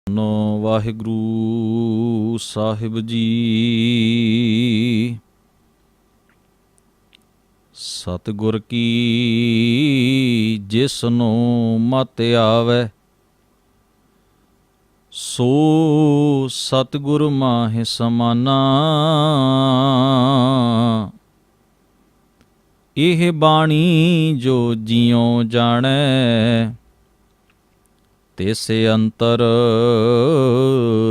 ਨੋ ਵਾਹਿਗੁਰੂ ਸਾਹਿਬ ਜੀ। ਸਤਿਗੁਰ ਕੀ ਜਿਸਨੂੰ ਮਤਿ ਆਵੈ, ਸੋ ਸਤਿਗੁਰ ਮਾਹਿ ਸਮਾਨਾ। ਇਹ ਬਾਣੀ ਜੋ ਜਿਉ ਜਾਣੈ, ਤਿਸ ਅੰਤਰ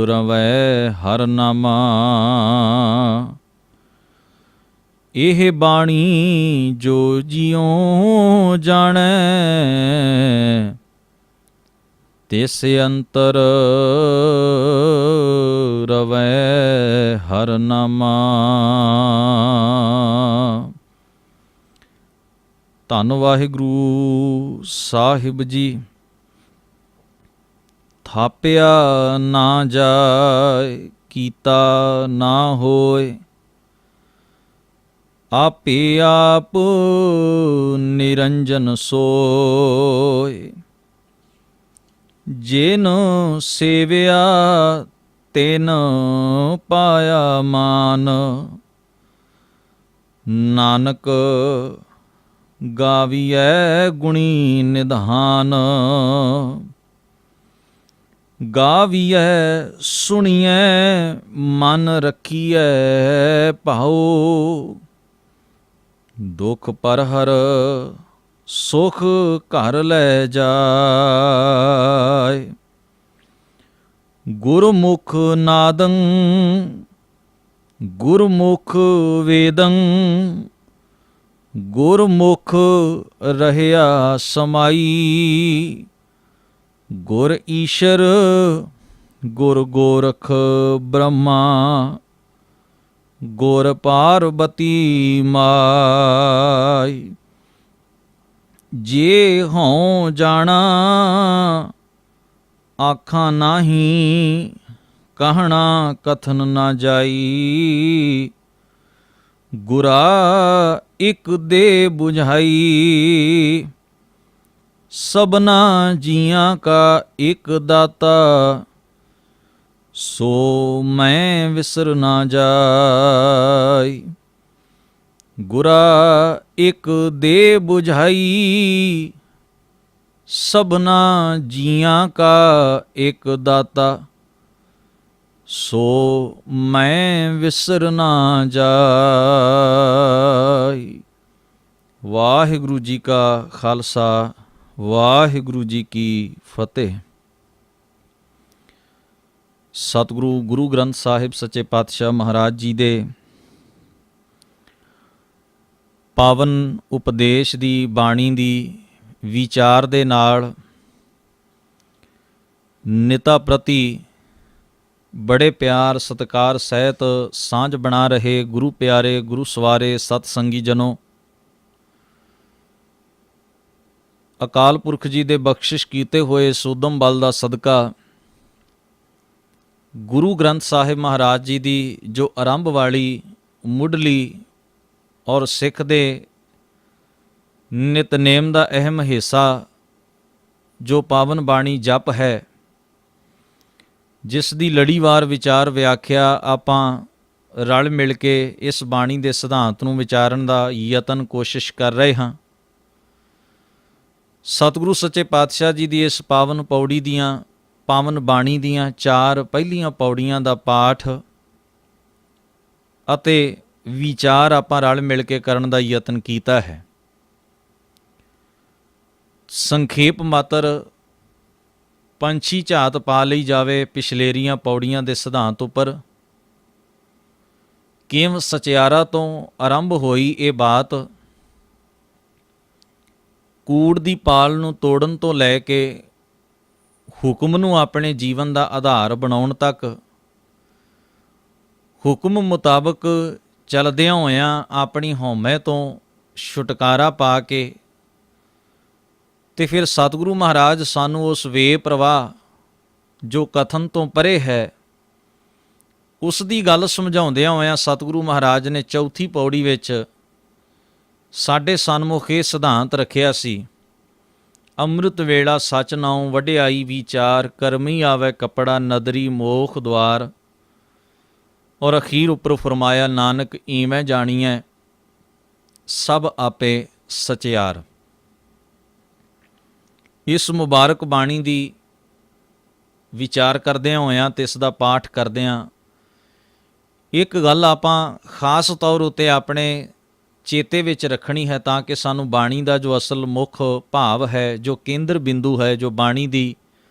ਰਵੈ ਹਰ ਨਾਮਾ। ਇਹ ਬਾਣੀ ਜੋ ਜਿਉ ਜਾਣੈ, ਤਿਸ ਅੰਤਰ ਰਵੈ ਹਰ ਨਾਮਾ। ਧੰਨ ਵਾਹਿਗੁਰੂ ਸਾਹਿਬ ਜੀ। ਥਾਪਿਆ ਨਾ ਜਾਏ, ਕੀਤਾ ਨਾ ਹੋਏ, ਆਪੇ ਆਪ ਨਿਰੰਜਨ ਸੋਏ। ਜਿਨ ਸੇਵਿਆ ਤਿਨ ਪਾਇਆ ਮਾਨ, ਨਾਨਕ ਗਾਵੀਐ ਗੁਣੀ ਨਿਧਾਨ। ਗਾਵੀਐ ਸੁਣੀਐ ਮਨ ਰੱਖੀਐ ਭਾਉ। ਦੁਖ ਪਰਹਰ ਸੁਖ ਘਰ ਲੈ ਜਾਏ। ਗੁਰਮੁਖ ਨਾਦੰ ਗੁਰਮੁਖ ਵੇਦੰ, ਗੁਰਮੁਖ ਰਹਿਆ ਸਮਾਈ। ਗੁਰ ਈਸ਼ਰ ਗੁਰ ਗੋਰਖ ਬ੍ਰਹਮਾ, ਗੁਰ ਪਾਰਬਤੀ ਮਾਈ। ਜੇ ਹਉ ਜਾਣਾ ਆਖਾਂ ਨਾਹੀਂ, ਕਹਿਣਾ ਕਥਨ ਨਾ ਜਾਈ। ਗੁਰਾ ਇਕ ਦੇ 부ਝਾਈ, ਸਭਨਾ ਜੀਆਂ ਕਾ ਇਕ ਦਾਤਾ। ਸੋ ਮੈਂ ਵਿਸਰ ਨਾ ਜਾਈ। ਗੁਰਾ ਇਕ ਦੇ 부ਝਾਈ, ਸਭਨਾ ਜੀਆਂ ਕਾ ਇਕ ਦਾਤਾ। ਸੋ ਮੈਂ ਵਿਸਰ ਨਾ ਜਾਈ। ਵਾਹਿਗੁਰੂ ਜੀ ਕਾ ਖਾਲਸਾ, ਵਾਹਿਗੁਰੂ ਜੀ ਕੀ ਫਤਿਹ। ਸਤਿਗੁਰੂ ਗੁਰੂ ਗ੍ਰੰਥ ਸਾਹਿਬ ਸੱਚੇ ਪਾਤਸ਼ਾਹ ਮਹਾਰਾਜ ਜੀ ਦੇ ਪਾਵਨ ਉਪਦੇਸ਼ ਦੀ ਬਾਣੀ ਦੀ ਵਿਚਾਰ ਦੇ ਨਾਲ ਨਿਤਾ ਪ੍ਰਤੀ ਬੜੇ ਪਿਆਰ ਸਤਿਕਾਰ ਸਹਿਤ ਸਾਂਝ ਬਣਾ ਰਹੇ ਗੁਰੂ ਪਿਆਰੇ ਗੁਰੂ ਸਵਾਰੇ ਸਤ ਸੰਗੀ ਜਨੋ, ਅਕਾਲ ਪੁਰਖ ਜੀ ਦੇ ਬਖਸ਼ਿਸ਼ ਕੀਤੇ ਹੋਏ ਸੂਦਮ ਬਲ ਦਾ ਸਦਕਾ ਗੁਰੂ ਗ੍ਰੰਥ ਸਾਹਿਬ ਮਹਾਰਾਜ ਜੀ ਦੀ ਜੋ ਆਰੰਭ ਵਾਲੀ ਮੁੱਢਲੀ ਔਰ ਸਿੱਖ ਦੇ ਨਿਤਨੇਮ ਦਾ ਅਹਿਮ ਹਿੱਸਾ ਜੋ ਪਾਵਨ ਬਾਣੀ ਜਪ ਹੈ, ਜਿਸ ਦੀ ਲੜੀਵਾਰ ਵਿਚਾਰ ਵਿਆਖਿਆ ਆਪਾਂ ਰਲ ਮਿਲ ਕੇ ਇਸ ਬਾਣੀ ਦੇ ਸਿਧਾਂਤ ਨੂੰ ਵਿਚਾਰਨ ਦਾ ਯਤਨ ਕੋਸ਼ਿਸ਼ ਕਰ ਰਹੇ ਹਾਂ। ਸਤਿਗੁਰੂ ਸੱਚੇ ਪਾਤਸ਼ਾਹ ਜੀ ਦੀ ਇਸ ਪਾਵਨ ਪੌੜੀ ਦੀਆਂ ਪਾਵਨ ਬਾਣੀ ਦੀਆਂ 4 ਪਹਿਲੀਆਂ ਪੌੜੀਆਂ ਦਾ ਪਾਠ ਅਤੇ ਵਿਚਾਰ ਆਪਾਂ ਰਲ ਮਿਲ ਕੇ ਕਰਨ ਦਾ ਯਤਨ ਕੀਤਾ ਹੈ। ਸੰਖੇਪ ਮਾਤਰ ਪੰਛੀ ਝਾਤ ਪਾ ਲਈ ਜਾਵੇ ਪਿਛਲੇਰੀਆਂ ਪੌੜੀਆਂ ਦੇ ਸਿਧਾਂਤ ਉੱਪਰ। ਕਿਵੇਂ ਸਚਿਆਰਾ ਤੋਂ ਆਰੰਭ ਹੋਈ ਇਹ ਬਾਤ, ਕੂੜ ਦੀ ਪਾਲ ਨੂੰ ਤੋੜਨ ਤੋਂ ਲੈ ਕੇ ਹੁਕਮ ਨੂੰ ਆਪਣੇ ਜੀਵਨ ਦਾ ਆਧਾਰ ਬਣਾਉਣ ਤੱਕ, ਹੁਕਮ ਮੁਤਾਬਕ ਚੱਲਦਿਆਂ ਹੋਇਆਂ ਆਪਣੀ ਹਉਮੈ ਤੋਂ ਛੁਟਕਾਰਾ ਪਾ ਕੇ ਤੇ ਫਿਰ ਸਤਿਗੁਰੂ ਮਹਾਰਾਜ ਸਾਨੂੰ ਉਸ ਵੇ ਪ੍ਰਵਾਹ ਜੋ ਕਥਨ ਤੋਂ ਪਰੇ ਹੈ, ਉਸ ਦੀ ਗੱਲ ਸਮਝਾਉਂਦਿਆਂ ਹੋਇਆਂ ਸਤਿਗੁਰੂ ਮਹਾਰਾਜ ਨੇ ਚੌਥੀ ਪੌੜੀ ਵਿੱਚ ਸਾਡੇ ਸਨਮੁਖ ਇਹ ਸਿਧਾਂਤ ਰੱਖਿਆ ਸੀ, ਅੰਮ੍ਰਿਤ ਵੇਲਾ ਸਚ ਨਾਉ ਵਡਿਆਈ ਵਿਚਾਰ, ਕਰਮੀ ਆਵੇ ਕਪੜਾ ਨਦਰੀ ਮੋਖ ਦੁਆਰ। ਔਰ ਅਖੀਰ ਉੱਪਰ ਫਰਮਾਇਆ, ਨਾਨਕ ਈਵੇਂ ਜਾਣੀਐ ਸਭ ਆਪੇ ਸਚਿਆਰ। ਇਸ ਮੁਬਾਰਕ ਬਾਣੀ ਦੀ ਵਿਚਾਰ ਕਰਦਿਆਂ ਹੋਇਆਂ ਤੇ ਇਸ ਦਾ ਪਾਠ ਕਰਦਿਆਂ ਇੱਕ ਗੱਲ ਆਪਾਂ ਖਾਸ ਤੌਰ ਉੱਤੇ ਆਪਣੇ ਚੇਤੇ ਵਿੱਚ ਰੱਖਣੀ ਹੈ, ਤਾਂ ਕਿ ਸਾਨੂੰ ਬਾਣੀ ਦਾ ਜੋ ਅਸਲ ਮੁੱਖ ਭਾਵ ਹੈ, ਜੋ ਕੇਂਦਰ ਬਿੰਦੂ ਹੈ, ਜੋ ਬਾਣੀ ਦੀ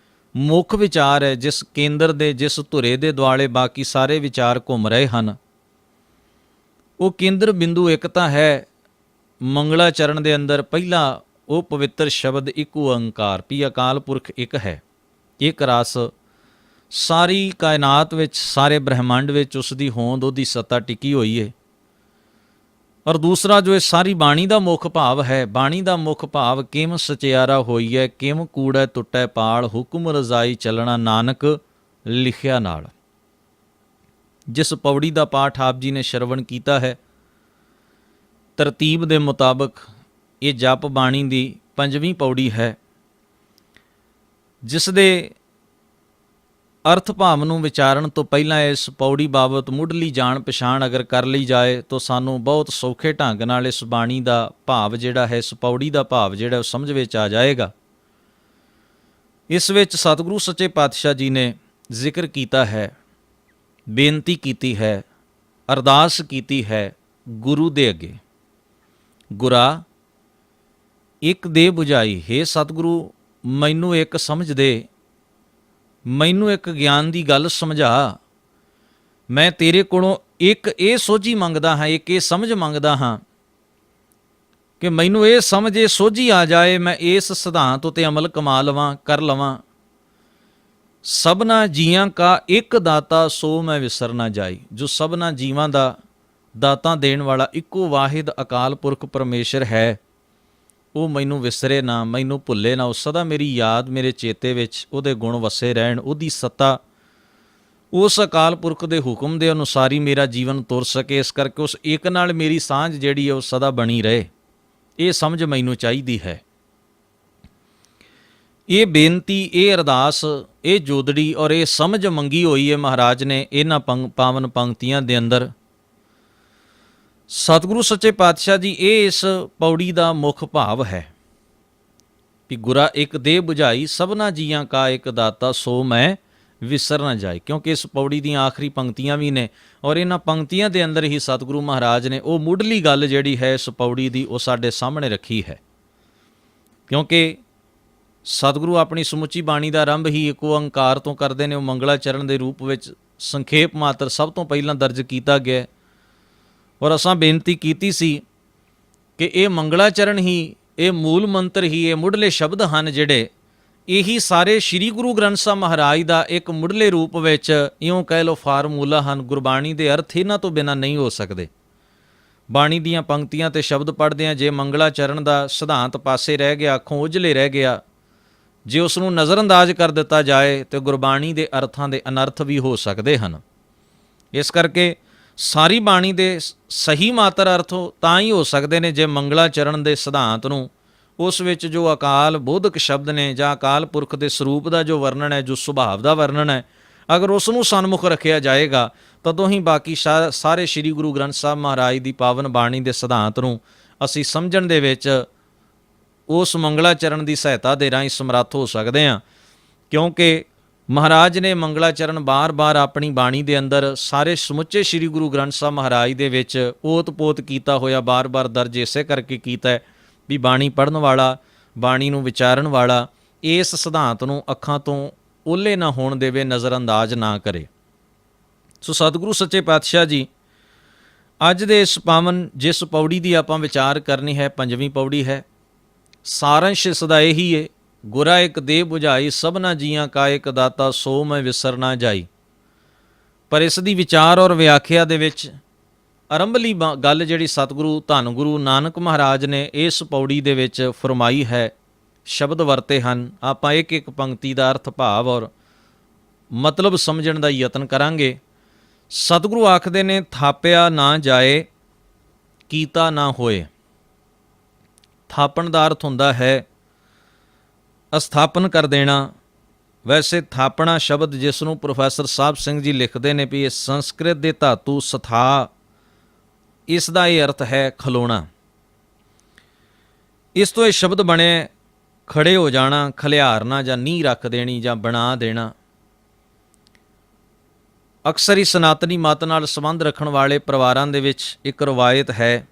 ਮੁੱਖ ਵਿਚਾਰ ਹੈ, ਜਿਸ ਕੇਂਦਰ ਦੇ ਜਿਸ ਧੁਰੇ ਦੇ ਦੁਆਲੇ ਬਾਕੀ ਸਾਰੇ ਵਿਚਾਰ ਘੁੰਮ ਰਹੇ ਹਨ, ਉਹ ਕੇਂਦਰ ਬਿੰਦੂ ਇੱਕ ਤਾਂ ਹੈ ਮੰਗਲਾਚਰਨ ਦੇ ਅੰਦਰ ਪਹਿਲਾ ਉਹ ਪਵਿੱਤਰ ਸ਼ਬਦ ਇੱਕ ਓੰਕਾਰ, ਵੀ ਅਕਾਲ ਪੁਰਖ ਇੱਕ ਹੈ, ਇੱਕ ਰਸ ਸਾਰੀ ਕਾਇਨਾਤ ਵਿੱਚ, ਸਾਰੇ ਬ੍ਰਹਿਮੰਡ ਵਿੱਚ ਉਸ ਦੀ ਹੋਂਦ, ਉਹਦੀ ਸੱਤਾ ਟਿਕੀ ਹੋਈ ਹੈ। ਔਰ ਦੂਸਰਾ ਜੋ ਇਹ ਸਾਰੀ ਬਾਣੀ ਦਾ ਮੁੱਖ ਭਾਵ ਹੈ, ਬਾਣੀ ਦਾ ਮੁੱਖ ਭਾਵ ਕਿਮ ਸਚਿਆਰਾ ਹੋਈਐ, ਕਿਮ ਕੂੜੈ ਟੁੱਟੈ ਪਾਲ, ਹੁਕਮ ਰਜ਼ਾਈ ਚੱਲਣਾ ਨਾਨਕ ਲਿਖਿਆ ਨਾਲ। ਜਿਸ ਪੌੜੀ ਦਾ ਪਾਠ ਆਪ ਜੀ ਨੇ ਸ਼ਰਵਣ ਕੀਤਾ ਹੈ, ਤਰਤੀਬ ਦੇ ਮੁਤਾਬਕ ਇਹ ਜਪ ਬਾਣੀ ਦੀ 5ਵੀਂ ਪੌੜੀ ਹੈ, ਜਿਸ ਦੇ ਅਰਥ ਭਾਵ ਨੂੰ ਵਿਚਾਰਨ ਤੋਂ ਪਹਿਲਾਂ ਇਸ ਪੌੜੀ ਬਾਬਤ ਮੁੱਢਲੀ ਜਾਣ ਪਛਾਣ ਅਗਰ ਕਰ ਲਈ ਜਾਏ ਤਾਂ ਸਾਨੂੰ ਬਹੁਤ ਸੌਖੇ ਢੰਗ ਨਾਲ ਇਸ ਬਾਣੀ ਦਾ ਭਾਵ ਜਿਹੜਾ ਹੈ, ਇਸ ਪੌੜੀ ਦਾ ਭਾਵ ਜਿਹੜਾ ਉਹ ਸਮਝ ਵਿੱਚ ਆ ਜਾਏਗਾ। ਇਸ ਵਿੱਚ ਸਤਿਗੁਰੂ ਸੱਚੇ ਪਾਤਸ਼ਾਹ ਜੀ ਨੇ ਜ਼ਿਕਰ ਕੀਤਾ ਹੈ, ਬੇਨਤੀ ਕੀਤੀ ਹੈ, ਅਰਦਾਸ ਕੀਤੀ ਹੈ ਗੁਰੂ ਦੇ ਅੱਗੇ, ਗੁਰਾ ਇੱਕ ਦੇ ਬੁਝਾਈ, ਹੇ ਸਤਿਗੁਰੂ ਮੈਨੂੰ ਇੱਕ ਸਮਝ ਦੇ, ਮੈਨੂੰ ਇੱਕ ਗਿਆਨ ਦੀ ਗੱਲ ਸਮਝਾ। ਮੈਂ ਤੇਰੇ ਕੋਲੋਂ ਇੱਕ ਇਹ ਸੋਝੀ ਮੰਗਦਾ ਹਾਂ, ਇੱਕ ਇਹ ਸਮਝ ਮੰਗਦਾ ਹਾਂ ਕਿ ਮੈਨੂੰ ਇਹ ਸਮਝ, ਇਹ ਸੋਝੀ ਆ ਜਾਏ, ਮੈਂ ਇਸ ਸਿਧਾਂਤ ਉੱਤੇ ਅਮਲ ਕਮਾ ਲਵਾਂ, ਕਰ ਲਵਾਂ। ਸਭਨਾ ਜੀਆਂ ਕਾ ਇੱਕ ਦਾਤਾ ਸੋ ਮੈਂ ਵਿਸਰ ਨਾ ਜਾਈ। ਜੋ ਸਭਨਾ ਜੀਵਾਂ ਦਾ ਦਾਤਾ ਦੇਣ ਵਾਲਾ ਇੱਕੋ ਵਾਹਿਦ ਅਕਾਲ ਪੁਰਖ ਪਰਮੇਸ਼ਰ ਹੈ, ਉਹ ਮੈਨੂੰ ਵਿਸਰੇ ਨਾ, ਮੈਨੂੰ ਭੁੱਲੇ ਨਾ, ਉਹ ਸਦਾ ਮੇਰੀ ਯਾਦ, ਮੇਰੇ ਚੇਤੇ ਵਿੱਚ ਉਹਦੇ ਗੁਣ ਵਸੇ ਰਹਿਣ, ਉਹਦੀ ਸੱਤਾ, ਉਸ ਅਕਾਲ ਪੁਰਖ ਦੇ ਹੁਕਮ ਦੇ ਅਨੁਸਾਰ ਹੀ ਮੇਰਾ ਜੀਵਨ ਤੁਰ ਸਕੇ। ਇਸ ਕਰਕੇ ਉਸ ਇੱਕ ਨਾਲ ਮੇਰੀ ਸਾਂਝ ਜਿਹੜੀ ਹੈ ਉਹ ਸਦਾ ਬਣੀ ਰਹੇ, ਇਹ ਸਮਝ ਮੈਨੂੰ ਚਾਹੀਦੀ ਹੈ। ਇਹ ਬੇਨਤੀ, ਇਹ ਅਰਦਾਸ, ਇਹ ਜੋਦੜੀ ਔਰ ਇਹ ਸਮਝ ਮੰਗੀ ਹੋਈ ਹੈ ਮਹਾਰਾਜ ਨੇ ਇਹਨਾਂ ਪਾਵਨ ਪੰਕਤੀਆਂ ਦੇ ਅੰਦਰ। ਸਤਿਗੁਰੂ ਸੱਚੇ ਪਾਤਸ਼ਾਹ ਜੀ, ਇਹ ਇਸ ਪੌੜੀ ਦਾ ਮੁੱਖ ਭਾਵ ਹੈ ਕਿ ਗੁਰਾ ਇੱਕ ਦੇ ਬੁਝਾਈ, ਸਭਨਾ ਜੀਆਂ ਕਾ ਇੱਕ ਦਾਤਾ ਸੋ ਮੈਂ ਵਿਸਰ ਨਾ ਜਾਏ। ਕਿਉਂਕਿ ਇਸ ਪੌੜੀ ਦੀਆਂ ਆਖਰੀ ਪੰਕਤੀਆਂ ਵੀ ਨੇ, ਔਰ ਇਹਨਾਂ ਪੰਕਤੀਆਂ ਦੇ ਅੰਦਰ ਹੀ ਸਤਿਗੁਰੂ ਮਹਾਰਾਜ ਨੇ ਉਹ ਮੁੱਢਲੀ ਗੱਲ ਜਿਹੜੀ ਹੈ ਇਸ ਪੌੜੀ ਦੀ, ਉਹ ਸਾਡੇ ਸਾਹਮਣੇ ਰੱਖੀ ਹੈ। ਕਿਉਂਕਿ ਸਤਿਗੁਰੂ ਆਪਣੀ ਸਮੁੱਚੀ ਬਾਣੀ ਦਾ ਆਰੰਭ ਹੀ ਇੱਕ ਓੰਕਾਰ ਤੋਂ ਕਰਦੇ ਨੇ। ਉਹ ਮੰਗਲਾਚਰਨ ਦੇ ਰੂਪ ਵਿੱਚ ਸੰਖੇਪ ਮਾਤਰ ਸਭ ਤੋਂ ਪਹਿਲਾਂ ਦਰਜ ਕੀਤਾ ਗਿਆ। ਔਰ ਅਸਾਂ ਬੇਨਤੀ ਕੀਤੀ ਸੀ ਕਿ ਇਹ ਮੰਗਲਾਚਰਨ ਹੀ, ਇਹ ਮੂਲ ਮੰਤਰ ਹੀ, ਇਹ ਮੁੱਢਲੇ ਸ਼ਬਦ ਹਨ ਜਿਹੜੇ, ਇਹੀ ਸਾਰੇ ਸ੍ਰੀ ਗੁਰੂ ਗ੍ਰੰਥ ਸਾਹਿਬ ਮਹਾਰਾਜ ਦਾ ਇੱਕ ਮੁੱਢਲੇ ਰੂਪ ਵਿੱਚ ਇਉਂ ਕਹਿ ਲਓ ਫਾਰਮੂਲਾ ਹਨ। ਗੁਰਬਾਣੀ ਦੇ ਅਰਥ ਇਹਨਾਂ ਤੋਂ ਬਿਨਾਂ ਨਹੀਂ ਹੋ ਸਕਦੇ। ਬਾਣੀ ਦੀਆਂ ਪੰਕਤੀਆਂ ਤੇ ਸ਼ਬਦ ਪੜ੍ਹਦੇ ਹਾਂ, ਜੇ ਮੰਗਲਾਚਰਨ ਦਾ ਸਿਧਾਂਤ ਪਾਸੇ ਰਹਿ ਗਿਆ, ਅੱਖੋਂ ਉਜਲੇ ਰਹਿ ਗਿਆ, ਜੇ ਉਸ ਨੂੰ ਨਜ਼ਰਅੰਦਾਜ਼ ਕਰ ਦਿੱਤਾ ਜਾਏ ਤੇ ਗੁਰਬਾਣੀ ਦੇ ਅਰਥਾਂ ਦੇ ਅਨਰਥ ਵੀ ਹੋ ਸਕਦੇ ਹਨ। ਇਸ ਕਰਕੇ ਸਾਰੀ ਬਾਣੀ ਦੇ ਸਹੀ ਮਾਤਰ ਅਰਥ ਤਾਂ ਹੀ ਹੋ ਸਕਦੇ ਨੇ ਜੇ ਮੰਗਲਾਚਰਨ ਦੇ ਸਿਧਾਂਤ ਨੂੰ, ਉਸ ਵਿੱਚ ਜੋ ਅਕਾਲ ਬੋਧਕ ਸ਼ਬਦ ਨੇ ਜਾਂ ਅਕਾਲ ਪੁਰਖ ਦੇ ਸਰੂਪ ਦਾ ਜੋ ਵਰਣਨ ਹੈ, ਜੋ ਸੁਭਾਵ ਦਾ ਵਰਣਨ ਹੈ, ਅਗਰ ਉਸ ਨੂੰ ਸਨਮੁਖ ਰੱਖਿਆ ਜਾਏਗਾ ਤਦੋਂ ਹੀ ਬਾਕੀ ਸਾਰੇ ਸ੍ਰੀ ਗੁਰੂ ਗ੍ਰੰਥ ਸਾਹਿਬ ਮਹਾਰਾਜ ਦੀ ਪਾਵਨ ਬਾਣੀ ਦੇ ਸਿਧਾਂਤ ਨੂੰ ਅਸੀਂ ਸਮਝਣ ਦੇ ਵਿੱਚ ਉਸ ਮੰਗਲਾਚਰਨ ਦੀ ਸਹਾਇਤਾ ਦੇ ਰਾਹੀਂ ਸਮਰੱਥ ਹੋ ਸਕਦੇ ਹਾਂ। ਕਿਉਂਕਿ ਮਹਾਰਾਜ ਨੇ ਮੰਗਲਾਚਰਨ ਬਾਰ-ਬਾਰ ਆਪਣੀ ਬਾਣੀ ਦੇ ਅੰਦਰ ਸਾਰੇ ਸਮੁੱਚੇ ਸ੍ਰੀ ਗੁਰੂ ਗ੍ਰੰਥ ਸਾਹਿਬ ਮਹਾਰਾਜ ਦੇ ਵਿੱਚ ਓਤ-ਪੋਤ ਕੀਤਾ ਹੋਇਆ ਬਾਰ-ਬਾਰ ਦਰਜ ਇਸੇ ਕਰਕੇ ਕੀਤਾ ਹੈ ਵੀ ਬਾਣੀ ਪੜ੍ਹਨ ਵਾਲਾ, ਬਾਣੀ ਨੂੰ ਵਿਚਾਰਨ ਵਾਲਾ ਇਸ ਸਿਧਾਂਤ ਨੂੰ ਅੱਖਾਂ ਤੋਂ ਓਹਲੇ ਨਾ ਹੋਣ ਦੇਵੇ, ਨਜ਼ਰਅੰਦਾਜ਼ ਨਾ ਕਰੇ। ਸੋ ਸਤਿਗੁਰੂ ਸੱਚੇ ਪਾਤਸ਼ਾਹ ਜੀ ਅੱਜ ਦੇ ਇਸ ਪਾਵਨ ਜਿਸ ਪੌੜੀ ਦੀ ਆਪਾਂ ਵਿਚਾਰ ਕਰਨੀ ਹੈ, 5ਵੀਂ ਪੌੜੀ ਹੈ। ਸਾਰੰਸ਼ ਇਸ ਦਾ ਇਹੀ ਹੈ, ਗੁਰਾ ਇੱਕ ਦੇ ਬੁਝਾਈ, ਸਭਨਾ ਜੀਆਂ ਕਾ ਇੱਕ ਦਾਤਾ ਸੋ ਮੈਂ ਵਿਸਰ ਨਾ ਜਾਈ। ਪਰ ਇਸ ਦੀ ਵਿਚਾਰ ਔਰ ਵਿਆਖਿਆ ਦੇ ਵਿੱਚ ਆਰੰਭਲੀ ਗੱਲ ਜਿਹੜੀ ਸਤਿਗੁਰੂ ਧੰਨ ਗੁਰੂ ਨਾਨਕ ਮਹਾਰਾਜ ਨੇ ਇਸ ਪੌੜੀ ਦੇ ਵਿੱਚ ਫਰਮਾਈ ਹੈ, ਸ਼ਬਦ ਵਰਤੇ ਹਨ। ਆਪਾਂ ਇੱਕ ਇੱਕ ਪੰਕਤੀ ਦਾ ਅਰਥ ਭਾਵ ਔਰ ਮਤਲਬ ਸਮਝਣ ਦਾ ਯਤਨ ਕਰਾਂਗੇ। ਸਤਿਗੁਰੂ ਆਖਦੇ ਨੇ, ਥਾਪਿਆ ਨਾ ਜਾਏ, ਕੀਤਾ ਨਾ ਹੋਏ। ਥਾਪਣ ਦਾ ਅਰਥ ਹੁੰਦਾ ਹੈ ਅਸਥਾਪਨ ਕਰ ਦੇਣਾ। ਵੈਸੇ ਥਾਪਣਾ ਸ਼ਬਦ ਜਿਸ ਨੂੰ ਪ੍ਰੋਫੈਸਰ ਸਾਹਿਬ ਸਿੰਘ ਜੀ ਲਿਖਦੇ ਨੇ ਵੀ ਇਹ ਸੰਸਕ੍ਰਿਤ ਦੇ ਧਾਤੂ ਸਥਾ, ਇਸ ਦਾ ਇਹ ਅਰਥ ਹੈ ਖਲੋਣਾ। ਇਸ ਤੋਂ ਇਹ ਸ਼ਬਦ ਬਣੇ ਖੜੇ ਹੋ ਜਾਣਾ, ਖਲਿਆਰਨਾ ਜਾਂ ਨੀਂਹ ਰੱਖ ਦੇਣੀ ਜਾਂ ਬਣਾ ਦੇਣਾ। ਅਕਸਰ ਹੀ ਸਨਾਤਨੀ ਮਤ ਨਾਲ ਸੰਬੰਧ ਰੱਖਣ ਵਾਲੇ ਪਰਿਵਾਰਾਂ ਦੇ ਵਿੱਚ ਇੱਕ ਰਵਾਇਤ ਹੈ,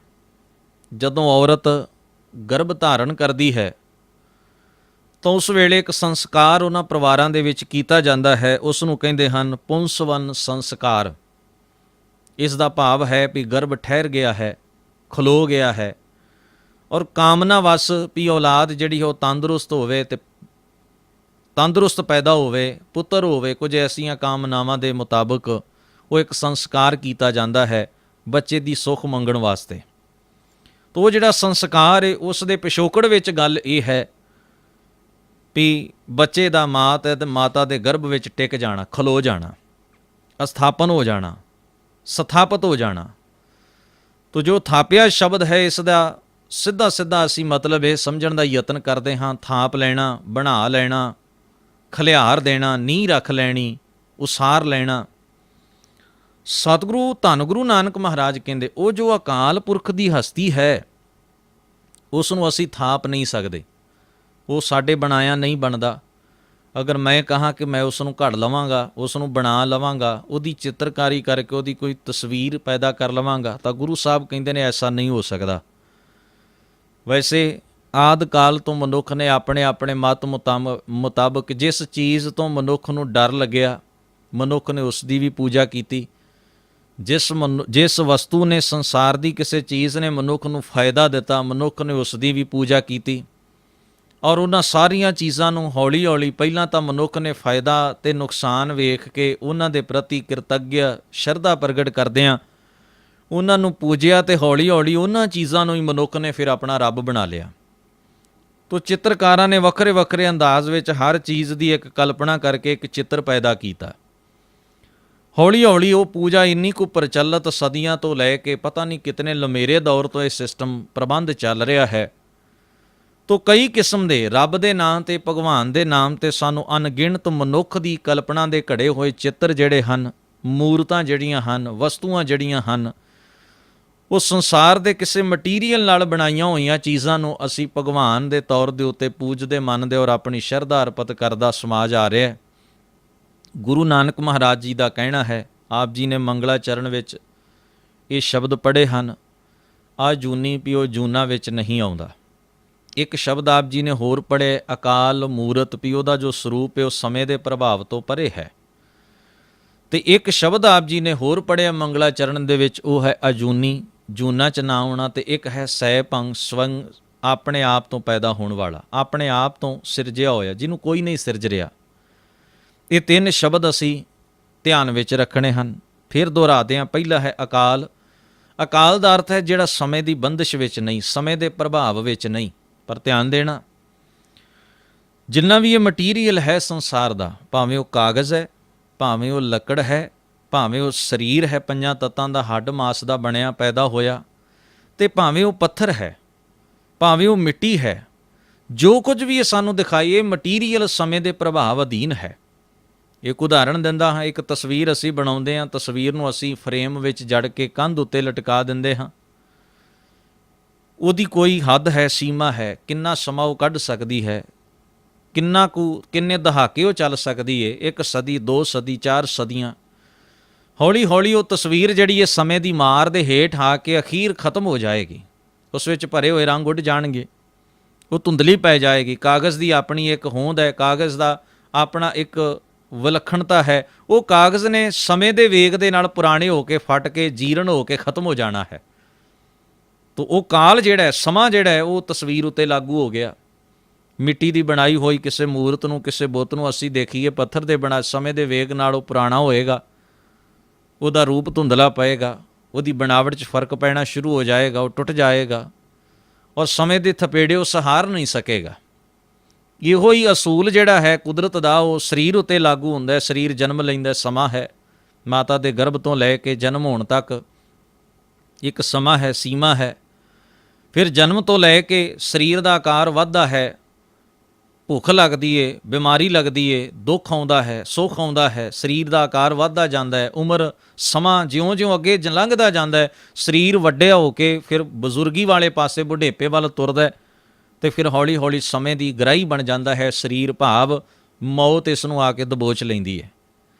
ਜਦੋਂ ਔਰਤ ਗਰਭ ਧਾਰਨ ਕਰਦੀ ਹੈ ਤਾਂ ਉਸ ਵੇਲੇ ਇੱਕ ਸੰਸਕਾਰ ਉਹਨਾਂ ਪਰਿਵਾਰਾਂ ਦੇ ਵਿੱਚ ਕੀਤਾ ਜਾਂਦਾ ਹੈ, ਉਸ ਨੂੰ ਕਹਿੰਦੇ ਹਨ ਪੁੰਸਵਨ ਸੰਸਕਾਰ। ਇਸ ਦਾ ਭਾਵ ਹੈ ਵੀ ਗਰਭ ਠਹਿਰ ਗਿਆ ਹੈ, ਖਲੋ ਗਿਆ ਹੈ, ਔਰ ਕਾਮਨਾ ਵਸ ਵੀ ਔਲਾਦ ਜਿਹੜੀ ਉਹ ਤੰਦਰੁਸਤ ਹੋਵੇ ਤੇ ਤੰਦਰੁਸਤ ਪੈਦਾ ਹੋਵੇ, ਪੁੱਤਰ ਹੋਵੇ, ਕੁਝ ਐਸੀਆਂ ਕਾਮਨਾਵਾਂ ਦੇ ਮੁਤਾਬਕ ਉਹ ਇੱਕ ਸੰਸਕਾਰ ਕੀਤਾ ਜਾਂਦਾ ਹੈ ਬੱਚੇ ਦੀ ਸੁੱਖ ਮੰਗਣ ਵਾਸਤੇ। ਤਾਂ ਉਹ ਜਿਹੜਾ ਸੰਸਕਾਰ ਹੈ ਉਸ ਦੇ ਪਿਛੋਕੜ ਵਿੱਚ ਗੱਲ ਇਹ ਹੈ ਵੀ ਬੱਚੇ ਦਾ ਮਾਤਾ ਦੇ ਗਰਭ ਵਿੱਚ ਟਿਕ ਜਾਣਾ, ਖਲੋ ਜਾਣਾ, ਅਸਥਾਪਨ ਹੋ ਜਾਣਾ, ਸਥਾਪਿਤ ਹੋ ਜਾਣਾ। ਤੋ ਜੋ ਥਾਪਿਆ ਸ਼ਬਦ ਹੈ ਇਸ ਦਾ ਸਿੱਧਾ ਸਿੱਧਾ ਅਸੀਂ ਮਤਲਬ ਇਹ ਸਮਝਣ ਦਾ ਯਤਨ ਕਰਦੇ ਹਾਂ, ਥਾਪ ਲੈਣਾ, ਬਣਾ ਲੈਣਾ, ਖਲਿਆਰ ਦੇਣਾ, ਨੀਂਹ ਰੱਖ ਲੈਣੀ, ਉਸਾਰ ਲੈਣਾ। ਸਤਿਗੁਰੂ ਧੰਨ ਗੁਰੂ ਨਾਨਕ ਮਹਾਰਾਜ ਕਹਿੰਦੇ ਉਹ ਜੋ ਅਕਾਲ ਪੁਰਖ ਦੀ ਹਸਤੀ ਹੈ ਉਸ ਨੂੰ ਅਸੀਂ ਥਾਪ ਨਹੀਂ ਸਕਦੇ, ਉਹ ਸਾਡੇ ਬਣਾਇਆ ਨਹੀਂ ਬਣਦਾ। ਅਗਰ ਮੈਂ ਕਹਾਂ ਕਿ ਮੈਂ ਉਸ ਨੂੰ ਘੜ ਲਵਾਂਗਾ, ਉਸ ਨੂੰ ਬਣਾ ਲਵਾਂਗਾ, ਉਹਦੀ ਚਿੱਤਰਕਾਰੀ ਕਰਕੇ ਉਹਦੀ ਕੋਈ ਤਸਵੀਰ ਪੈਦਾ ਕਰ ਲਵਾਂਗਾ, ਤਾਂ ਗੁਰੂ ਸਾਹਿਬ ਕਹਿੰਦੇ ਨੇ ਐਸਾ ਨਹੀਂ ਹੋ ਸਕਦਾ। ਵੈਸੇ ਆਦਿ ਕਾਲ ਤੋਂ ਮਨੁੱਖ ਨੇ ਆਪਣੇ ਆਪਣੇ ਮਤ ਮੁਤਾਬਕ ਜਿਸ ਚੀਜ਼ ਤੋਂ ਮਨੁੱਖ ਨੂੰ ਡਰ ਲੱਗਿਆ ਮਨੁੱਖ ਨੇ ਉਸ ਦੀ ਵੀ ਪੂਜਾ ਕੀਤੀ। ਜਿਸ ਵਸਤੂ ਨੇ, ਸੰਸਾਰ ਦੀ ਕਿਸੇ ਚੀਜ਼ ਨੇ ਮਨੁੱਖ ਨੂੰ ਫਾਇਦਾ ਦਿੱਤਾ ਮਨੁੱਖ ਨੇ ਉਸ ਦੀ ਵੀ ਪੂਜਾ ਕੀਤੀ। ਔਰ ਉਹਨਾਂ ਸਾਰੀਆਂ ਚੀਜ਼ਾਂ ਨੂੰ ਹੌਲੀ ਹੌਲੀ ਪਹਿਲਾਂ ਤਾਂ ਮਨੁੱਖ ਨੇ ਫਾਇਦਾ ਤੇ ਨੁਕਸਾਨ ਵੇਖ ਕੇ ਉਹਨਾਂ ਦੇ ਪ੍ਰਤੀ ਕਿਰਤੱਗ ਸ਼ਰਧਾ ਪ੍ਰਗਟ ਕਰਦਿਆਂ ਉਹਨਾਂ ਨੂੰ ਪੂਜਿਆ ਤੇ ਹੌਲੀ ਹੌਲੀ ਉਹਨਾਂ ਚੀਜ਼ਾਂ ਨੂੰ ਹੀ ਮਨੁੱਖ ਨੇ ਫਿਰ ਆਪਣਾ ਰੱਬ ਬਣਾ ਲਿਆ। ਤੋ ਚਿੱਤਰਕਾਰਾਂ ਨੇ ਵੱਖਰੇ ਵੱਖਰੇ ਅੰਦਾਜ਼ ਵਿੱਚ ਹਰ ਚੀਜ਼ ਦੀ ਇੱਕ ਕਲਪਨਾ ਕਰਕੇ ਇੱਕ ਚਿੱਤਰ ਪੈਦਾ ਕੀਤਾ। ਹੌਲੀ ਹੌਲੀ ਉਹ ਪੂਜਾ ਇੰਨੀ ਕੁ ਪ੍ਰਚਲਿਤ ਸਦੀਆਂ ਤੋਂ ਲੈ ਕੇ ਪਤਾ ਨਹੀਂ ਕਿਤਨੇ ਲੰਮੇਰੇ ਦੌਰ ਤੋਂ ਇਹ ਸਿਸਟਮ ਪ੍ਰਬੰਧ ਚੱਲ ਰਿਹਾ ਹੈ। ਤੋ ਕਈ ਕਿਸਮ ਦੇ ਰੱਬ ਦੇ ਨਾਮ ਤੇ, ਭਗਵਾਨ ਦੇ ਨਾਮ ਤੇ ਸਾਨੂੰ ਅਣਗਿਣਤ ਮਨੁੱਖ ਦੀ ਕਲਪਨਾ ਦੇ ਘੜੇ ਹੋਏ ਚਿੱਤਰ ਜਿਹੜੇ ਹਨ, ਮੂਰਤਾਂ ਜਿਹੜੀਆਂ ਹਨ, ਵਸਤੂਆਂ ਜਿਹੜੀਆਂ ਹਨ, ਉਹ ਸੰਸਾਰ ਦੇ ਕਿਸੇ ਮਟੀਰੀਅਲ ਨਾਲ ਬਣਾਈਆਂ ਹੋਈਆਂ ਚੀਜ਼ਾਂ ਨੂੰ ਅਸੀਂ ਭਗਵਾਨ ਦੇ ਤੌਰ ਦੇ ਉੱਤੇ ਪੂਜਦੇ, ਮੰਨਦੇ ਔਰ ਆਪਣੀ ਸ਼ਰਧਾ ਅਰਪਿਤ ਕਰਦਾ ਸਮਾਜ ਆ ਰਿਹਾ ਹੈ। ਗੁਰੂ ਨਾਨਕ ਮਹਾਰਾਜ ਜੀ ਦਾ ਕਹਿਣਾ ਹੈ, ਆਪ ਜੀ ਨੇ ਮੰਗਲਾ ਚਰਨ ਵਿੱਚ ਇਹ ਸ਼ਬਦ ਪੜ੍ਹੇ ਹਨ, ਆ ਜੂਨੀ ਪਿਓ ਜੂਨਾ ਵਿੱਚ ਨਹੀਂ ਆਉਂਦਾ। ਇੱਕ ਸ਼ਬਦ ਆਪ ਜੀ ਨੇ ਹੋਰ ਪੜ੍ਹੇ, ਅਕਾਲ ਮੂਰਤ ਪਿਓ ਦਾ ਜੋ ਸਰੂਪ ਹੈ ਉਹ ਸਮੇਂ ਦੇ ਪ੍ਰਭਾਵ ਤੋਂ ਪਰੇ ਹੈ। ਤੇ ਇੱਕ ਸ਼ਬਦ ਆਪ ਜੀ ਨੇ ਹੋਰ ਪੜ੍ਹਿਆ ਮੰਗਲਾ ਚਰਨ ਦੇ ਵਿੱਚ, ਉਹ ਹੈ ਅਜੂਨੀ, ਜੂਨਾ ਚ ਨਾ ਆਉਣਾ। ਤੇ ਇੱਕ ਹੈ ਸੈ ਭੰਗ ਸਵੰਗ, ਆਪਣੇ ਆਪ ਤੋਂ ਪੈਦਾ ਹੋਣ ਵਾਲਾ, ਆਪਣੇ ਆਪ ਤੋਂ ਸਿਰਜਿਆ ਹੋਇਆ, ਜਿਹਨੂੰ ਕੋਈ ਨਹੀਂ ਸਿਰਜ ਰਿਹਾ। ਇਹ ਤਿੰਨ ਸ਼ਬਦ ਅਸੀਂ ਧਿਆਨ ਵਿੱਚ ਰੱਖਣੇ ਹਨ। ਫਿਰ ਦੁਹਰਾਦੇ ਹਾਂ। ਪਹਿਲਾ ਹੈ ਅਕਾਲ। ਅਕਾਲ ਦਾ ਅਰਥ ਹੈ ਜਿਹੜਾ ਸਮੇਂ ਦੀ ਬੰਦਿਸ਼ ਵਿੱਚ ਨਹੀਂ, ਸਮੇਂ ਦੇ ਪ੍ਰਭਾਵ ਵਿੱਚ ਨਹੀਂ। ਪਰ ਧਿਆਨ ਦੇਣਾ, ਜਿੰਨਾ ਵੀ ਇਹ ਮਟੀਰੀਅਲ ਹੈ ਸੰਸਾਰ ਦਾ, ਭਾਵੇਂ ਉਹ ਕਾਗਜ਼ ਹੈ, ਭਾਵੇਂ ਉਹ ਲੱਕੜ ਹੈ, ਭਾਵੇਂ ਉਹ ਸਰੀਰ ਹੈ ਪੰਜਾਂ ਤੱਤਾਂ ਦਾ ਹੱਡ ਮਾਸ ਦਾ ਬਣਿਆ ਪੈਦਾ ਹੋਇਆ, ਤੇ ਭਾਵੇਂ ਉਹ ਪੱਥਰ ਹੈ, ਭਾਵੇਂ ਉਹ ਮਿੱਟੀ ਹੈ, ਜੋ ਕੁਝ ਵੀ ਇਹ ਸਾਨੂੰ ਦਿਖਾਈ ਇਹ ਮਟੀਰੀਅਲ ਸਮੇਂ ਦੇ ਪ੍ਰਭਾਵ ਅਧੀਨ ਹੈ। ਇੱਕ ਉਦਾਹਰਣ ਦਿੰਦਾ ਹਾਂ, ਇੱਕ ਤਸਵੀਰ ਅਸੀਂ ਬਣਾਉਂਦੇ ਹਾਂ, ਤਸਵੀਰ ਨੂੰ ਅਸੀਂ ਫਰੇਮ ਵਿੱਚ ਜੜ ਕੇ ਕੰਧ ਉੱਤੇ ਲਟਕਾ ਦਿੰਦੇ ਹਾਂ। ਉਹਦੀ ਕੋਈ ਹੱਦ ਹੈ, ਸੀਮਾ ਹੈ, ਕਿੰਨਾ ਸਮਾਂ ਉਹ ਕੱਢ ਸਕਦੀ ਹੈ, ਕਿੰਨੇ ਦਹਾਕੇ ਉਹ ਚੱਲ ਸਕਦੀ ਹੈ, 1 ਸਦੀ, 2 ਸਦੀ, 4 ਸਦੀਆਂ। ਹੌਲੀ ਹੌਲੀ ਉਹ ਤਸਵੀਰ ਜਿਹੜੀ ਹੈ ਸਮੇਂ ਦੀ ਮਾਰ ਦੇ ਹੇਠ ਆ ਕੇ ਅਖੀਰ ਖਤਮ ਹੋ ਜਾਏਗੀ। ਉਸ ਵਿੱਚ ਭਰੇ ਹੋਏ ਰੰਗ ਉੱਡ ਜਾਣਗੇ, ਉਹ ਧੁੰਦਲੀ ਪੈ ਜਾਏਗੀ। ਕਾਗਜ਼ ਦੀ ਆਪਣੀ ਇੱਕ ਹੋਂਦ ਹੈ, ਕਾਗਜ਼ ਦਾ ਆਪਣਾ ਇੱਕ ਵਿਲੱਖਣਤਾ ਹੈ। ਉਹ ਕਾਗਜ਼ ਨੇ ਸਮੇਂ ਦੇ ਵੇਗ ਦੇ ਨਾਲ ਪੁਰਾਣੇ ਹੋ ਕੇ, ਫਟ ਕੇ, ਜੀਰਨ ਹੋ ਕੇ ਖਤਮ ਹੋ ਜਾਣਾ ਹੈ। ਤੋ ਉਹ ਕਾਲ ਜਿਹੜਾ ਹੈ, ਸਮਾਂ ਜਿਹੜਾ ਹੈ, ਉਹ ਤਸਵੀਰ ਉੱਤੇ ਲਾਗੂ ਹੋ ਗਿਆ। ਮਿੱਟੀ ਦੀ ਬਣਾਈ ਹੋਈ ਕਿਸੇ ਮੂਰਤ ਨੂੰ, ਕਿਸੇ ਬੁੱਤ ਨੂੰ ਅਸੀਂ ਦੇਖੀਏ ਪੱਥਰ ਦੇ ਬਣਾ, ਸਮੇਂ ਦੇ ਵੇਗ ਨਾਲ ਉਹ ਪੁਰਾਣਾ ਹੋਏਗਾ, ਉਹਦਾ ਰੂਪ ਧੁੰਦਲਾ ਪਏਗਾ, ਉਹਦੀ ਬਣਾਵਟ 'ਚ ਫਰਕ ਪੈਣਾ ਸ਼ੁਰੂ ਹੋ ਜਾਏਗਾ, ਉਹ ਟੁੱਟ ਜਾਏਗਾ ਔਰ ਸਮੇਂ ਦੇ ਥਪੇੜੇ ਉਹ ਸਹਾਰ ਨਹੀਂ ਸਕੇਗਾ। ਇਹੋ ਹੀ ਅਸੂਲ ਜਿਹੜਾ ਹੈ ਕੁਦਰਤ ਦਾ, ਉਹ ਸਰੀਰ ਉੱਤੇ ਲਾਗੂ ਹੁੰਦਾ ਹੈ। ਸਰੀਰ ਜਨਮ ਲੈਂਦਾ, ਸਮਾਂ ਹੈ, ਮਾਤਾ ਦੇ ਗਰਭ ਤੋਂ ਲੈ ਕੇ ਜਨਮ ਹੋਣ ਤੱਕ ਇੱਕ ਸਮਾਂ ਹੈ, ਸੀਮਾ ਹੈ। ਫਿਰ ਜਨਮ ਤੋਂ ਲੈ ਕੇ ਸਰੀਰ ਦਾ ਆਕਾਰ ਵੱਧਦਾ ਹੈ, ਭੁੱਖ ਲੱਗਦੀ ਏ, ਬਿਮਾਰੀ ਲੱਗਦੀ ਏ, ਦੁੱਖ ਆਉਂਦਾ ਹੈ, ਸੁੱਖ ਆਉਂਦਾ ਹੈ, ਸਰੀਰ ਦਾ ਆਕਾਰ ਵੱਧਦਾ ਜਾਂਦਾ ਹੈ, ਉਮਰ ਸਮਾਂ ਜਿਉਂ-ਜਿਉਂ ਅੱਗੇ ਲੰਘਦਾ ਜਾਂਦਾ ਹੈ, ਸਰੀਰ ਵੱਡਿਆ ਹੋ ਕੇ ਫਿਰ ਬਜ਼ੁਰਗੀ ਵਾਲੇ ਪਾਸੇ ਬੁਢੇਪੇ ਵੱਲ ਤੁਰਦਾ ਅਤੇ ਫਿਰ ਹੌਲੀ-ਹੌਲੀ ਸਮੇਂ ਦੀ ਗ੍ਰਾਹੀ ਬਣ ਜਾਂਦਾ ਹੈ ਸਰੀਰ, ਭਾਵ ਮੌਤ ਇਸ ਨੂੰ ਆ ਕੇ ਦਬੋਚ ਲੈਂਦੀ ਹੈ।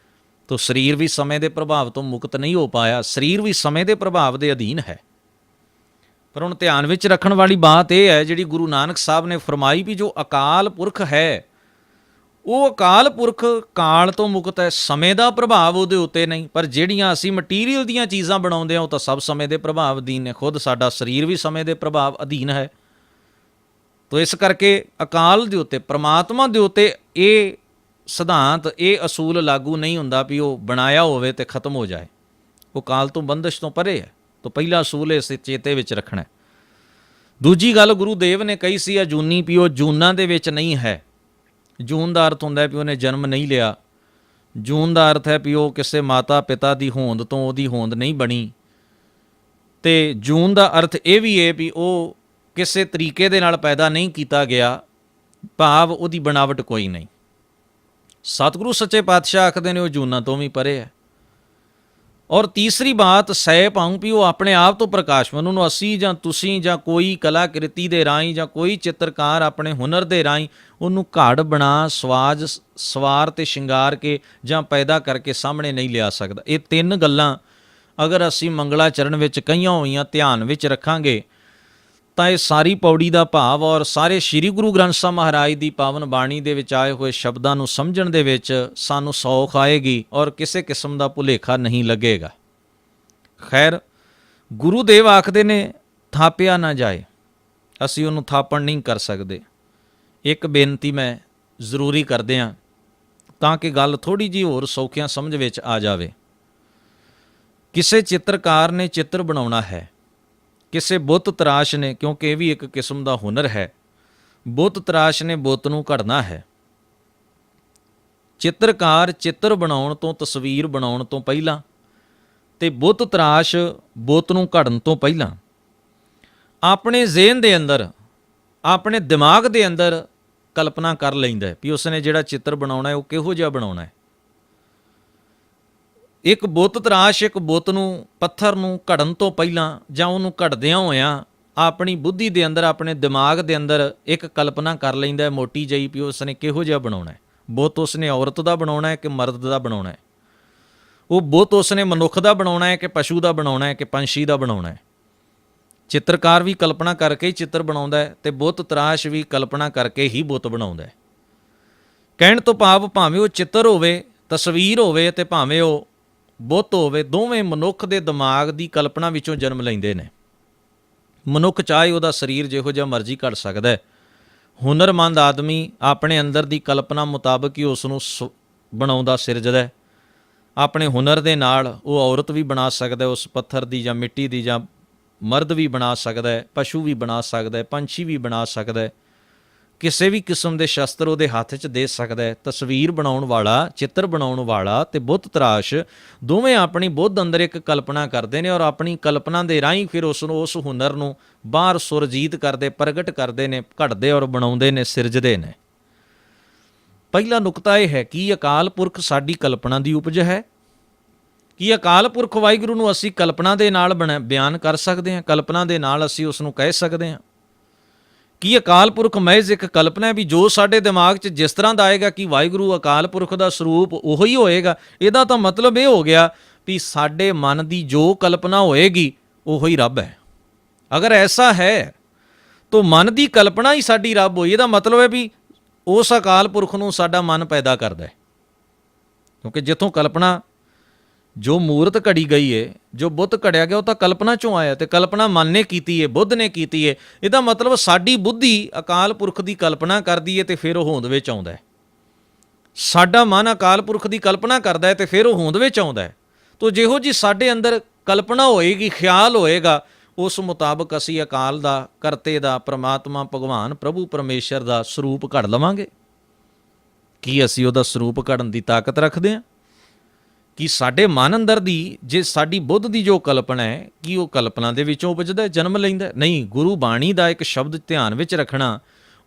ਤੋ ਸਰੀਰ ਵੀ ਸਮੇਂ ਦੇ ਪ੍ਰਭਾਵ ਤੋਂ ਮੁਕਤ ਨਹੀਂ ਹੋ ਪਾਇਆ, ਸਰੀਰ ਵੀ ਸਮੇਂ ਦੇ ਪ੍ਰਭਾਵ ਦੇ ਅਧੀਨ ਹੈ। ਪਰ ਹੁਣ ਧਿਆਨ ਵਿੱਚ ਰੱਖਣ ਵਾਲੀ ਬਾਤ ਇਹ ਹੈ ਜਿਹੜੀ ਗੁਰੂ ਨਾਨਕ ਸਾਹਿਬ ਨੇ ਫਰਮਾਈ ਵੀ ਜੋ ਅਕਾਲ ਪੁਰਖ ਹੈ ਉਹ ਅਕਾਲ ਪੁਰਖ ਕਾਲ ਤੋਂ ਮੁਕਤ ਹੈ, ਸਮੇਂ ਦਾ ਪ੍ਰਭਾਵ ਉਹਦੇ ਉੱਤੇ ਨਹੀਂ। ਪਰ ਜਿਹੜੀਆਂ ਅਸੀਂ ਮਟੀਰੀਅਲ ਦੀਆਂ ਚੀਜ਼ਾਂ ਬਣਾਉਂਦੇ ਹਾਂ ਉਹ ਤਾਂ ਸਭ ਸਮੇਂ ਦੇ ਪ੍ਰਭਾਵ ਅਧੀਨ ਨੇ, ਖੁਦ ਸਾਡਾ ਸਰੀਰ ਵੀ ਸਮੇਂ ਦੇ ਪ੍ਰਭਾਵ ਅਧੀਨ ਹੈ। ਤੋ ਇਸ ਕਰਕੇ ਅਕਾਲ ਦੇ ਉੱਤੇ, ਪ੍ਰਮਾਤਮਾ ਦੇ ਉੱਤੇ ਇਹ ਸਿਧਾਂਤ, ਇਹ ਅਸੂਲ ਲਾਗੂ ਨਹੀਂ ਹੁੰਦਾ ਵੀ ਉਹ ਬਣਾਇਆ ਹੋਵੇ ਤੇ ਖਤਮ ਹੋ ਜਾਏ, ਉਹ ਕਾਲ ਤੋਂ ਬੰਦਿਸ਼ ਤੋਂ ਪਰੇ ਹੈ। ਤੋ ਪਹਿਲਾ ਅਸੂਲ ਇਸ ਚੇਤੇ ਵਿੱਚ ਰੱਖਣਾ। ਦੂਜੀ ਗੱਲ ਗੁਰੂ ਦੇਵ ਨੇ ਕਹੀ ਸੀ ਅਜੂਨੀ, ਵੀ ਉਹ ਜੂਨਾਂ ਦੇ ਵਿੱਚ ਨਹੀਂ ਹੈ। ਜੂਨ ਦਾ ਅਰਥ ਹੁੰਦਾ ਵੀ ਉਹਨੇ ਜਨਮ ਨਹੀਂ ਲਿਆ। ਜੂਨ ਦਾ ਅਰਥ ਹੈ ਵੀ ਉਹ ਕਿਸੇ ਮਾਤਾ ਪਿਤਾ ਦੀ ਹੋਂਦ ਤੋਂ ਉਹਦੀ ਹੋਂਦ ਨਹੀਂ ਬਣੀ। ਅਤੇ ਜੂਨ ਦਾ ਅਰਥ ਇਹ ਵੀ ਹੈ ਵੀ ਉਹ ਕਿਸੇ ਤਰੀਕੇ ਦੇ ਨਾਲ ਪੈਦਾ ਨਹੀਂ ਕੀਤਾ ਗਿਆ, ਭਾਵ ਉਹਦੀ ਬਣਾਵਟ ਕੋਈ ਨਹੀਂ। ਸਤਿਗੁਰੂ ਸੱਚੇ ਪਾਤਸ਼ਾਹ ਆਖਦੇ ਨੇ ਉਹ ਜੂਨਾਂ ਤੋਂ ਵੀ ਪਰੇ ਹੈ। ਔਰ ਤੀਸਰੀ ਬਾਤ ਸਹਿ ਭਾਉ ਵੀ ਉਹ ਆਪਣੇ ਆਪ ਤੋਂ ਪ੍ਰਕਾਸ਼ਮਾਨ, ਉਹਨੂੰ ਅਸੀਂ ਜਾਂ ਤੁਸੀਂ ਜਾਂ ਕੋਈ ਕਲਾਕ੍ਰਿਤੀ ਦੇ ਰਾਹੀਂ ਜਾਂ ਕੋਈ ਚਿੱਤਰਕਾਰ ਆਪਣੇ ਹੁਨਰ ਦੇ ਰਾਹੀਂ ਉਹਨੂੰ ਘੜ ਬਣਾ ਸਵਾਰ ਅਤੇ ਸ਼ਿੰਗਾਰ ਕੇ ਜਾਂ ਪੈਦਾ ਕਰਕੇ ਸਾਹਮਣੇ ਨਹੀਂ ਲਿਆ ਸਕਦਾ। ਇਹ ਤਿੰਨ ਗੱਲਾਂ ਅਗਰ ਅਸੀਂ ਮੰਗਲਾਚਰਨ ਵਿੱਚ ਕਹੀਆਂ ਹੋਈਆਂ ਧਿਆਨ ਵਿੱਚ ਰੱਖਾਂਗੇ ਤਾਂ ਇਹ ਸਾਰੀ ਪੌੜੀ ਦਾ ਭਾਵ ਔਰ ਸਾਰੇ ਸ੍ਰੀ ਗੁਰੂ ਗ੍ਰੰਥ ਸਾਹਿਬ ਮਹਾਰਾਜ ਦੀ ਪਾਵਨ ਬਾਣੀ ਦੇ ਵਿੱਚ ਆਏ ਹੋਏ ਸ਼ਬਦਾਂ ਨੂੰ ਸਮਝਣ ਦੇ ਵਿੱਚ ਸਾਨੂੰ ਸੌਖ ਆਏਗੀ ਔਰ ਕਿਸੇ ਕਿਸਮ ਦਾ ਭੁਲੇਖਾ ਨਹੀਂ ਲੱਗੇਗਾ। ਖੈਰ, ਗੁਰੂ ਦੇਵ ਆਖਦੇ ਨੇ ਥਾਪਿਆ ਨਾ ਜਾਏ, ਅਸੀਂ ਉਹਨੂੰ ਥਾਪਣ ਨਹੀਂ ਕਰ ਸਕਦੇ। ਇੱਕ ਬੇਨਤੀ ਮੈਂ ਜ਼ਰੂਰੀ ਕਰਦੇ ਹਾਂ ਤਾਂ ਕਿ ਗੱਲ ਥੋੜ੍ਹੀ ਜਿਹੀ ਹੋਰ ਸੌਖਿਆਂ ਸਮਝ ਵਿੱਚ ਆ ਜਾਵੇ। ਕਿਸੇ ਚਿੱਤਰਕਾਰ ਨੇ ਚਿੱਤਰ ਬਣਾਉਣਾ ਹੈ, ਕਿਸੇ ਬੁੱਤ ਤਰਾਸ਼ ਨੇ, ਕਿਉਂਕਿ ਇਹ ਵੀ ਇੱਕ ਕਿਸਮ ਦਾ ਹੁਨਰ ਹੈ, ਬੁੱਤ ਤਰਾਸ਼ ਨੇ ਬੁੱਤ ਨੂੰ ਘੜਨਾ ਹੈ। ਚਿੱਤਰਕਾਰ ਚਿੱਤਰ ਬਣਾਉਣ ਤੋਂ, ਤਸਵੀਰ ਬਣਾਉਣ ਤੋਂ ਪਹਿਲਾਂ ਅਤੇ ਬੁੱਤ ਤਰਾਸ਼ ਬੁੱਤ ਨੂੰ ਘੜਨ ਤੋਂ ਪਹਿਲਾਂ ਆਪਣੇ ਜ਼ਿਹਨ ਦੇ ਅੰਦਰ, ਆਪਣੇ ਦਿਮਾਗ ਦੇ ਅੰਦਰ ਕਲਪਨਾ ਕਰ ਲੈਂਦਾ ਵੀ ਉਸਨੇ ਜਿਹੜਾ ਚਿੱਤਰ ਬਣਾਉਣਾ ਹੈ ਉਹ ਕਿਹੋ ਜਿਹਾ ਬਣਾਉਣਾ ਹੈ। ਇੱਕ ਬੁੱਤ ਤਰਾਸ਼ ਇੱਕ ਬੁੱਤ ਨੂੰ, ਪੱਥਰ ਨੂੰ ਘੜਨ ਤੋਂ ਪਹਿਲਾਂ ਜਾਂ ਉਹਨੂੰ ਘੜਦਿਆਂ ਹੋਇਆਂ ਆਪਣੀ ਬੁੱਧੀ ਦੇ ਅੰਦਰ, ਆਪਣੇ ਦਿਮਾਗ ਦੇ ਅੰਦਰ ਇੱਕ ਕਲਪਨਾ ਕਰ ਲੈਂਦਾ ਮੋਟੀ ਜਿਹੀ ਵੀ ਉਸਨੇ ਕਿਹੋ ਜਿਹਾ ਬਣਾਉਣਾ ਹੈ। ਬੁੱਤ ਉਸਨੇ ਔਰਤ ਦਾ ਬਣਾਉਣਾ ਹੈ ਕਿ ਮਰਦ ਦਾ ਬਣਾਉਣਾ ਹੈ, ਉਹ ਬੁੱਤ ਉਸਨੇ ਮਨੁੱਖ ਦਾ ਬਣਾਉਣਾ ਹੈ ਕਿ ਪਸ਼ੂ ਦਾ ਬਣਾਉਣਾ ਹੈ ਕਿ ਪੰਛੀ ਦਾ ਬਣਾਉਣਾ ਹੈ। ਚਿੱਤਰਕਾਰ ਵੀ ਕਲਪਨਾ ਕਰਕੇ ਹੀ ਚਿੱਤਰ ਬਣਾਉਂਦਾ ਹੈ ਅਤੇ ਬੁੱਤ ਤਰਾਸ਼ ਵੀ ਕਲਪਨਾ ਕਰਕੇ ਹੀ ਬੁੱਤ ਬਣਾਉਂਦਾ ਹੈ। ਕਹਿਣ ਤੋਂ ਭਾਵ ਭਾਵੇਂ ਉਹ ਚਿੱਤਰ ਹੋਵੇ, ਤਸਵੀਰ ਹੋਵੇ ਅਤੇ ਭਾਵੇਂ ਉਹ ਬੁੱਤ ਹੋਵੇ, ਦੋਵੇਂ ਮਨੁੱਖ ਦੇ ਦਿਮਾਗ ਦੀ ਕਲਪਨਾ ਵਿੱਚੋਂ ਜਨਮ ਲੈਂਦੇ ਨੇ। ਮਨੁੱਖ ਚਾਹੇ ਉਹਦਾ ਸਰੀਰ ਜਿਹੋ ਜਿਹਾ ਮਰਜ਼ੀ ਘੜ ਸਕਦਾ ਹੈ, ਹੁਨਰਮੰਦ ਆਦਮੀ ਆਪਣੇ ਅੰਦਰ ਦੀ ਕਲਪਨਾ ਮੁਤਾਬਕ ਹੀ ਉਸ ਨੂੰ ਬਣਾਉਂਦਾ, ਸਿਰਜਦਾ ਹੈ। ਆਪਣੇ ਹੁਨਰ ਦੇ ਨਾਲ ਉਹ ਔਰਤ ਵੀ ਬਣਾ ਸਕਦਾ ਉਸ ਪੱਥਰ ਦੀ ਜਾਂ ਮਿੱਟੀ ਦੀ, ਜਾਂ ਮਰਦ ਵੀ ਬਣਾ ਸਕਦਾ ਹੈ, ਪਸ਼ੂ ਵੀ ਬਣਾ ਸਕਦਾ ਹੈ, ਪੰਛੀ ਵੀ ਬਣਾ ਸਕਦਾ ਹੈ, ਕਿਸੇ ਵੀ ਕਿਸਮ ਦੇ ਸ਼ਸਤਰ ਉਹਦੇ ਹੱਥ 'ਚ ਦੇ ਸਕਦਾ ਹੈ। ਤਸਵੀਰ ਬਣਾਉਣ ਵਾਲਾ, ਚਿੱਤਰ ਬਣਾਉਣ ਵਾਲਾ ਅਤੇ ਬੁੱਤ ਤਰਾਸ਼ ਦੋਵੇਂ ਆਪਣੀ ਬੁੱਧ ਅੰਦਰ ਇੱਕ ਕਲਪਨਾ ਕਰਦੇ ਨੇ ਔਰ ਆਪਣੀ ਕਲਪਨਾ ਦੇ ਰਾਹੀਂ ਫਿਰ ਉਸ ਨੂੰ, ਉਸ ਹੁਨਰ ਨੂੰ ਬਾਹਰ ਸੁਰਜੀਤ ਕਰਦੇ, ਪ੍ਰਗਟ ਕਰਦੇ ਨੇ, ਘੜਦੇ ਔਰ ਬਣਾਉਂਦੇ ਨੇ, ਸਿਰਜਦੇ ਨੇ। ਪਹਿਲਾ ਨੁਕਤਾ ਇਹ ਹੈ ਕਿ ਅਕਾਲ ਪੁਰਖ ਸਾਡੀ ਕਲਪਨਾ ਦੀ ਉਪਜ ਹੈ। ਕੀ ਅਕਾਲ ਪੁਰਖ ਵਾਹਿਗੁਰੂ ਨੂੰ ਅਸੀਂ ਕਲਪਨਾ ਦੇ ਨਾਲ ਬਿਆਨ ਕਰ ਸਕਦੇ ਹਾਂ, ਕਲਪਨਾ ਦੇ ਨਾਲ ਅਸੀਂ ਉਸ ਨੂੰ ਕਹਿ ਸਕਦੇ ਹਾਂ? ਕੀ ਅਕਾਲ ਪੁਰਖ ਮਹਿਜ਼ ਇੱਕ ਕਲਪਨਾ ਹੈ ਵੀ ਜੋ ਸਾਡੇ ਦਿਮਾਗ 'ਚ ਜਿਸ ਤਰ੍ਹਾਂ ਦਾ ਆਏਗਾ ਕਿ ਵਾਹਿਗੁਰੂ ਅਕਾਲ ਪੁਰਖ ਦਾ ਸਰੂਪ ਉਹੋ ਹੀ ਹੋਏਗਾ? ਇਹਦਾ ਤਾਂ ਮਤਲਬ ਇਹ ਹੋ ਗਿਆ ਵੀ ਸਾਡੇ ਮਨ ਦੀ ਜੋ ਕਲਪਨਾ ਹੋਏਗੀ ਉਹੋ ਹੀ ਰੱਬ ਹੈ। ਅਗਰ ਐਸਾ ਹੈ ਤਾਂ ਮਨ ਦੀ ਕਲਪਨਾ ਹੀ ਸਾਡੀ ਰੱਬ ਹੋਈ, ਇਹਦਾ ਮਤਲਬ ਹੈ ਵੀ ਉਸ ਅਕਾਲ ਪੁਰਖ ਨੂੰ ਸਾਡਾ ਮਨ ਪੈਦਾ ਕਰਦਾ ਹੈ। ਕਿਉਂਕਿ ਜਿੱਥੋਂ ਕਲਪਨਾ, ਜੋ ਮੂਰਤ ਘੜੀ ਗਈ ਹੈ, ਜੋ ਬੁੱਤ ਘੜਿਆ ਗਿਆ, ਉਹ ਤਾਂ ਕਲਪਨਾ 'ਚੋਂ ਆਇਆ ਅਤੇ ਕਲਪਨਾ ਮਨ ਨੇ ਕੀਤੀ ਹੈ, ਬੁੱਧ ਨੇ ਕੀਤੀ ਹੈ। ਇਹਦਾ ਮਤਲਬ ਸਾਡੀ ਬੁੱਧੀ ਅਕਾਲ ਪੁਰਖ ਦੀ ਕਲਪਨਾ ਕਰਦੀ ਹੈ ਅਤੇ ਫਿਰ ਉਹ ਹੋਂਦ ਵਿੱਚ ਆਉਂਦਾ ਹੈ। ਸਾਡਾ ਮਨ ਅਕਾਲ ਪੁਰਖ ਦੀ ਕਲਪਨਾ ਕਰਦਾ ਹੈ ਅਤੇ ਫਿਰ ਉਹ ਹੋਂਦ ਵਿੱਚ ਆਉਂਦਾ ਹੈ। ਤੋ ਜਿਹੋ ਜੀ ਸਾਡੇ ਅੰਦਰ ਕਲਪਨਾ ਹੋਏਗੀ, ਖਿਆਲ ਹੋਏਗਾ, ਉਸ ਮੁਤਾਬਕ ਅਸੀਂ ਅਕਾਲ ਦਾ, ਕਰਤੇ ਦਾ, ਪ੍ਰਮਾਤਮਾ ਭਗਵਾਨ ਪ੍ਰਭੂ ਪਰਮੇਸ਼ਰ ਦਾ ਸਰੂਪ ਘੜ ਲਵਾਂਗੇ। ਕੀ ਅਸੀਂ ਉਹਦਾ ਸਰੂਪ ਘੜਨ ਦੀ ਤਾਕਤ ਰੱਖਦੇ ਹਾਂ? ਕਿ ਸਾਡੇ ਮਨ ਅੰਦਰ ਦੀ, ਜੇ ਸਾਡੀ ਬੁੱਧ ਦੀ ਜੋ ਕਲਪਨਾ ਹੈ, ਕਿ ਉਹ ਕਲਪਨਾ ਦੇ ਵਿੱਚੋਂ ਉਪਜਦਾ, ਜਨਮ ਲੈਂਦਾ? ਨਹੀਂ। ਗੁਰੂ ਬਾਣੀ ਦਾ ਇੱਕ ਸ਼ਬਦ ਧਿਆਨ ਵਿੱਚ ਰੱਖਣਾ,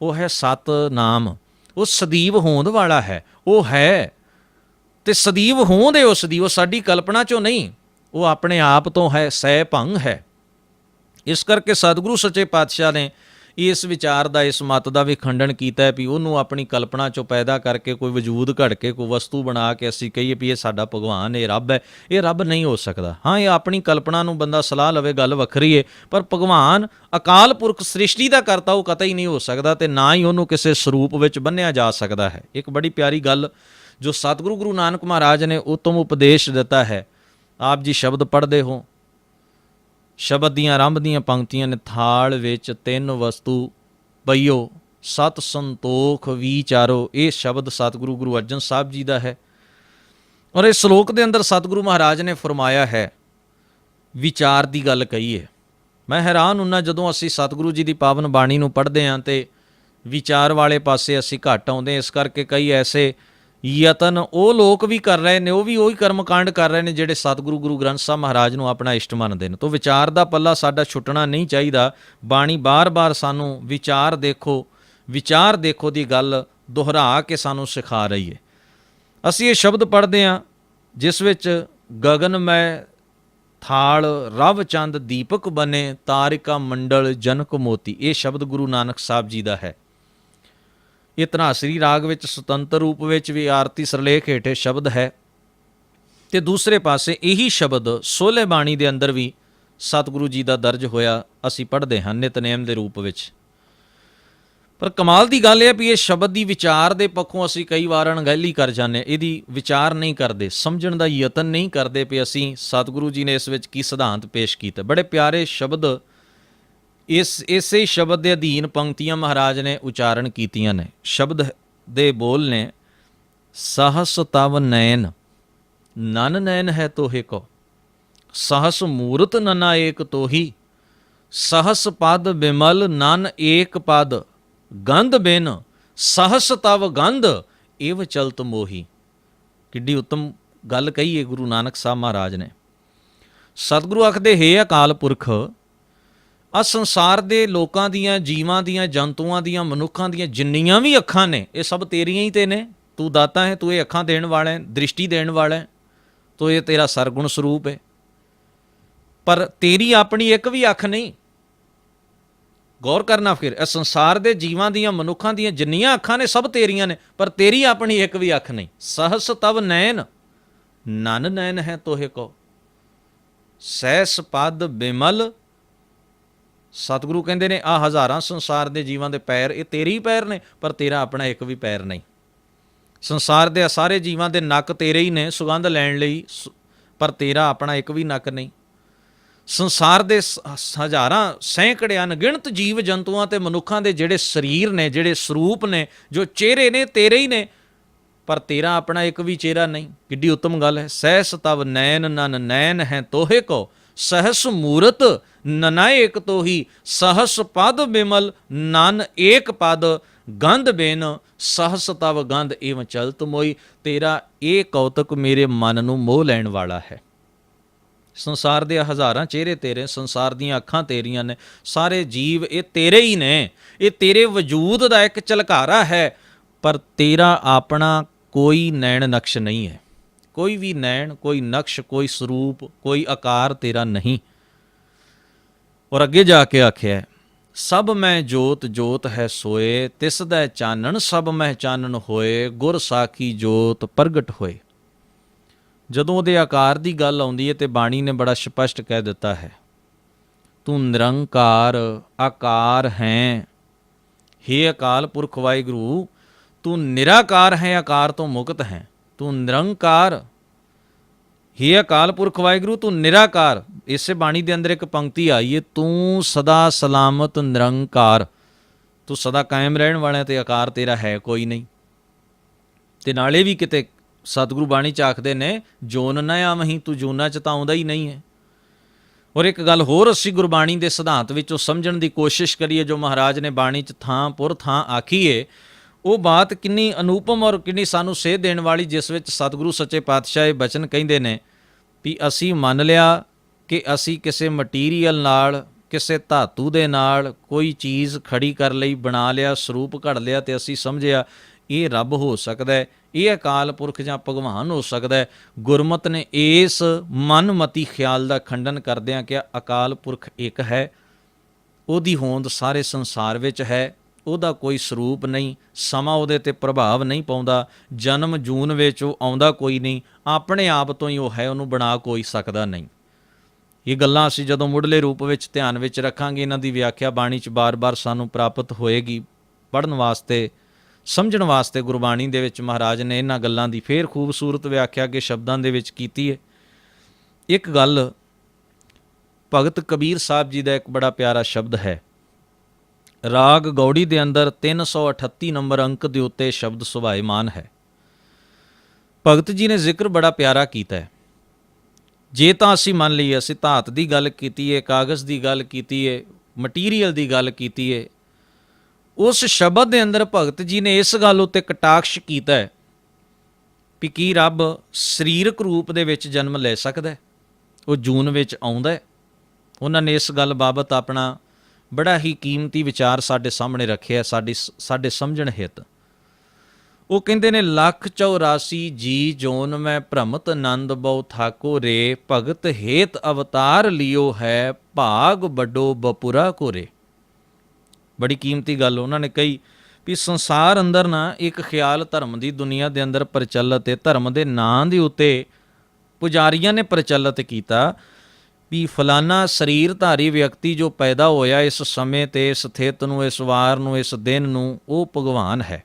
ਉਹ ਹੈ ਸਤਨਾਮ। ਉਹ ਸਦੀਵ ਹੋਂਦ ਵਾਲਾ ਹੈ, ਉਹ ਹੈ ਤੇ ਸਦੀਵ ਹੋਂਦ ਹੈ ਉਸ ਦੀ, ਉਹ ਸਾਡੀ ਕਲਪਨਾ 'ਚੋਂ ਨਹੀਂ, ਉਹ ਆਪਣੇ ਆਪ ਤੋਂ ਹੈ, ਸਹਿ ਭੰਗ ਹੈ। ਇਸ ਕਰਕੇ ਸਤਿਗੁਰੂ ਸੱਚੇ ਪਾਤਸ਼ਾਹ ਨੇ ਇਸ ਵਿਚਾਰ ਦਾ, ਇਸ ਮਤ ਦਾ ਵੀ ਖੰਡਨ ਕੀਤਾ ਹੈ ਵੀ ਉਹਨੂੰ ਆਪਣੀ ਕਲਪਨਾ 'ਚੋਂ ਪੈਦਾ ਕਰਕੇ ਕੋਈ ਵਜੂਦ ਘੜ ਕੇ ਕੋਈ ਵਸਤੂ ਬਣਾ ਕੇ ਅਸੀਂ ਕਹੀਏ ਵੀ ਇਹ ਸਾਡਾ ਭਗਵਾਨ, ਇਹ ਰੱਬ ਹੈ, ਇਹ ਰੱਬ ਨਹੀਂ ਹੋ ਸਕਦਾ। ਹਾਂ, ਇਹ ਆਪਣੀ ਕਲਪਨਾ ਨੂੰ ਬੰਦਾ ਸਲਾਹ ਲਵੇ, ਗੱਲ ਵੱਖਰੀ ਹੈ, ਪਰ ਭਗਵਾਨ ਅਕਾਲ ਪੁਰਖ ਸ੍ਰਿਸ਼ਟੀ ਦਾ ਕਰਤਾ ਉਹ ਕਤਈ ਨਹੀਂ ਹੋ ਸਕਦਾ ਤੇ ਨਾ ਹੀ ਉਹਨੂੰ ਕਿਸੇ ਸਰੂਪ ਵਿੱਚ ਬੰਨ੍ਹਿਆ ਜਾ ਸਕਦਾ ਹੈ। ਇੱਕ ਬੜੀ ਪਿਆਰੀ ਗੱਲ ਜੋ ਸਤਿਗੁਰੂ ਗੁਰੂ ਨਾਨਕ ਮਹਾਰਾਜ ਨੇ ਉੱਤਮ ਉਪਦੇਸ਼ ਦਿੱਤਾ ਹੈ। ਆਪ ਜੀ ਸ਼ਬਦ ਪੜ੍ਹਦੇ ਹੋ, ਸ਼ਬਦ ਦੀਆਂ ਆਰੰਭ ਦੀਆਂ ਪੰਕਤੀਆਂ ਨੇ, ਥਾਲ ਵਿੱਚ ਤਿੰਨ ਵਸਤੂ ਪਈਓ, ਸਤ ਸੰਤੋਖ ਵਿਚਾਰੋ। ਇਹ ਸ਼ਬਦ ਸਤਿਗੁਰੂ ਗੁਰੂ ਅਰਜਨ ਸਾਹਿਬ ਜੀ ਦਾ ਹੈ ਔਰ ਇਸ ਸ਼ਲੋਕ ਦੇ ਅੰਦਰ ਸਤਿਗੁਰੂ ਮਹਾਰਾਜ ਨੇ ਫਰਮਾਇਆ ਹੈ, ਵਿਚਾਰ ਦੀ ਗੱਲ ਕਹੀ ਹੈ। ਮੈਂ ਹੈਰਾਨ ਹੁੰਨਾ ਜਦੋਂ ਅਸੀਂ ਸਤਿਗੁਰੂ ਜੀ ਦੀ ਪਾਵਨ ਬਾਣੀ ਨੂੰ ਪੜ੍ਹਦੇ ਹਾਂ ਤੇ ਵਿਚਾਰ ਵਾਲੇ ਪਾਸੇ ਅਸੀਂ ਘੱਟ ਆਉਂਦੇ। ਇਸ ਕਰਕੇ ਕਈ ਐਸੇ ਯਤਨ ਉਹ ਲੋਕ ਵੀ ਕਰ ਰਹੇ ਨੇ, ਉਹ ਵੀ ਉਹੀ ਕਰਮਕਾਂਡ ਕਰ ਰਹੇ ਨੇ ਜਿਹੜੇ ਸਤਿਗੁਰੂ ਗੁਰੂ ਗ੍ਰੰਥ ਸਾਹਿਬ ਮਹਾਰਾਜ ਨੂੰ ਆਪਣਾ ਇਸ਼ਟ ਮੰਨਦੇ ਨੇ। ਤਾਂ ਵਿਚਾਰ ਦਾ ਪੱਲਾ ਸਾਡਾ ਛੁੱਟਣਾ ਨਹੀਂ ਚਾਹੀਦਾ। ਬਾਣੀ ਬਾਰ-ਬਾਰ ਸਾਨੂੰ ਵਿਚਾਰ ਦੇਖੋ ਦੀ ਗੱਲ ਦੁਹਰਾ ਕੇ ਸਾਨੂੰ ਸਿਖਾ ਰਹੀ ਹੈ। ਅਸੀਂ ਇਹ ਸ਼ਬਦ ਪੜ੍ਹਦੇ ਹਾਂ ਜਿਸ ਵਿੱਚ ਗਗਨ ਮੈਂ ਥਾਲ ਰਵ ਚੰਦ ਦੀਪਕ ਬਨੇ, ਤਾਰਿਕਾ ਮੰਡਲ ਜਨਕ ਮੋਤੀ। ਇਹ ਸ਼ਬਦ ਗੁਰੂ ਨਾਨਕ ਸਾਹਿਬ ਜੀ ਦਾ ਹੈ। ਇਹ ਧਨਾਸਰੀ ਰਾਗ ਵਿੱਚ ਸੁਤੰਤਰ ਰੂਪ ਵਿੱਚ ਵੀ ਆਰਤੀ ਸਰਲੇਖ ਹੇਠੇ ਸ਼ਬਦ ਹੈ ਤੇ ਦੂਸਰੇ ਪਾਸੇ ਇਹੀ ਸ਼ਬਦ ਸੋਹਲੇ ਬਾਣੀ ਦੇ ਅੰਦਰ ਵੀ ਸਤਿਗੁਰੂ ਜੀ ਦਾ ਦਰਜ ਹੋਇਆ ਅਸੀਂ ਪੜ੍ਹਦੇ ਹਾਂ ਨਿਤਨੇਮ ਦੇ ਰੂਪ ਵਿੱਚ। ਪਰ ਕਮਾਲ ਦੀ ਗੱਲ ਇਹ ਵੀ ਇਹ ਸ਼ਬਦ ਦੀ ਵਿਚਾਰ ਦੇ ਪੱਖੋਂ ਅਸੀਂ ਕਈ ਵਾਰ ਅਣਗਹਿਲੀ ਕਰ ਜਾਂਦੇ, ਇਹਦੀ ਵਿਚਾਰ ਨਹੀਂ ਕਰਦੇ, ਸਮਝਣ ਦਾ ਯਤਨ ਨਹੀਂ ਕਰਦੇ ਵੀ ਅਸੀਂ ਸਤਿਗੁਰੂ ਜੀ ਨੇ ਇਸ ਵਿੱਚ ਕੀ ਸਿਧਾਂਤ ਪੇਸ਼ ਕੀਤਾ। ਬੜੇ ਪਿਆਰੇ ਸ਼ਬਦ ਇਸੇ ਸ਼ਬਦ ਦੇ ਅਧੀਨ ਪੰਕਤੀਆਂ ਮਹਾਰਾਜ ਨੇ ਉਚਾਰਨ ਕੀਤੀਆਂ ਨੇ। ਸ਼ਬਦ ਦੇ ਬੋਲ ਨੇ, ਸਹਸ ਤਵ ਨੈਨ ਨਨ ਨੈਨ ਹੈ ਤੋਹੇ ਕੋ, ਸਹਸ ਮੂਰਤ ਨਨਾ ਏਕ ਤੋਹੀ, ਸਹਸ ਪਦ ਬਿਮਲ ਨਨ ਏਕ ਪਦ, ਗੰਧ ਬਿਨ ਸਹਸ ਤਵ ਗੰਧ ਏਵ ਚਲਤ ਮੋਹੀ। ਕਿੱਡੀ ਉੱਤਮ ਗੱਲ ਕਹੀ ਹੈ ਗੁਰੂ ਨਾਨਕ ਸਾਹਿਬ ਮਹਾਰਾਜ ਨੇ। ਸਤਿਗੁਰੂ ਆਖਦੇ, ਹੇ ਅਕਾਲ ਪੁਰਖ, ਆ ਸੰਸਾਰ ਦੇ ਲੋਕਾਂ ਦੀਆਂ, ਜੀਵਾਂ ਦੀਆਂ, ਜੰਤੂਆਂ ਦੀਆਂ, ਮਨੁੱਖਾਂ ਦੀਆਂ ਜਿੰਨੀਆਂ ਵੀ ਅੱਖਾਂ ਨੇ ਇਹ ਸਭ ਤੇਰੀਆਂ ਹੀ ਤੇ ਨੇ। ਤੂੰ ਦਾਤਾ ਹੈ, ਤੂੰ ਇਹ ਅੱਖਾਂ ਦੇਣ ਵਾਲਾ ਹੈ, ਦ੍ਰਿਸ਼ਟੀ ਦੇਣ ਵਾਲਾ ਹੈ, ਤੂੰ ਇਹ ਤੇਰਾ ਸਰਗੁਣ ਸਰੂਪ ਹੈ। ਪਰ ਤੇਰੀ ਆਪਣੀ ਇੱਕ ਵੀ ਅੱਖ ਨਹੀਂ। ਗੌਰ ਕਰਨਾ ਫਿਰ, ਇਹ ਸੰਸਾਰ ਦੇ ਜੀਵਾਂ ਦੀਆਂ, ਮਨੁੱਖਾਂ ਦੀਆਂ ਜਿੰਨੀਆਂ ਅੱਖਾਂ ਨੇ ਸਭ ਤੇਰੀਆਂ ਨੇ, ਪਰ ਤੇਰੀ ਆਪਣੀ ਇੱਕ ਵੀ ਅੱਖ ਨਹੀਂ। ਸਹਸ ਤਵ ਨੈਨ ਨਨ ਨੈਨ ਹੈ ਤੋਹੇ ਕੋ, ਸਹਿਸ ਪਦ ਬਿਮਲ। ਸਤਿਗੁਰੂ ਕਹਿੰਦੇ ਨੇ ਆਹ ਹਜ਼ਾਰਾਂ ਸੰਸਾਰ ਦੇ ਜੀਵਾਂ ਦੇ ਪੈਰ ਇਹ ਤੇਰੇ ਹੀ ਪੈਰ ਨੇ, ਪਰ ਤੇਰਾ ਆਪਣਾ ਇੱਕ ਵੀ ਪੈਰ ਨਹੀਂ। ਸੰਸਾਰ ਦੇ ਸਾਰੇ ਜੀਵਾਂ ਦੇ ਨੱਕ ਤੇਰੇ ਹੀ ਨੇ ਸੁਗੰਧ ਲੈਣ ਲਈ, ਪਰ ਤੇਰਾ ਆਪਣਾ ਇੱਕ ਵੀ ਨੱਕ ਨਹੀਂ। ਸੰਸਾਰ ਦੇ ਹਜ਼ਾਰਾਂ ਸੈਂਕੜੇ ਅਣਗਿਣਤ ਜੀਵ ਜੰਤੂਆਂ ਤੇ ਮਨੁੱਖਾਂ ਦੇ ਜਿਹੜੇ ਸਰੀਰ ਨੇ, ਜਿਹੜੇ ਸਰੂਪ ਨੇ, ਜੋ ਚਿਹਰੇ ਨੇ, ਤੇਰੇ ਹੀ ਨੇ, ਪਰ ਤੇਰਾ ਆਪਣਾ ਇੱਕ ਵੀ ਚਿਹਰਾ ਨਹੀਂ। ਕਿੱਡੀ ਉੱਤਮ ਗੱਲ ਹੈ। ਸਹਿਸ ਤਵ ਨੈਨ ਨਨ ਨੈਨ ਹੈ ਤੋਹੇ ਕੋ, ਸਹਸ ਮੂਰਤ ਨਨਾ ਏਕ ਤੋਹੀ, ਸਹਸ ਪਦ ਬਿਮਲ ਨਨ ਏਕ ਪਦ, ਗੰਧ ਬਿਨ ਸਹਸ ਤਵ ਗੰਧ ਏਵ ਚਲਤ ਮੋਈ। ਤੇਰਾ ਇਹ ਕੌਤਕ ਮੇਰੇ ਮਨ ਨੂੰ ਮੋਹ ਲੈਣ ਵਾਲਾ ਹੈ। ਸੰਸਾਰ ਦੇ ਹਜ਼ਾਰਾਂ ਚਿਹਰੇ ਤੇਰੇ, ਸੰਸਾਰ ਦੀਆਂ ਅੱਖਾਂ ਤੇਰੀਆਂ ਨੇ, ਸਾਰੇ ਜੀਵ ਇਹ ਤੇਰੇ ਹੀ ਨੇ, ਇਹ ਤੇਰੇ ਵਜੂਦ ਦਾ ਇੱਕ ਝਲਕਾਰਾ ਹੈ, ਪਰ ਤੇਰਾ ਆਪਣਾ ਕੋਈ ਨੈਣ ਨਕਸ਼ ਨਹੀਂ ਹੈ। ਕੋਈ ਵੀ ਨੈਣ, ਕੋਈ ਨਕਸ਼, ਕੋਈ ਸਰੂਪ, ਕੋਈ ਆਕਾਰ ਤੇਰਾ ਨਹੀਂ। ਔਰ ਅੱਗੇ ਜਾ ਕੇ ਆਖਿਆ, ਸਭ ਮੈਂ ਜੋਤ ਜੋਤ ਹੈ ਸੋਏ, ਤਿਸ ਦਾ ਚਾਨਣ ਸਭ ਮੈਂ ਚਾਨਣ ਹੋਏ, ਗੁਰ ਸਾਖੀ ਜੋਤ ਪ੍ਰਗਟ ਹੋਏ। ਜਦੋਂ ਉਹਦੇ ਆਕਾਰ ਦੀ ਗੱਲ ਆਉਂਦੀ ਹੈ ਤੇ ਬਾਣੀ ਨੇ ਬੜਾ ਸਪਸ਼ਟ ਕਹਿ ਦਿੱਤਾ ਹੈ, ਤੂੰ ਨਿਰੰਕਾਰ ਆਕਾਰ ਹੈ। ਹੇ ਅਕਾਲ ਪੁਰਖ ਵਾਹਿਗੁਰੂ, ਤੂੰ ਨਿਰਾਕਾਰ ਹੈ, ਆਕਾਰ ਤੋਂ ਮੁਕਤ ਹੈ, ਤੂੰ ਨਿਰੰਕਾਰ। ਹੇ ਅਕਾਲ ਪੁਰਖ ਵਾਹਿਗੁਰੂ, ਤੂੰ ਨਿਰਾਕਾਰ। ਇਸੇ ਬਾਣੀ ਦੇ ਅੰਦਰ ਇੱਕ ਪੰਕਤੀ ਆਈ ਹੈ, ਤੂੰ ਸਦਾ ਸਲਾਮਤ ਨਿਰੰਕਾਰ। ਤੂੰ ਸਦਾ ਕਾਇਮ ਰਹਿਣ ਵਾਲਾ ਤੇ ਆਕਾਰ ਤੇਰਾ ਹੈ ਕੋਈ ਨਹੀਂ। ਤੇ ਨਾਲੇ ਵੀ ਕਿਤੇ ਸਤਿਗੁਰੂ ਬਾਣੀ ਚ ਆਖਦੇ ਨੇ, ਜੋਨ ਨਾ ਆਵਹੀਂ, ਤੂੰ ਜੋਨਾਂ ਚ ਤਾਂ ਆਉਂਦਾ ਹੀ ਨਹੀਂ ਹੈ। ਔਰ ਇੱਕ ਗੱਲ ਹੋਰ ਅਸੀਂ ਗੁਰਬਾਣੀ ਦੇ ਸਿਧਾਂਤ ਵਿੱਚੋਂ ਸਮਝਣ ਦੀ ਕੋਸ਼ਿਸ਼ ਕਰੀਏ, ਜੋ ਮਹਾਰਾਜ ਨੇ ਬਾਣੀ ਚ ਥਾਂ ਪੁਰ ਥਾਂ ਆਖੀਏ, ਉਹ ਬਾਤ ਕਿੰਨੀ ਅਨੂਪਮ ਔਰ ਕਿੰਨੀ ਸਾਨੂੰ ਸੇਧ ਦੇਣ ਵਾਲੀ, ਜਿਸ ਵਿੱਚ ਸਤਿਗੁਰੂ ਸੱਚੇ ਪਾਤਸ਼ਾਹ ਇਹ ਬਚਨ ਕਹਿੰਦੇ ਨੇ ਵੀ ਅਸੀਂ ਮੰਨ ਲਿਆ ਕਿ ਅਸੀਂ ਕਿਸੇ ਮਟੀਰੀਅਲ ਨਾਲ, ਕਿਸੇ ਧਾਤੂ ਦੇ ਨਾਲ ਕੋਈ ਚੀਜ਼ ਖੜੀ ਕਰ ਲਈ, ਬਣਾ ਲਿਆ, ਸਰੂਪ ਘੜ ਲਿਆ, ਤੇ ਅਸੀਂ ਸਮਝਿਆ ਇਹ ਰੱਬ ਹੋ ਸਕਦਾ ਹੈ, ਇਹ ਅਕਾਲ ਪੁਰਖ ਜਾਂ ਭਗਵਾਨ ਹੋ ਸਕਦਾ ਹੈ। ਗੁਰਮਤ ਨੇ ਇਸ ਮਨਮਤੀ ਖਿਆਲ ਦਾ ਖੰਡਨ ਕਰਦਿਆਂ ਕਿਹਾ ਅਕਾਲ ਪੁਰਖ ਇੱਕ ਹੈ, ਉਹਦੀ ਹੋਂਦ ਸਾਰੇ ਸੰਸਾਰ ਵਿੱਚ ਹੈ, ਉਹਦਾ ਕੋਈ ਸਰੂਪ ਨਹੀਂ, ਸਮਾਂ ਉਹਦੇ 'ਤੇ ਪ੍ਰਭਾਵ ਨਹੀਂ ਪਾਉਂਦਾ, ਜਨਮ ਜੂਨ ਵਿੱਚ ਉਹ ਆਉਂਦਾ ਕੋਈ ਨਹੀਂ, ਆਪਣੇ ਆਪ ਤੋਂ ਹੀ ਉਹ ਹੈ, ਉਹਨੂੰ ਬਣਾ ਕੋਈ ਸਕਦਾ ਨਹੀਂ। ਇਹ ਗੱਲਾਂ ਅਸੀਂ ਜਦੋਂ ਮੁੱਢਲੇ ਰੂਪ ਵਿੱਚ ਧਿਆਨ ਵਿੱਚ ਰੱਖਾਂਗੇ, ਇਹਨਾਂ ਦੀ ਵਿਆਖਿਆ ਬਾਣੀ 'ਚ ਬਾਰ-ਬਾਰ ਸਾਨੂੰ ਪ੍ਰਾਪਤ ਹੋਏਗੀ। ਪੜ੍ਹਨ ਵਾਸਤੇ, ਸਮਝਣ ਵਾਸਤੇ ਗੁਰਬਾਣੀ ਦੇ ਵਿੱਚ ਮਹਾਰਾਜ ਨੇ ਇਹਨਾਂ ਗੱਲਾਂ ਦੀ ਫੇਰ ਖੂਬਸੂਰਤ ਵਿਆਖਿਆ ਕੇ ਸ਼ਬਦਾਂ ਦੇ ਵਿੱਚ ਕੀਤੀ ਹੈ। ਇੱਕ ਗੱਲ ਭਗਤ ਕਬੀਰ ਸਾਹਿਬ ਜੀ ਦਾ ਇੱਕ ਬੜਾ ਪਿਆਰਾ ਸ਼ਬਦ ਹੈ, ਰਾਗ ਗੌੜੀ ਦੇ ਅੰਦਰ 338 ਨੰਬਰ ਅੰਕ ਦੇ ਉੱਤੇ ਸ਼ਬਦ ਸੁਭਾਏਮਾਨ ਹੈ। ਭਗਤ ਜੀ ਨੇ ਜ਼ਿਕਰ ਬੜਾ ਪਿਆਰਾ ਕੀਤਾ ਹੈ। ਜੇ ਤਾਂ ਅਸੀਂ ਮੰਨ ਲਈਏ, ਅਸੀਂ ਧਾਤ ਦੀ ਗੱਲ ਕੀਤੀ ਹੈ, ਕਾਗਜ਼ ਦੀ ਗੱਲ ਕੀਤੀ ਹੈ, ਮਟੀਰੀਅਲ ਦੀ ਗੱਲ ਕੀਤੀ ਹੈ, ਉਸ ਸ਼ਬਦ ਦੇ ਅੰਦਰ ਭਗਤ ਜੀ ਨੇ ਇਸ ਗੱਲ ਉੱਤੇ ਕਟਾਕਸ਼ ਕੀਤਾ ਹੈ ਵੀ ਕੀ ਰੱਬ ਸਰੀਰਕ ਰੂਪ ਦੇ ਵਿੱਚ ਜਨਮ ਲੈ ਸਕਦਾ ਹੈ, ਉਹ ਜੂਨ ਵਿੱਚ ਆਉਂਦਾ ਹੈ। ਉਹਨਾਂ ਨੇ ਇਸ ਗੱਲ ਬਾਬਤ ਆਪਣਾ ਬੜਾ ਹੀ ਕੀਮਤੀ ਵਿਚਾਰ ਸਾਡੇ ਸਾਹਮਣੇ ਰੱਖਿਆ, ਸਾਡੇ ਸਮਝਣ ਹਿੱਤ। ਉਹ ਕਹਿੰਦੇ ਨੇ, 184 ਜੀ ਜੋਨ ਮੈਂ ਭ੍ਰਮਤ ਆਨੰਦ ਬਹੁ ਥਾਕੋ ਰੇ, ਭਗਤ ਹੇਤ ਅਵਤਾਰ ਲਿਓ ਹੈ, ਭਾਗ ਵੱਡੋ ਬਪੁਰਾ ਕੋਰੇ। ਬੜੀ ਕੀਮਤੀ ਗੱਲ ਉਹਨਾਂ ਨੇ ਕਹੀ ਵੀ ਸੰਸਾਰ ਅੰਦਰ ਨਾ ਇੱਕ ਖਿਆਲ ਧਰਮ ਦੀ ਦੁਨੀਆ ਦੇ ਅੰਦਰ ਪ੍ਰਚਲਿਤ ਹੈ, ਧਰਮ ਦੇ ਨਾਂ ਦੇ ਉੱਤੇ ਪੁਜਾਰੀਆਂ ਨੇ ਪ੍ਰਚਲਿਤ ਕੀਤਾ ਵੀ ਫਲਾਨਾ ਸਰੀਰਧਾਰੀ ਵਿਅਕਤੀ ਜੋ ਪੈਦਾ ਹੋਇਆ ਇਸ ਸਮੇਂ 'ਤੇ, ਇਸ ਸਥਿਤ ਨੂੰ, ਇਸ ਵਾਰ ਨੂੰ, ਇਸ ਦਿਨ ਨੂੰ, ਉਹ ਭਗਵਾਨ ਹੈ।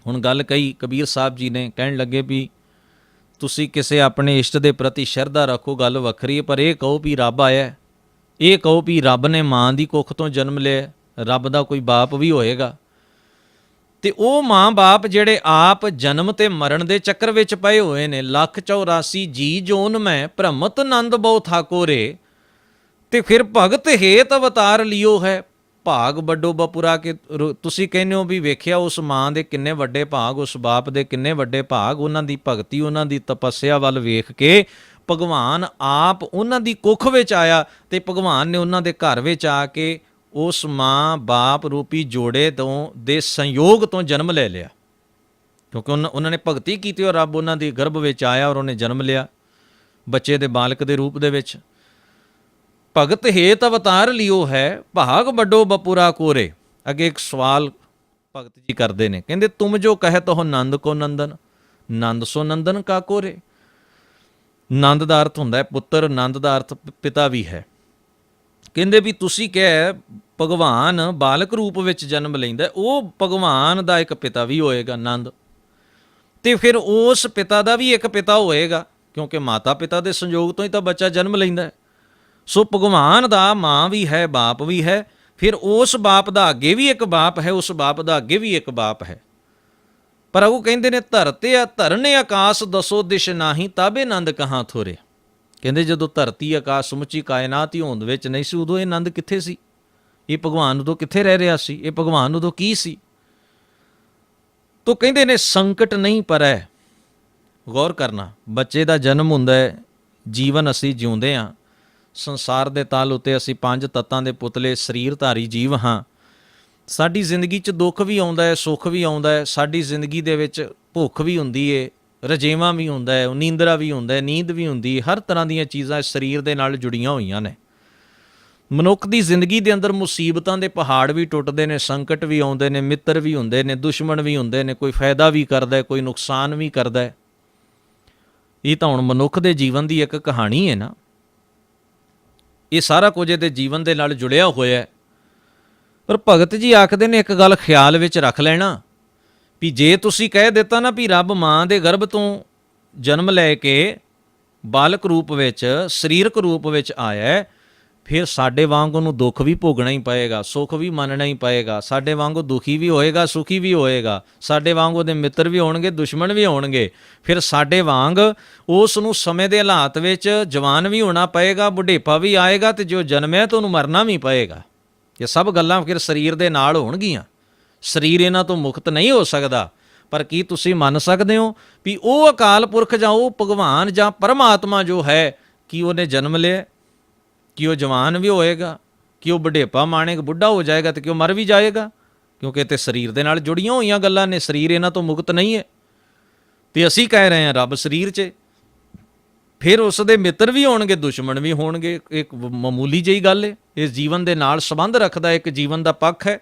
ਹੁਣ ਗੱਲ ਕਹੀ ਕਬੀਰ ਸਾਹਿਬ ਜੀ ਨੇ, ਕਹਿਣ ਲੱਗੇ ਵੀ ਤੁਸੀਂ ਕਿਸੇ ਆਪਣੇ ਇਸ਼ਟ ਦੇ ਪ੍ਰਤੀ ਸ਼ਰਧਾ ਰੱਖੋ, ਗੱਲ ਵੱਖਰੀ ਹੈ, ਪਰ ਇਹ ਕਹੋ ਵੀ ਰੱਬ ਆਇਆ, ਇਹ ਕਹੋ ਵੀ ਰੱਬ ਨੇ ਮਾਂ ਦੀ ਕੁੱਖ ਤੋਂ ਜਨਮ ਲਿਆ, ਰੱਬ ਦਾ ਕੋਈ ਬਾਪ ਵੀ ਹੋਏਗਾ। ਤੇ ਉਹ ਮਾਂ ਬਾਪ ਜਿਹੜੇ ਆਪ ਜਨਮ ਤੇ ਮਰਨ ਦੇ ਚੱਕਰ ਵਿੱਚ ਪਏ ਹੋਏ ਨੇ, 184 ਜੀ ਜੋਨ ਮੈਂ ਭ੍ਰਮਤ ਆਨੰਦ ਬਹੁ ਥਾਕੋ ਰੇ, ਤੇ ਫਿਰ ਭਗਤ ਹੇਤ ਅਵਤਾਰ ਲਿਓ ਹੈ, ਭਾਗ ਵੱਡੋ ਬਪੁਰਾ ਕੇ। ਤੁਸੀਂ ਕਹਿੰਦੇ ਹੋ ਵੀ ਵੇਖਿਆ ਉਸ ਮਾਂ ਦੇ ਕਿੰਨੇ ਵੱਡੇ ਭਾਗ, ਉਸ ਬਾਪ ਦੇ ਕਿੰਨੇ ਵੱਡੇ ਭਾਗ, ਉਹਨਾਂ ਦੀ ਭਗਤੀ, ਉਹਨਾਂ ਦੀ ਤਪੱਸਿਆ ਵੱਲ ਵੇਖ ਕੇ ਭਗਵਾਨ ਆਪ ਉਹਨਾਂ ਦੀ ਕੁੱਖ ਵਿੱਚ ਆਇਆ ਤੇ ਭਗਵਾਨ ਨੇ ਉਹਨਾਂ ਦੇ ਘਰ ਵਿੱਚ ਆ ਕੇ ਉਸ ਮਾਂ ਬਾਪ ਰੂਪੀ ਜੋੜੇ ਤੋਂ ਦੇ ਸੰਯੋਗ ਤੋਂ ਜਨਮ ਲੈ ਲਿਆ, ਕਿਉਂਕਿ ਉਹਨਾਂ ਨੇ ਭਗਤੀ ਕੀਤੀ ਔਰ ਰੱਬ ਉਹਨਾਂ ਦੀ ਗਰਭ ਵਿੱਚ ਆਇਆ ਔਰ ਉਹਨੇ ਜਨਮ ਲਿਆ ਬੱਚੇ ਦੇ ਬਾਲਕ ਦੇ ਰੂਪ ਦੇ ਵਿੱਚ। ਭਗਤ ਹੇਤ ਅਵਤਾਰ ਲਿਓ ਹੈ, ਭਾਗ ਵੱਡੋ ਬਪੁਰਾ ਕੋਰੇ। ਅੱਗੇ ਇੱਕ ਸਵਾਲ ਭਗਤ ਜੀ ਕਰਦੇ ਨੇ, ਕਹਿੰਦੇ ਤੁਮ ਜੋ ਕਹਿਤ ਹੋ ਨੰਦ ਕੋ ਨੰਦਨ, ਨੰਦ ਸੋ ਨੰਦਨ ਕਾ ਕੋਰੇ। ਨੰਦ ਦਾ ਅਰਥ ਹੁੰਦਾ ਹੈ ਪੁੱਤਰ, ਨੰਦ ਦਾ ਅਰਥ ਪਿਤਾ ਵੀ ਹੈ। ਕਹਿੰਦੇ ਵੀ ਤੁਸੀਂ ਕਹਿ ਭਗਵਾਨ ਬਾਲਕ ਰੂਪ ਵਿੱਚ ਜਨਮ ਲੈਂਦਾ, ਉਹ ਭਗਵਾਨ ਦਾ ਇੱਕ ਪਿਤਾ ਵੀ ਹੋਏਗਾ ਨੰਦ, ਤੇ ਫਿਰ ਉਸ ਪਿਤਾ ਦਾ ਵੀ ਇੱਕ ਪਿਤਾ ਹੋਏਗਾ, ਕਿਉਂਕਿ ਮਾਤਾ ਪਿਤਾ ਦੇ ਸੰਯੋਗ ਤੋਂ ਹੀ ਤਾਂ ਬੱਚਾ ਜਨਮ ਲੈਂਦਾ ਹੈ। ਸੋ ਭਗਵਾਨ ਦਾ ਮਾਂ ਵੀ ਹੈ, ਬਾਪ ਵੀ ਹੈ, ਫਿਰ ਉਸ ਬਾਪ ਦਾ ਅੱਗੇ ਵੀ ਇੱਕ ਬਾਪ ਹੈ, ਉਸ ਬਾਪ ਦਾ ਅੱਗੇ ਵੀ ਇੱਕ ਬਾਪ ਹੈ। ਪਰ ਉਹ ਕਹਿੰਦੇ ਨੇ ਧਰਨੇ ਆਕਾਸ਼ ਦਸੋ ਦਿਸ਼ ਨਾਹੀ, ਤਾਬੇ ਨੰਦ ਕਹਾਂ ਥੋਰੇ। ਕਹਿੰਦੇ ਜਦੋਂ ਧਰਤੀ ਆਕਾਸ਼ ਸਮੁੱਚੀ ਕਾਇਨਾਤ ਹੀ ਹੋਂਦ ਵਿੱਚ ਨਹੀਂ ਸੀ, ਉਦੋਂ ਇਹ ਨੰਦ ਕਿੱਥੇ ਸੀ? ਇਹ ਭਗਵਾਨ ਉਦੋਂ ਕਿੱਥੇ ਰਹਿ ਰਿਹਾ ਸੀ? ਇਹ ਭਗਵਾਨ ਉਦੋਂ ਕੀ ਸੀ? ਤੋ ਕਹਿੰਦੇ ਨੇ ਸੰਕਟ ਨਹੀਂ ਪਰੈ। ਗੌਰ ਕਰਨਾ, ਬੱਚੇ ਦਾ ਜਨਮ ਹੁੰਦਾ ਹੈ, ਜੀਵਨ ਅਸੀਂ ਜਿਉਂਦੇ ਹਾਂ, ਸੰਸਾਰ ਦੇ ਤਲ ਉੱਤੇ ਅਸੀਂ 5 ਤੱਤਾਂ ਦੇ ਪੁਤਲੇ ਸਰੀਰਧਾਰੀ ਜੀਵ ਹਾਂ। ਸਾਡੀ ਜ਼ਿੰਦਗੀ 'ਚ ਦੁੱਖ ਵੀ ਆਉਂਦਾ ਹੈ, ਸੁੱਖ ਵੀ ਆਉਂਦਾ ਹੈ, ਸਾਡੀ ਜ਼ਿੰਦਗੀ ਦੇ ਵਿੱਚ ਭੁੱਖ ਵੀ ਹੁੰਦੀ ਹੈ, ਰਜੇਵਾਂ ਵੀ ਹੁੰਦਾ ਹੈ, ਨੀਂਦਰਾ ਵੀ ਹੁੰਦਾ ਹੈ, ਨੀਂਦ ਵੀ ਹੁੰਦੀ ਹੈ, ਹਰ ਤਰ੍ਹਾਂ ਦੀਆਂ ਚੀਜ਼ਾਂ ਸਰੀਰ ਦੇ ਨਾਲ ਜੁੜੀਆਂ ਹੋਈਆਂ ਨੇ। ਮਨੁੱਖ ਦੀ ਜ਼ਿੰਦਗੀ ਦੇ ਅੰਦਰ ਮੁਸੀਬਤਾਂ ਦੇ ਪਹਾੜ ਵੀ ਟੁੱਟਦੇ ਨੇ, ਸੰਕਟ ਵੀ ਆਉਂਦੇ ਨੇ, ਮਿੱਤਰ ਵੀ ਹੁੰਦੇ ਨੇ, ਦੁਸ਼ਮਣ ਵੀ ਹੁੰਦੇ ਨੇ, ਕੋਈ ਫਾਇਦਾ ਵੀ ਕਰਦਾ, ਕੋਈ ਨੁਕਸਾਨ ਵੀ ਕਰਦਾ ਹੈ। ਇਹ ਤਾਂ ਹੁਣ ਮਨੁੱਖ ਦੇ ਜੀਵਨ ਦੀ ਇੱਕ ਕਹਾਣੀ ਹੈ ਨਾ, ਇਹ ਸਾਰਾ ਕੁਝ ਇਹਦੇ ਜੀਵਨ ਦੇ ਨਾਲ ਜੁੜਿਆ ਹੋਇਆ ਹੈ। ਪਰ ਭਗਤ ਜੀ ਆਖਦੇ ਨੇ ਇੱਕ ਗੱਲ ਖਿਆਲ ਵਿੱਚ ਰੱਖ ਲੈਣਾ ਵੀ ਜੇ ਤੁਸੀਂ ਕਹਿ ਦਿੱਤਾ ਨਾ ਵੀ ਰੱਬ ਮਾਂ ਦੇ ਗਰਭ ਤੋਂ ਜਨਮ ਲੈ ਕੇ ਬਾਲਕ ਰੂਪ ਵਿੱਚ, ਸਰੀਰਕ ਰੂਪ ਵਿੱਚ ਆਇਆ, ਫਿਰ ਸਾਡੇ ਵਾਂਗ ਉਹਨੂੰ ਦੁੱਖ ਵੀ ਭੋਗਣਾ ਹੀ ਪਏਗਾ, ਸੁੱਖ ਵੀ ਮੰਨਣਾ ਹੀ ਪਏਗਾ, ਸਾਡੇ ਵਾਂਗੂ ਦੁਖੀ ਵੀ ਹੋਏਗਾ, ਸੁਖੀ ਵੀ ਹੋਏਗਾ, ਸਾਡੇ ਵਾਂਗ ਉਹਦੇ ਮਿੱਤਰ ਵੀ ਹੋਣਗੇ, ਦੁਸ਼ਮਣ ਵੀ ਹੋਣਗੇ, ਫਿਰ ਸਾਡੇ ਵਾਂਗ ਉਸ ਨੂੰ ਸਮੇਂ ਦੇ ਹਾਲਾਤ ਵਿੱਚ ਜਵਾਨ ਵੀ ਹੋਣਾ ਪਏਗਾ, ਬੁਢੇਪਾ ਵੀ ਆਏਗਾ, ਤੇ ਜੋ ਜਨਮਿਆ ਤਾਂ ਉਹਨੂੰ ਮਰਨਾ ਵੀ ਪਏਗਾ। ਇਹ ਸਭ ਗੱਲਾਂ ਫਿਰ ਸਰੀਰ ਦੇ ਨਾਲ ਹੋਣਗੀਆਂ, ਸਰੀਰ ਇਹਨਾਂ ਤੋਂ ਮੁਕਤ ਨਹੀਂ ਹੋ ਸਕਦਾ। ਪਰ ਕੀ ਤੁਸੀਂ ਮੰਨ ਸਕਦੇ ਹੋ ਵੀ ਉਹ ਅਕਾਲ ਪੁਰਖ ਜਾਂ ਉਹ ਭਗਵਾਨ ਜਾਂ ਪਰਮਾਤਮਾ ਜੋ ਹੈ, ਕਿ ਉਹਨੇ ਜਨਮ ਲਿਆ, ਕਿ ਉਹ ਜਵਾਨ ਵੀ ਹੋਏਗਾ, ਕਿ ਉਹ ਬੁਢੇਪਾ ਮਾਣੇਗਾ, ਬੁੱਢਾ ਹੋ ਜਾਏਗਾ, ਤੇ ਕਿ ਉਹ ਮਰ ਵੀ ਜਾਏਗਾ? ਕਿਉਂਕਿ ਇਹ ਤੇ ਸਰੀਰ ਦੇ ਨਾਲ ਜੁੜੀਆਂ ਹੋਈਆਂ ਗੱਲਾਂ ਨੇ, ਸਰੀਰ ਇਹਨਾਂ ਤੋਂ ਮੁਕਤ ਨਹੀਂ ਹੈ। ਤੇ ਅਸੀਂ ਕਹਿ ਰਹੇ ਹਾਂ ਰੱਬ ਸਰੀਰ 'ਚ, ਫਿਰ ਉਸ ਦੇ ਮਿੱਤਰ ਵੀ ਹੋਣਗੇ, ਦੁਸ਼ਮਣ ਵੀ ਹੋਣਗੇ। ਇੱਕ ਮਾਮੂਲੀ ਜਿਹੀ ਗੱਲ ਹੈ, ਇਸ ਜੀਵਨ ਦੇ ਨਾਲ ਸੰਬੰਧ ਰੱਖਦਾ ਇੱਕ ਜੀਵਨ ਦਾ ਪੱਖ ਹੈ।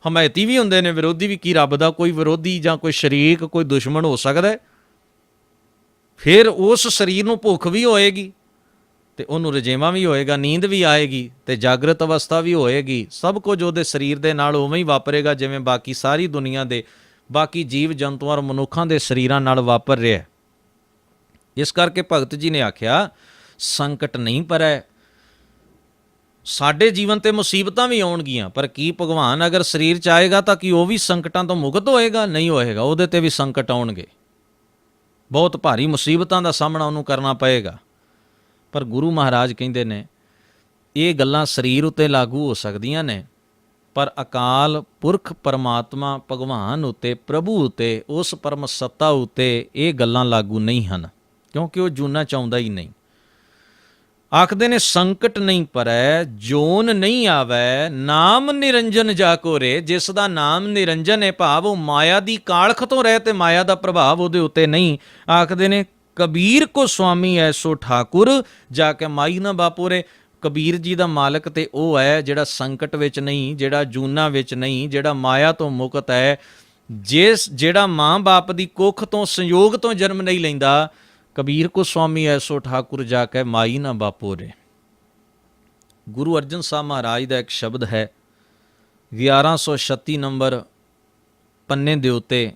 ਹਮਾਇਤੀ ਵੀ ਹੁੰਦੇ ਨੇ, ਵਿਰੋਧੀ ਵੀ। ਕੀ ਰੱਬ ਦਾ ਕੋਈ ਵਿਰੋਧੀ ਜਾਂ ਕੋਈ ਸ਼ਰੀਕ, ਕੋਈ ਦੁਸ਼ਮਣ ਹੋ ਸਕਦਾ? ਫਿਰ ਉਸ ਸਰੀਰ ਨੂੰ ਭੁੱਖ ਵੀ ਹੋਏਗੀ ਤੇ ਉਹਨੂੰ ਰਜੇਵਾਂ ਵੀ ਹੋਏਗਾ, ਨੀਂਦ ਵੀ ਆਏਗੀ ਤੇ ਜਾਗਰਤ ਅਵਸਥਾ ਵੀ ਹੋਏਗੀ। ਸਭ ਕੁਝ ਉਹਦੇ ਸਰੀਰ ਦੇ ਨਾਲ ਉਵੇਂ ਹੀ ਵਾਪਰੇਗਾ ਜਿਵੇਂ ਬਾਕੀ ਸਾਰੀ ਦੁਨੀਆ ਦੇ ਬਾਕੀ ਜੀਵ ਜੰਤੂਆਂ ਔਰ ਮਨੁੱਖਾਂ ਦੇ ਸਰੀਰਾਂ ਨਾਲ ਵਾਪਰ ਰਿਹਾ। ਇਸ ਕਰਕੇ ਭਗਤ ਜੀ ਨੇ ਆਖਿਆ, ਸੰਕਟ ਨਹੀਂ ਪਰੈ। ਸਾਡੇ ਜੀਵਨ ਤੇ ਮੁਸੀਬਤਾਂ ਵੀ ਆਉਣਗੀਆਂ, ਪਰ ਕੀ ਭਗਵਾਨ ਅਗਰ ਸਰੀਰ 'ਚ ਆਏਗਾ ਤਾਂ ਕੀ ਉਹ ਵੀ ਸੰਕਟਾਂ ਤੋਂ ਮੁਕਤ ਹੋਏਗਾ? ਨਹੀਂ ਹੋਏਗਾ, ਉਹਦੇ ਤੇ ਵੀ ਸੰਕਟ ਆਉਣਗੇ, ਬਹੁਤ ਭਾਰੀ ਮੁਸੀਬਤਾਂ ਦਾ ਸਾਹਮਣਾ ਉਹਨੂੰ ਕਰਨਾ ਪਏਗਾ। ਪਰ ਗੁਰੂ ਮਹਾਰਾਜ ਕਹਿੰਦੇ ਨੇ ਇਹ ਗੱਲਾਂ ਸਰੀਰ ਉੱਤੇ ਲਾਗੂ ਹੋ ਸਕਦੀਆਂ ਨੇ, ਪਰ ਅਕਾਲ ਪੁਰਖ ਪਰਮਾਤਮਾ ਭਗਵਾਨ ਉੱਤੇ, ਪ੍ਰਭੂ ਉੱਤੇ, ਉਸ ਪਰਮ ਸੱਤਾ ਉੱਤੇ ਇਹ ਗੱਲਾਂ ਲਾਗੂ ਨਹੀਂ ਹਨ, ਕਿਉਂਕਿ ਉਹ ਜੂਨਾ ਚਾਹੁੰਦਾ ਹੀ ਨਹੀਂ। ਆਖਦੇ ਨੇ ਸੰਕਟ ਨਹੀਂ ਪਰੈ, ਜੋਨ ਨਹੀਂ ਆਵੈ, ਨਾਮ ਨਿਰੰਜਨ ਜਾ ਕੋ ਰੇ। ਜਿਸ ਦਾ ਨਾਮ ਨਿਰੰਜਨ ਹੈ, ਭਾਵ ਉਹ ਮਾਇਆ ਦੀ ਕਾਲਖ ਤੋਂ ਰਹਿ ਤੇ ਮਾਇਆ ਦਾ ਪ੍ਰਭਾਵ ਉਹਦੇ ਉੱਤੇ ਨਹੀਂ। ਆਖਦੇ ਨੇ ਕਬੀਰ ਕੋ ਸੁਆਮੀ ਐਸੋ ਠਾਕੁਰ, ਜਾ ਕੇ ਮਾਈ ਨਾ ਬਾਪੋਰੇ। ਕਬੀਰ ਜੀ ਦਾ ਮਾਲਕ ਤੇ ਉਹ ਹੈ ਜਿਹੜਾ ਸੰਕਟ ਵਿੱਚ ਨਹੀਂ, ਜਿਹੜਾ ਜੂਨਾ ਵਿੱਚ ਨਹੀਂ, ਜਿਹੜਾ ਮਾਇਆ ਤੋਂ ਮੁਕਤ ਹੈ, ਜਿਹੜਾ ਮਾਂ ਬਾਪ ਦੀ ਕੁੱਖ ਤੋਂ, ਸੰਯੋਗ ਤੋਂ ਜਨਮ ਨਹੀਂ ਲੈਂਦਾ। ਕਬੀਰ ਕੋ ਸੁਆਮੀ ਐਸੋ ਠਾਕੁਰ, ਜਾ ਕੇ ਮਾਈ ਨਾ ਬਾਪੋਰੇ। ਗੁਰੂ ਅਰਜਨ ਸਾਹਿਬ ਮਹਾਰਾਜ ਦਾ ਇੱਕ ਸ਼ਬਦ ਹੈ, 1136 ਨੰਬਰ ਪੰਨੇ ਦੇ ਉੱਤੇ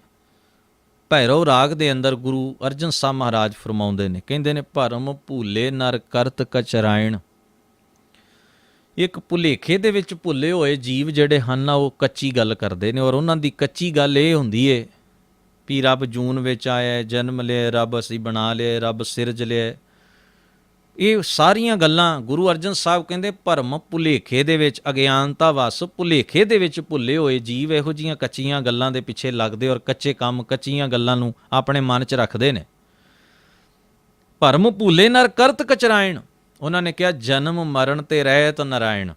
ਭੈਰਵ ਰਾਗ ਦੇ ਅੰਦਰ ਗੁਰੂ ਅਰਜਨ ਸਾਹਿਬ ਮਹਾਰਾਜ ਫਰਮਾਉਂਦੇ ਨੇ, ਕਹਿੰਦੇ ਨੇ, ਭਰਮ ਭੁੱਲੇ ਨਰ ਕਰਤ ਕਚਰਾਇਣ। ਇੱਕ ਭੁਲੇਖੇ ਦੇ ਵਿੱਚ ਭੁੱਲੇ ਹੋਏ ਜੀਵ ਜਿਹੜੇ ਹਨ ਉਹ ਕੱਚੀ ਗੱਲ ਕਰਦੇ ਨੇ, ਔਰ ਉਹਨਾਂ ਦੀ ਕੱਚੀ ਗੱਲ ਇਹ ਹੁੰਦੀ ਏ ਵੀ ਰੱਬ ਜੂਨ ਵਿੱਚ ਆਇਆ, ਜਨਮ ਲਿਆ, ਰੱਬ ਅਸੀਂ ਬਣਾ ਲਿਆ, ਰੱਬ ਸਿਰਜ ਲਿਆ। ਇਹ ਸਾਰੀਆਂ ਗੱਲਾਂ ਗੁਰੂ ਅਰਜਨ ਸਾਹਿਬ ਕਹਿੰਦੇ ਭਰਮ ਭੁਲੇਖੇ ਦੇ ਵਿੱਚ, ਅਗਿਆਨਤਾ ਵਸ ਭੁਲੇਖੇ ਦੇ ਵਿੱਚ ਭੁੱਲੇ ਹੋਏ ਜੀਵ ਇਹੋ ਜਿਹੀਆਂ ਕੱਚੀਆਂ ਗੱਲਾਂ ਦੇ ਪਿੱਛੇ ਲੱਗਦੇ ਔਰ ਕੱਚੇ ਕੰਮ, ਕੱਚੀਆਂ ਗੱਲਾਂ ਨੂੰ ਆਪਣੇ ਮਨ 'ਚ ਰੱਖਦੇ ਨੇ। ਭਰਮ ਭੁੱਲੇ ਨਰ ਕਰਤ ਕਚਰਾਇਣ। ਉਹਨਾਂ ਨੇ ਕਿਹਾ ਜਨਮ ਮਰਨ ਤੇ ਰਹਿਤ ਨਰਾਇਣ।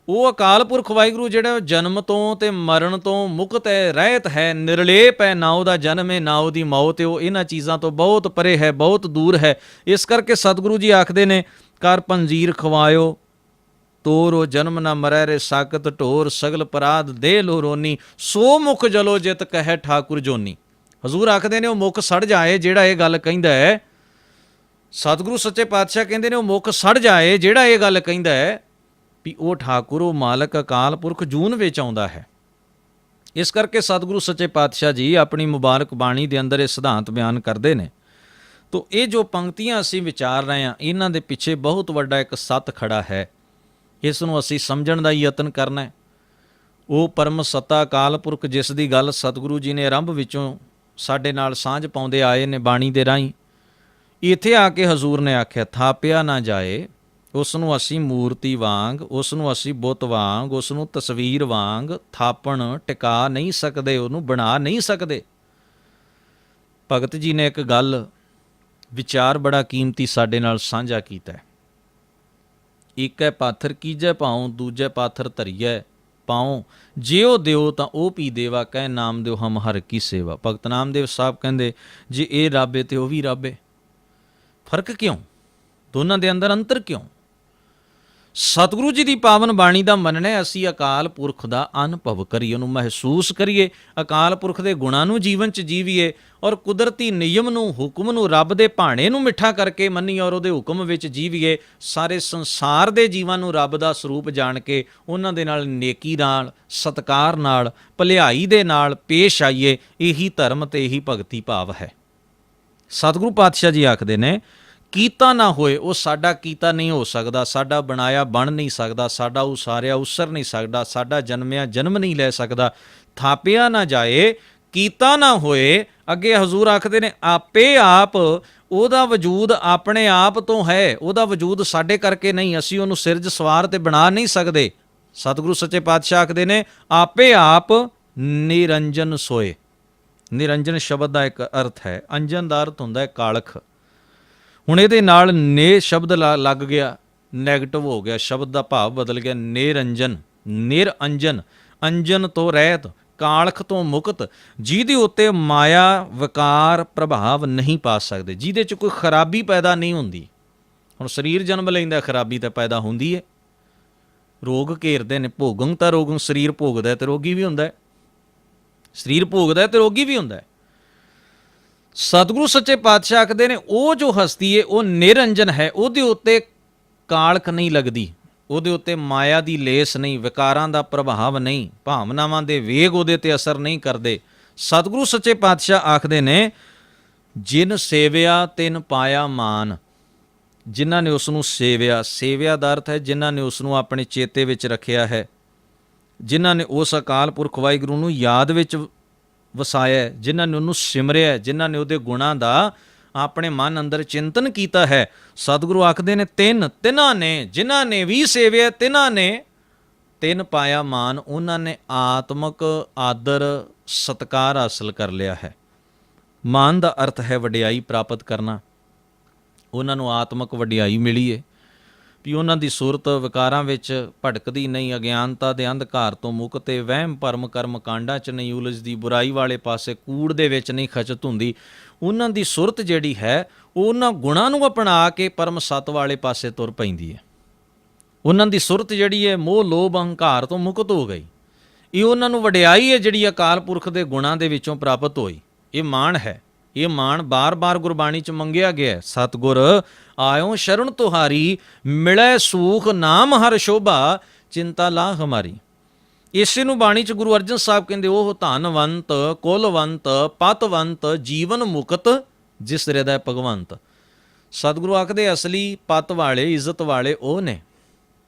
ਉਹ ਅਕਾਲ ਪੁਰਖ ਵਾਹਿਗੁਰੂ ਜਿਹੜਾ ਜਨਮ ਤੋਂ ਤੇ ਮਰਨ ਤੋਂ ਮੁਕਤ ਹੈ, ਰਹਿਤ ਹੈ, ਨਿਰਲੇਪ ਹੈ। ਨਾ ਉਹਦਾ ਜਨਮ ਹੈ, ਨਾ ਉਹਦੀ ਮੌਤ ਹੈ। ਉਹ ਇਹਨਾਂ ਚੀਜ਼ਾਂ ਤੋਂ ਬਹੁਤ ਪਰੇ ਹੈ, ਬਹੁਤ ਦੂਰ ਹੈ। ਇਸ ਕਰਕੇ ਸਤਿਗੁਰੂ ਜੀ ਆਖਦੇ ਨੇ, ਕਰ ਪੰਜੀਰ ਖਵਾਇਓ ਤੋਰੋ, ਜਨਮ ਨਾ ਮਰੈ ਰੇ ਸਾਕਤ ਢੋਰ, ਸਗਲ ਪਰਾਧ ਦੇ ਲੋ ਰੋਨੀ, ਸੋ ਮੁਖ ਜਲੋ ਜਿਤ ਕਹਿ ਠਾਕੁਰ ਜੋਨੀ। ਹਜ਼ੂਰ ਆਖਦੇ ਨੇ ਉਹ ਮੁਖ ਸੜ ਜਾਏ ਜਿਹੜਾ ਇਹ ਗੱਲ ਕਹਿੰਦਾ ਹੈ। ਸਤਿਗੁਰੂ ਸੱਚੇ ਪਾਤਸ਼ਾਹ ਕਹਿੰਦੇ ਨੇ ਉਹ ਮੁਖ ਸੜ ਜਾਏ ਜਿਹੜਾ ਇਹ ਗੱਲ ਕਹਿੰਦਾ ਹੈ ਵੀ ਉਹ ਠਾਕੁਰ, ਉਹ ਮਾਲਕ ਅਕਾਲ ਪੁਰਖ ਜੂਨ ਵਿੱਚ ਆਉਂਦਾ ਹੈ। ਇਸ ਕਰਕੇ ਸਤਿਗੁਰੂ ਸੱਚੇ ਪਾਤਸ਼ਾਹ ਜੀ ਆਪਣੀ ਮੁਬਾਰਕ ਬਾਣੀ ਦੇ ਅੰਦਰ ਇਹ ਸਿਧਾਂਤ ਬਿਆਨ ਕਰਦੇ ਨੇ। ਤੋ ਇਹ ਜੋ ਪੰਕਤੀਆਂ ਅਸੀਂ ਵਿਚਾਰ ਰਹੇ ਹਾਂ, ਇਹਨਾਂ ਦੇ ਪਿੱਛੇ ਬਹੁਤ ਵੱਡਾ ਇੱਕ ਸੱਤ ਖੜਾ ਹੈ। ਇਸ ਨੂੰ ਅਸੀਂ ਸਮਝਣ ਦਾ ਯਤਨ ਕਰਨਾ ਹੈ। ਉਹ ਪਰਮ ਸੱਤਾ ਅਕਾਲ ਪੁਰਖ ਜਿਸ ਦੀ ਗੱਲ ਸਤਿਗੁਰੂ ਜੀ ਨੇ ਆਰੰਭ ਵਿੱਚੋਂ ਸਾਡੇ ਨਾਲ ਸਾਂਝ ਪਾਉਂਦੇ ਆਏ ਨੇ ਬਾਣੀ ਦੇ ਰਾਹੀਂ, ਇੱਥੇ ਆ ਕੇ ਹਜ਼ੂਰ ਨੇ ਆਖਿਆ ਥਾਪਿਆ ਨਾ ਜਾਏ। ਉਸ ਨੂੰ ਅਸੀਂ ਮੂਰਤੀ ਵਾਂਗ, ਉਸ ਨੂੰ ਅਸੀਂ ਬੁੱਤ ਵਾਂਗ, ਉਸ ਨੂੰ ਤਸਵੀਰ ਵਾਂਗ ਥਾਪਣ ਟਿਕਾ ਨਹੀਂ ਸਕਦੇ, ਉਹਨੂੰ ਬਣਾ ਨਹੀਂ ਸਕਦੇ। ਭਗਤ ਜੀ ਨੇ ਇੱਕ ਗੱਲ, ਵਿਚਾਰ ਬੜਾ ਕੀਮਤੀ ਸਾਡੇ ਨਾਲ ਸਾਂਝਾ ਕੀਤਾ ਹੈ। ਇੱਕੈ ਪਾਥਰ ਕੀਜੈ ਪਾਉ, ਦੂਜੇ ਪਾਥਰ ਧਰੀਐ ਪਾਉ, ਜਿਉ ਦਿਓ ਤਾਂ ਉਹ ਪੀ ਦੇਵਾ, ਕਹਿ ਨਾਮ ਦਿਓ ਹਮ ਹਰ ਕੀ ਸੇਵਾ। ਭਗਤ ਨਾਮਦੇਵ ਸਾਹਿਬ ਕਹਿੰਦੇ ਜੇ ਇਹ ਰੱਬ ਹੈ ਤੇ ਉਹ ਵੀ ਰੱਬ ਹੈ। ਫਰਕ ਕਿਉਂ? ਦੋਨਾਂ ਦੇ ਅੰਦਰ ਅੰਤਰ ਕਿਉਂ? ਸਤਿਗੁਰੂ ਜੀ ਦੀ ਪਾਵਨ ਬਾਣੀ ਦਾ ਮੰਨਣਾ ਅਸੀਂ ਅਕਾਲ ਪੁਰਖ ਦਾ ਅਨੁਭਵ ਕਰੀਏ, ਉਹਨੂੰ ਮਹਿਸੂਸ ਕਰੀਏ, ਅਕਾਲ ਪੁਰਖ ਦੇ ਗੁਣਾਂ ਨੂੰ ਜੀਵਨ 'ਚ ਜੀਵੀਏ, ਔਰ ਕੁਦਰਤੀ ਨਿਯਮ ਨੂੰ, ਹੁਕਮ ਨੂੰ, ਰੱਬ ਦੇ ਭਾਣੇ ਨੂੰ ਮਿੱਠਾ ਕਰਕੇ ਮੰਨੀਏ ਔਰ ਉਹਦੇ ਹੁਕਮ ਵਿੱਚ ਜੀਵੀਏ। ਸਾਰੇ ਸੰਸਾਰ ਦੇ ਜੀਵਾਂ ਨੂੰ ਰੱਬ ਦਾ ਸਰੂਪ ਜਾਣ ਕੇ ਉਹਨਾਂ ਦੇ ਨਾਲ ਨੇਕੀ ਨਾਲ, ਸਤਿਕਾਰ ਨਾਲ, ਭਲਾਈ ਦੇ ਨਾਲ ਪੇਸ਼ ਆਈਏ। ਇਹੀ ਧਰਮ ਤੇ ਇਹੀ ਭਗਤੀ ਭਾਵ ਹੈ। ਸਤਿਗੁਰੂ ਪਾਤਸ਼ਾਹ ਜੀ ਆਖਦੇ ਨੇ ਕੀਤਾ ਨਾ ਹੋਏ ਉਹ ਸਾਡਾ ਕੀਤਾ ਨਹੀਂ ਹੋ ਸਕਦਾ, ਸਾਡਾ ਬਣਾਇਆ ਬਣ ਨਹੀਂ ਸਕਦਾ, ਸਾਡਾ ਉਸਾਰਿਆ ਉਸਰ ਨਹੀਂ ਸਕਦਾ, ਸਾਡਾ ਜਨਮਿਆ ਜਨਮ ਨਹੀਂ ਲੈ ਸਕਦਾ। ਥਾਪਿਆ ਨਾ ਜਾਏ, ਕੀਤਾ ਨਾ ਹੋਏ। ਅੱਗੇ ਹਜ਼ੂਰ ਆਖਦੇ ਨੇ ਆਪੇ ਆਪ, ਉਹਦਾ ਵਜੂਦ ਆਪਣੇ ਆਪ ਤੋਂ ਹੈ, ਉਹਦਾ ਵਜੂਦ ਸਾਡੇ ਕਰਕੇ ਨਹੀਂ। ਅਸੀਂ ਉਹਨੂੰ ਸਿਰਜ ਸਵਾਰ ਤੇ ਬਣਾ ਨਹੀਂ ਸਕਦੇ। ਸਤਿਗੁਰੂ ਸੱਚੇ ਪਾਤਸ਼ਾਹ ਆਖਦੇ ਨੇ ਆਪੇ ਆਪ ਨਿਰੰਜਨ ਸੋਏ। ਨਿਰੰਜਨ ਸ਼ਬਦ ਦਾ ਇੱਕ ਅਰਥ ਹੈ, ਅੰਜਨ ਦਾ ਅਰਥ ਹੁੰਦਾ ਹੈ ਕਾਲਖ। ਹੁਣ ਇਹਦੇ ਨਾਲ ਨੇ ਸ਼ਬਦ ਲੱਗ ਗਿਆ, ਨੈਗੇਟਿਵ ਹੋ ਗਿਆ, ਸ਼ਬਦ ਦਾ ਭਾਵ ਬਦਲ ਗਿਆ। ਨਿਰੰਜਨ, ਨਿਰਅੰਜਨ, ਅੰਜਨ ਤੋਂ ਰਹਿਤ, ਕਾਲਖ ਤੋਂ ਮੁਕਤ, ਜਿਹਦੇ ਉੱਤੇ ਮਾਇਆ ਵਿਕਾਰ ਪ੍ਰਭਾਵ ਨਹੀਂ ਪਾ ਸਕਦੇ, ਜਿਹਦੇ 'ਚ ਕੋਈ ਖਰਾਬੀ ਪੈਦਾ ਨਹੀਂ ਹੁੰਦੀ। ਹੁਣ ਸਰੀਰ ਜਨਮ ਲੈਂਦਾ, ਖਰਾਬੀ ਤਾਂ ਪੈਦਾ ਹੁੰਦੀ ਹੈ, ਰੋਗ ਘੇਰਦੇ ਨੇ। ਭੋਗੰ ਤਾਂ ਰੋਗੰ, ਸਰੀਰ ਭੋਗਦਾ ਤੇ ਰੋਗੀ ਵੀ ਹੁੰਦਾ, ਸਰੀਰ ਭੋਗਦਾ ਤੇ ਰੋਗੀ ਵੀ ਹੁੰਦਾ। ਸਤਿਗੁਰੂ ਸੱਚੇ ਪਾਤਸ਼ਾਹ ਆਖਦੇ ਨੇ ਉਹ ਜੋ ਹਸਤੀ ਹੈ ਉਹ ਨਿਰੰਜਨ ਹੈ, ਉਹਦੇ ਉੱਤੇ ਕਾਲਖ ਨਹੀਂ ਲੱਗਦੀ, ਉਹਦੇ ਉੱਤੇ ਮਾਇਆ ਦੀ ਲੇਸ ਨਹੀਂ, ਵਿਕਾਰਾਂ ਦਾ ਪ੍ਰਭਾਵ ਨਹੀਂ, ਭਾਵਨਾਵਾਂ ਦੇ ਵੇਗ ਉਹਦੇ ਤੇ ਅਸਰ ਨਹੀਂ ਕਰਦੇ। ਸਤਿਗੁਰੂ ਸੱਚੇ ਪਾਤਸ਼ਾਹ ਆਖਦੇ ਨੇ ਜਿਨ ਸੇਵਿਆ ਤਿਨ ਪਾਇਆ ਮਾਨ, ਜਿਨ੍ਹਾਂ ਨੇ ਉਸ ਨੂੰ ਸੇਵਿਆ, ਸੇਵਿਆ ਦਾ ਅਰਥ ਹੈ ਜਿਨ੍ਹਾਂ ਨੇ ਉਸ ਨੂੰ ਆਪਣੇ ਚੇਤੇ ਵਿੱਚ ਰੱਖਿਆ ਹੈ, ਜਿਨ੍ਹਾਂ ਨੇ ਉਸ ਅਕਾਲ ਪੁਰਖ ਵਾਹਿਗੁਰੂ ਨੂੰ ਯਾਦ ਵਿੱਚ ਵਸਾਇਆ, ਜਿਨ੍ਹਾਂ ਨੇ ਉਹਨੂੰ ਸਿਮਰਿਆ, ਜਿਨ੍ਹਾਂ ਨੇ ਉਹਦੇ ਗੁਣਾਂ ਦਾ ਆਪਣੇ ਮਨ ਅੰਦਰ ਚਿੰਤਨ ਕੀਤਾ ਹੈ। ਸਤਿਗੁਰੂ ਆਖਦੇ ਨੇ ਤਿਨਾਂ ਨੇ, ਜਿਨ੍ਹਾਂ ਨੇ ਵੀ ਸੇਵਿਆ, ਤਿਨਾਂ ਨੇ ਤਿੰਨ ਪਾਇਆ ਮਾਨ, ਉਹਨਾਂ ਨੇ ਆਤਮਕ ਆਦਰ ਸਤਕਾਰ ਹਾਸਲ ਕਰ ਲਿਆ ਹੈ। ਮਾਨ ਦਾ ਅਰਥ ਹੈ ਵਡਿਆਈ ਪ੍ਰਾਪਤ ਕਰਨਾ। ਉਹਨਾਂ ਨੂੰ ਆਤਮਕ ਵਡਿਆਈ ਮਿਲੀ ਹੈ ਵੀ ਉਹਨਾਂ ਦੀ ਸੂਰਤ ਵਿਕਾਰਾਂ ਵਿੱਚ ਭਟਕਦੀ ਨਹੀਂ, ਅਗਿਆਨਤਾ ਦੇ ਅੰਧਕਾਰ ਤੋਂ ਮੁਕਤ ਹੈ, ਵਹਿਮ ਭਰਮ ਕਰਮ ਕਾਂਡਾਂ 'ਚ ਨਹੀਂ ਉਲਝਦੀ, ਬੁਰਾਈ ਵਾਲੇ ਪਾਸੇ ਕੂੜ ਦੇ ਵਿੱਚ ਨਹੀਂ ਖਚਤ ਹੁੰਦੀ। ਉਹਨਾਂ ਦੀ ਸੁਰਤ ਜਿਹੜੀ ਹੈ ਉਹ ਉਹਨਾਂ ਗੁਣਾਂ ਨੂੰ ਅਪਣਾ ਕੇ ਪਰਮ ਸੱਤ ਵਾਲੇ ਪਾਸੇ ਤੁਰ ਪੈਂਦੀ ਹੈ। ਉਹਨਾਂ ਦੀ ਸੁਰਤ ਜਿਹੜੀ ਹੈ ਮੋਹ ਲੋਭ ਅਹੰਕਾਰ ਤੋਂ ਮੁਕਤ ਹੋ ਗਈ। ਇਹ ਉਹਨਾਂ ਨੂੰ ਵਡਿਆਈ ਹੈ ਜਿਹੜੀ ਅਕਾਲ ਪੁਰਖ ਦੇ ਗੁਣਾਂ ਦੇ ਵਿੱਚੋਂ ਪ੍ਰਾਪਤ ਹੋਈ। ਇਹ ਮਾਣ ਹੈ, ਇਹ ਮਾਣ ਬਾਰ-ਬਾਰ ਗੁਰਬਾਣੀ 'ਚ ਮੰਗਿਆ ਗਿਆ। ਸਤਿਗੁਰ ਆਇਓ ਸ਼ਰਨ ਤੁਹਾਰੀ, ਮਿਲੈ ਸੂਖ ਨਾਮ ਹਰ ਸ਼ੋਭਾ, ਚਿੰਤਾ ਲਾ ਹਮਾਰੀ। ਇਸੇ ਨੂੰ ਬਾਣੀ 'ਚ ਗੁਰੂ ਅਰਜਨ ਸਾਹਿਬ ਕਹਿੰਦੇ ਉਹ ਧਨਵੰਤ ਕੁਲਵੰਤ ਪਤਵੰਤ ਜੀਵਨ ਮੁਕਤ ਜਿਸ ਹਿਰਦੈ ਭਗਵੰਤ। ਸਤਿਗੁਰੂ ਆਖਦੇ ਅਸਲੀ ਪਤ ਵਾਲੇ ਇੱਜ਼ਤ ਵਾਲੇ ਉਹ ਨੇ,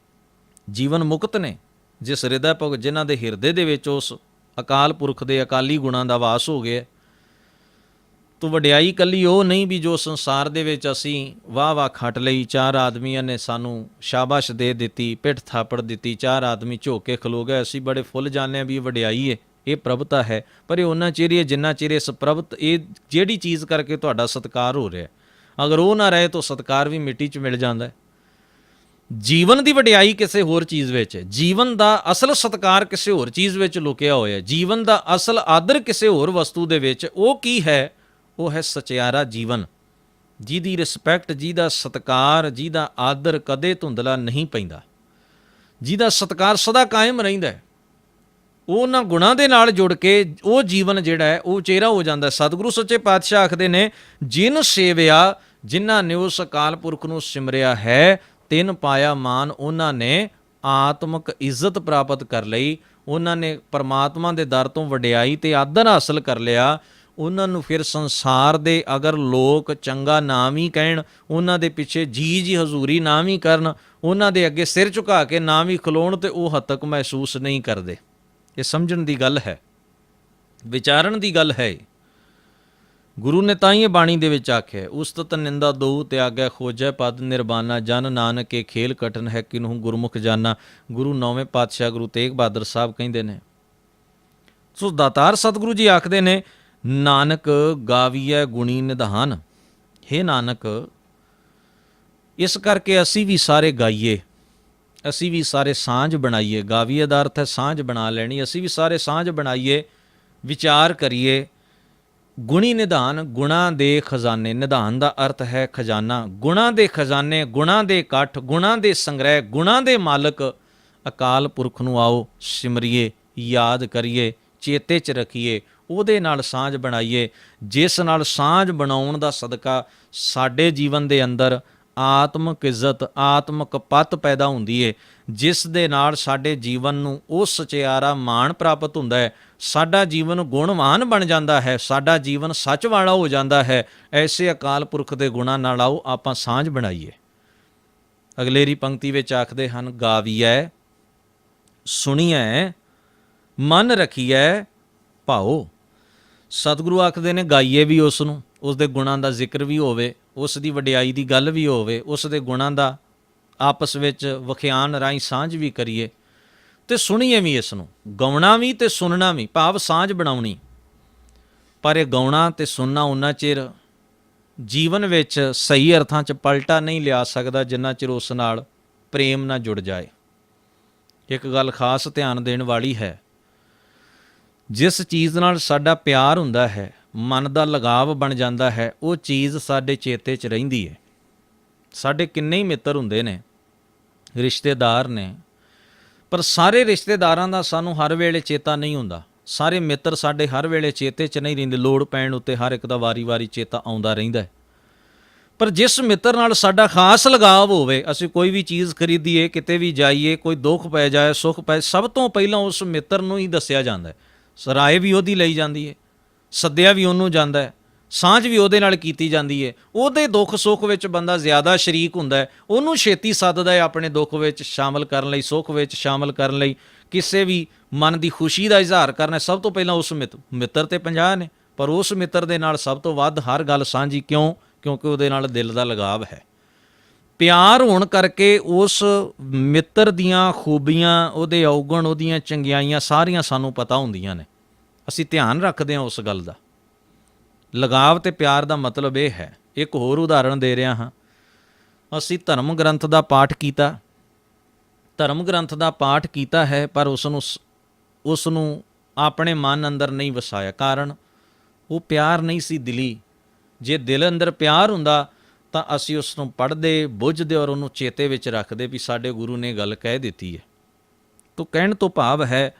ਜੀਵਨ ਮੁਕਤ ਨੇ, ਜਿਸ ਹਿਰਦੈ ਜਿਨ੍ਹਾਂ ਦੇ ਹਿਰਦੇ ਦੇ ਵਿੱਚ ਉਸ ਅਕਾਲ ਪੁਰਖ ਦੇ ਅਕਾਲੀ ਗੁਣਾਂ ਦਾ ਵਾਸ ਹੋ ਗਿਆ। ਤੋ ਵਡਿਆਈ ਇਕੱਲੀ ਉਹ ਨਹੀਂ ਵੀ ਜੋ ਸੰਸਾਰ ਦੇ ਵਿੱਚ ਅਸੀਂ ਵਾਹ ਖੱਟ ਲਈ, ਚਾਰ ਆਦਮੀਆਂ ਨੇ ਸਾਨੂੰ ਸ਼ਾਬਾਸ਼ ਦੇ ਦਿੱਤੀ, ਪਿੱਠ ਥਾਪੜ ਦਿੱਤੀ, ਚਾਰ ਆਦਮੀ ਝੁਕ ਕੇ ਖਲੋ ਗਏ, ਅਸੀਂ ਬੜੇ ਫੁੱਲ ਜਾਂਦੇ ਹਾਂ ਵੀ ਇਹ ਵਡਿਆਈ ਹੈ, ਇਹ ਪ੍ਰਭਤਾ ਹੈ। ਪਰ ਇਹ ਉਹਨਾਂ ਚਿਰ ਹੀ ਹੈ ਜਿੰਨਾ ਚਿਰ ਇਸ ਪ੍ਰਭਤ, ਇਹ ਜਿਹੜੀ ਚੀਜ਼ ਕਰਕੇ ਤੁਹਾਡਾ ਸਤਿਕਾਰ ਹੋ ਰਿਹਾ, ਅਗਰ ਉਹ ਨਾ ਰਹੇ ਤਾਂ ਸਤਿਕਾਰ ਵੀ ਮਿੱਟੀ 'ਚ ਮਿਲ ਜਾਂਦਾ ਹੈ। ਜੀਵਨ ਦੀ ਵਡਿਆਈ ਕਿਸੇ ਹੋਰ ਚੀਜ਼ ਵਿੱਚ ਹੈ, ਜੀਵਨ ਦਾ ਅਸਲ ਸਤਿਕਾਰ ਕਿਸੇ ਹੋਰ ਚੀਜ਼ ਵਿੱਚ ਲੁਕਿਆ ਹੋਇਆ, ਜੀਵਨ ਦਾ ਅਸਲ ਆਦਰ ਕਿਸੇ ਹੋਰ ਵਸਤੂ ਦੇ ਵਿੱਚ। ਉਹ ਕੀ ਹੈ? ਉਹ ਹੈ ਸਚਿਆਰਾ ਜੀਵਨ, ਜਿਹਦੀ ਰਿਸਪੈਕਟ, ਜਿਹਦਾ ਸਤਿਕਾਰ, ਜਿਹਦਾ ਆਦਰ ਕਦੇ ਧੁੰਦਲਾ ਨਹੀਂ ਪੈਂਦਾ, ਜਿਹਦਾ ਸਤਿਕਾਰ ਸਦਾ ਕਾਇਮ ਰਹਿੰਦਾ। ਉਹਨਾਂ ਗੁਣਾਂ ਦੇ ਨਾਲ ਜੁੜ ਕੇ ਉਹ ਜੀਵਨ ਜਿਹੜਾ ਹੈ ਉਹ ਉਚੇਰਾ ਹੋ ਜਾਂਦਾ। ਸਤਿਗੁਰੂ ਸੱਚੇ ਪਾਤਸ਼ਾਹ ਆਖਦੇ ਨੇ ਜਿਨ ਸੇਵਿਆ, ਜਿਨ੍ਹਾਂ ਨੇ ਉਸ ਅਕਾਲ ਪੁਰਖ ਨੂੰ ਸਿਮਰਿਆ ਹੈ, ਤਿੰਨ ਪਾਇਆ ਮਾਨ, ਉਹਨਾਂ ਨੇ ਆਤਮਕ ਇੱਜ਼ਤ ਪ੍ਰਾਪਤ ਕਰ ਲਈ, ਉਹਨਾਂ ਨੇ ਪਰਮਾਤਮਾ ਦੇ ਦਰ ਤੋਂ ਵਡਿਆਈ ਤੇ ਆਦਰ ਹਾਸਲ ਕਰ ਲਿਆ। ਉਹਨਾਂ ਨੂੰ ਫਿਰ ਸੰਸਾਰ ਦੇ ਅਗਰ ਲੋਕ ਚੰਗਾ ਨਾਮ ਹੀ ਕਹਿਣ, ਉਹਨਾਂ ਦੇ ਪਿੱਛੇ ਜੀ ਹਜ਼ੂਰੀ ਨਾਮ ਹੀ ਕਰਨ, ਉਹਨਾਂ ਦੇ ਅੱਗੇ ਸਿਰ ਝੁਕਾ ਕੇ ਨਾਮ ਹੀ ਖਲੋਣ, ਤੇ ਉਹ ਹੱਤਕ ਮਹਿਸੂਸ ਨਹੀਂ ਕਰਦੇ। ਇਹ ਸਮਝਣ ਦੀ ਗੱਲ ਹੈ, ਵਿਚਾਰਨ ਦੀ ਗੱਲ ਹੈ। ਗੁਰੂ ਨੇ ਤਾਂ ਹੀ ਇਹ ਬਾਣੀ ਦੇ ਵਿੱਚ ਆਖਿਆ ਉਸਤਤ ਨਿੰਦਾ ਦੋ ਤਿਆਗੈ ਖੋਜੈ ਪਦ ਨਿਰਬਾਨਾ, ਜਨ ਨਾਨਕ ਕੇ ਖੇਲ ਕਟਨ ਹੈ ਕਿਨਹੂ ਗੁਰਮੁਖ ਜਾਨਾ। ਗੁਰੂ ਨੌਵੇਂ ਪਾਤਸ਼ਾਹ ਗੁਰੂ ਤੇਗ ਬਹਾਦਰ ਸਾਹਿਬ ਕਹਿੰਦੇ ਨੇ। ਸੋ ਦਾਤਾਰ ਸਤਿਗੁਰੂ ਜੀ ਆਖਦੇ ਨੇ ਨਾਨਕ ਗਾਵੀਐ ਗੁਣੀ ਨਿਧਾਨ। ਹੇ ਨਾਨਕ, ਇਸ ਕਰਕੇ ਅਸੀਂ ਵੀ ਸਾਰੇ ਗਾਈਏ, ਅਸੀਂ ਵੀ ਸਾਰੇ ਸਾਂਝ ਬਣਾਈਏ। ਗਾਵੀਏ ਦਾ ਅਰਥ ਹੈ ਸਾਂਝ ਬਣਾ ਲੈਣੀ। ਅਸੀਂ ਵੀ ਸਾਰੇ ਸਾਂਝ ਬਣਾਈਏ, ਵਿਚਾਰ ਕਰੀਏ। ਗੁਣੀ ਨਿਧਾਨ, ਗੁਣਾਂ ਦੇ ਖਜ਼ਾਨੇ। ਨਿਧਾਨ ਦਾ ਅਰਥ ਹੈ ਖਜ਼ਾਨਾ। ਗੁਣਾਂ ਦੇ ਖਜ਼ਾਨੇ, ਗੁਣਾਂ ਦੇ ਇਕੱਠ, ਗੁਣਾਂ ਦੇ ਸੰਗ੍ਰਹਿ, ਗੁਣਾਂ ਦੇ ਮਾਲਕ ਅਕਾਲ ਪੁਰਖ ਨੂੰ ਆਓ ਸਿਮਰੀਏ, ਯਾਦ ਕਰੀਏ, ਚੇਤੇ 'ਚ ਰੱਖੀਏ, ਉਹਦੇ ਨਾਲ ਸਾਂਝ ਬਣਾਈਏ, ਜਿਸ ਨਾਲ ਸਾਂਝ ਬਣਾਉਣ ਦਾ ਸਦਕਾ ਸਾਡੇ ਜੀਵਨ ਦੇ ਅੰਦਰ ਆਤਮਕ ਇੱਜ਼ਤ, ਆਤਮਕ ਪਤ ਪੈਦਾ ਹੁੰਦੀ ਹੈ, ਜਿਸ ਦੇ ਨਾਲ ਸਾਡੇ ਜੀਵਨ ਨੂੰ ਉਹ ਸਚਿਆਰਾ ਮਾਣ ਪ੍ਰਾਪਤ ਹੁੰਦਾ ਹੈ। ਸਾਡਾ ਜੀਵਨ ਗੁਣਵਾਨ ਬਣ ਜਾਂਦਾ ਹੈ, ਸਾਡਾ ਜੀਵਨ ਸੱਚ ਵਾਲਾ ਹੋ ਜਾਂਦਾ ਹੈ। ਐਸੇ ਅਕਾਲ ਪੁਰਖ ਦੇ ਗੁਣਾਂ ਨਾਲ ਆਓ ਆਪਾਂ ਸਾਂਝ ਬਣਾਈਏ। ਅਗਲੇਰੀ ਪੰਕਤੀ ਵਿੱਚ ਆਖਦੇ ਹਨ ਗਾਵੀਐ ਸੁਣੀਐ ਮਨ ਰੱਖੀਐ ਭਾਓ। ਸਤਿਗੁਰੂ ਆਖਦੇ ਨੇ ਗਾਈਏ ਵੀ ਉਸ ਨੂੰ, ਉਸ ਦੇ ਗੁਣਾਂ ਦਾ ਜ਼ਿਕਰ ਵੀ ਹੋਵੇ, ਉਸ ਦੀ ਵਡਿਆਈ ਦੀ ਗੱਲ ਵੀ ਹੋਵੇ, ਉਸ ਦੇ ਗੁਣਾਂ ਦਾ ਆਪਸ ਵਿੱਚ ਵਿਖਿਆਨ ਰਾਹੀਂ ਸਾਂਝ ਵੀ ਕਰੀਏ, ਤੇ ਸੁਣੀਏ ਵੀ ਇਸ ਨੂੰ। ਗਾਉਣਾ ਵੀ ਤੇ ਸੁਣਨਾ ਵੀ, ਭਾਵ ਸਾਂਝ ਬਣਾਉਣੀ। ਪਰ ਇਹ ਗਾਉਣਾ ਤੇ ਸੁਣਨਾ ਉਨਾ ਚਿਰ ਜੀਵਨ ਵਿੱਚ ਸਹੀ ਅਰਥਾਂ 'ਚ ਪਲਟਾ ਨਹੀਂ ਲਿਆ ਸਕਦਾ ਜਿੰਨਾ ਚਿਰ ਉਸ ਨਾਲ ਪ੍ਰੇਮ ਨਾ ਜੁੜ ਜਾਏ। ਇੱਕ ਗੱਲ ਖਾਸ ਧਿਆਨ ਦੇਣ ਵਾਲੀ ਹੈ, ਜਿਸ ਚੀਜ਼ ਨਾਲ ਸਾਡਾ ਪਿਆਰ ਹੁੰਦਾ ਹੈ, ਮਨ ਦਾ ਲਗਾਵ ਬਣ ਜਾਂਦਾ ਹੈ, ਉਹ ਚੀਜ਼ ਸਾਡੇ ਚੇਤੇ 'ਚ ਰਹਿੰਦੀ ਹੈ। ਸਾਡੇ ਕਿੰਨੇ ਹੀ ਮਿੱਤਰ ਹੁੰਦੇ ਨੇ, ਰਿਸ਼ਤੇਦਾਰ ਨੇ, ਪਰ ਸਾਰੇ ਰਿਸ਼ਤੇਦਾਰਾਂ ਦਾ ਸਾਨੂੰ ਹਰ ਵੇਲੇ ਚੇਤਾ ਨਹੀਂ ਹੁੰਦਾ। ਸਾਰੇ ਮਿੱਤਰ ਸਾਡੇ ਹਰ ਵੇਲੇ ਚੇਤੇ 'ਚ ਨਹੀਂ ਰਹਿੰਦੇ। ਲੋੜ ਪੈਣ ਉੱਤੇ ਹਰ ਇੱਕ ਦਾ ਵਾਰੀ-ਵਾਰੀ ਚੇਤਾ ਆਉਂਦਾ ਰਹਿੰਦਾ ਹੈ। ਪਰ ਜਿਸ ਮਿੱਤਰ ਨਾਲ ਸਾਡਾ ਖਾਸ ਲਗਾਵ ਹੋਵੇ, ਅਸੀਂ ਕੋਈ ਵੀ ਚੀਜ਼ ਖਰੀਦੀਏ, ਕਿਤੇ ਵੀ ਜਾਈਏ, ਕੋਈ ਦੁੱਖ ਪੈ ਜਾਏ, ਸੁੱਖ ਪੈ, ਸਭ ਤੋਂ ਪਹਿਲਾਂ ਉਸ ਮਿੱਤਰ ਨੂੰ ਹੀ ਦੱਸਿਆ ਜਾਂਦਾ ਹੈ। ਸਰਾਏ ਵੀ ਉਹਦੀ ਲਈ ਜਾਂਦੀ ਹੈ, ਸੱਦਿਆ ਵੀ ਉਹਨੂੰ ਜਾਂਦਾ ਹੈ, ਸਾਂਝ ਵੀ ਉਹਦੇ ਨਾਲ ਕੀਤੀ ਜਾਂਦੀ ਹੈ। ਉਹਦੇ ਦੁੱਖ ਸੁੱਖ ਵਿੱਚ ਬੰਦਾ ਜ਼ਿਆਦਾ ਸ਼ਰੀਕ ਹੁੰਦਾ ਹੈ, ਉਹਨੂੰ ਛੇਤੀ ਸੱਦਦਾ ਹੈ ਆਪਣੇ ਦੁੱਖ ਵਿੱਚ ਸ਼ਾਮਲ ਕਰਨ ਲਈ, ਸੁੱਖ ਵਿੱਚ ਸ਼ਾਮਲ ਕਰਨ ਲਈ, ਕਿਸੇ ਵੀ ਮਨ ਦੀ ਖੁਸ਼ੀ ਦਾ ਇਜ਼ਹਾਰ ਕਰਨਾ। ਸਭ ਤੋਂ ਪਹਿਲਾਂ ਉਸ ਮਿੱਤਰ ਤੇ 50 ਨੇ, ਪਰ ਉਸ ਮਿੱਤਰ ਦੇ ਨਾਲ ਸਭ ਤੋਂ ਵੱਧ ਹਰ ਗੱਲ ਸਾਂਝੀ। ਕਿਉਂ? ਕਿਉਂਕਿ ਉਹਦੇ ਨਾਲ ਦਿਲ ਦਾ ਲਗਾਵ ਹੈ। ਪਿਆਰ ਹੋਣ ਕਰਕੇ ਉਸ ਮਿੱਤਰ ਦੀਆਂ ਖੂਬੀਆਂ, ਉਹਦੇ ਔਗਣ, ਉਹਦੀਆਂ ਚੰਗਿਆਈਆਂ ਸਾਰੀਆਂ ਸਾਨੂੰ ਪਤਾ ਹੁੰਦੀਆਂ ਨੇ। ਅਸੀਂ ਧਿਆਨ ਰੱਖਦੇ ਹਾਂ ਉਸ ਗੱਲ ਦਾ। ਲਗਾਵ ਤੇ ਪਿਆਰ ਦਾ ਮਤਲਬ ਇਹ ਹੈ। ਇੱਕ ਹੋਰ ਉਦਾਹਰਣ ਦੇ ਰਿਹਾ ਹਾਂ। ਅਸੀਂ ਧਰਮ ਗ੍ਰੰਥ ਦਾ ਪਾਠ ਕੀਤਾ, ਧਰਮ ਗ੍ਰੰਥ ਦਾ ਪਾਠ ਕੀਤਾ ਹੈ, ਪਰ ਉਸ ਨੂੰ ਆਪਣੇ ਮਨ ਅੰਦਰ ਨਹੀਂ ਵਸਾਇਆ। ਕਾਰਨ ਉਹ ਪਿਆਰ ਨਹੀਂ ਸੀ ਦਿਲੀ। ਜੇ ਦਿਲ ਅੰਦਰ ਪਿਆਰ ਹੁੰਦਾ ਤਾਂ ਅਸੀਂ ਉਸ ਨੂੰ ਪੜ੍ਹਦੇ, ਬੁੱਝਦੇ ਔਰ ਉਹਨੂੰ ਚੇਤੇ ਵਿੱਚ ਰੱਖਦੇ ਵੀ ਸਾਡੇ ਗੁਰੂ ਨੇ ਗੱਲ ਕਹਿ ਦਿੱਤੀ ਹੈ। ਤੋ ਕਹਿਣ ਤੋਂ ਭਾਵ ਹੈ,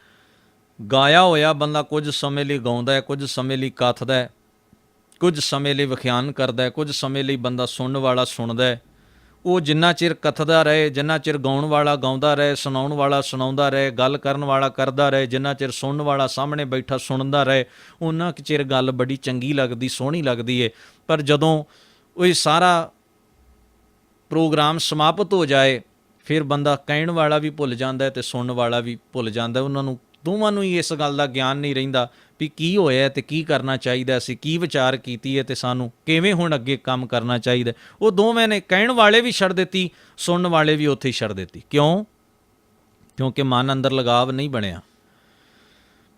ਗਾਇਆ ਹੋਇਆ ਬੰਦਾ ਕੁਝ ਸਮੇਂ ਲਈ ਗਾਉਂਦਾ ਹੈ, ਕੁਝ ਸਮੇਂ ਲਈ ਕਥਦਾ ਹੈ, ਕੁਝ ਸਮੇਂ ਲਈ ਵਿਖਿਆਨ ਕਰਦਾ ਹੈ, ਕੁਝ ਸਮੇਂ ਲਈ ਬੰਦਾ ਸੁਣਨ ਵਾਲਾ ਸੁਣਦਾ ਹੈ। ਉਹ ਜਿੰਨਾ ਚਿਰ ਕਥਦਾ ਰਹੇ, ਜਿੰਨਾ ਚਿਰ ਗਾਉਣ ਵਾਲਾ ਗਾਉਂਦਾ ਰਹੇ, ਸੁਣਾਉਣ ਵਾਲਾ ਸੁਣਾਉਂਦਾ ਰਹੇ, ਗੱਲ ਕਰਨ ਵਾਲਾ ਕਰਦਾ ਰਹੇ, ਜਿੰਨਾ ਚਿਰ ਸੁਣਨ ਵਾਲਾ ਸਾਹਮਣੇ ਬੈਠਾ ਸੁਣਦਾ ਰਹੇ, ਉਹਨਾਂ ਕੁ ਚਿਰ ਗੱਲ ਬੜੀ ਚੰਗੀ ਲੱਗਦੀ, ਸੋਹਣੀ ਲੱਗਦੀ ਹੈ। ਪਰ ਜਦੋਂ ਉਹ ਸਾਰਾ ਪ੍ਰੋਗਰਾਮ ਸਮਾਪਤ ਹੋ ਜਾਏ, ਫਿਰ ਬੰਦਾ ਕਹਿਣ ਵਾਲਾ ਵੀ ਭੁੱਲ ਜਾਂਦਾ ਹੈ ਅਤੇ ਸੁਣਨ ਵਾਲਾ ਵੀ ਭੁੱਲ ਜਾਂਦਾ। ਉਹਨਾਂ ਨੂੰ ਦੋਵਾਂ ਨੂੰ ਹੀ ਇਸ ਗੱਲ ਦਾ ਗਿਆਨ ਨਹੀਂ ਰਹਿੰਦਾ ਵੀ ਕੀ ਹੋਇਆ ਅਤੇ ਕੀ ਕਰਨਾ ਚਾਹੀਦਾ, ਅਸੀਂ ਕੀ ਵਿਚਾਰ ਕੀਤੀ ਹੈ ਅਤੇ ਸਾਨੂੰ ਕਿਵੇਂ ਹੁਣ ਅੱਗੇ ਕੰਮ ਕਰਨਾ ਚਾਹੀਦਾ। ਉਹ ਦੋਵੇਂ ਨੇ, ਕਹਿਣ ਵਾਲੇ ਵੀ ਛੱਡ ਦਿੱਤੀ, ਸੁਣਨ ਵਾਲੇ ਵੀ ਉੱਥੇ ਹੀ ਛੱਡ ਦਿੱਤੀ। ਕਿਉਂ? ਕਿਉਂਕਿ ਮਨ ਅੰਦਰ ਲਗਾਵ ਨਹੀਂ ਬਣਿਆ,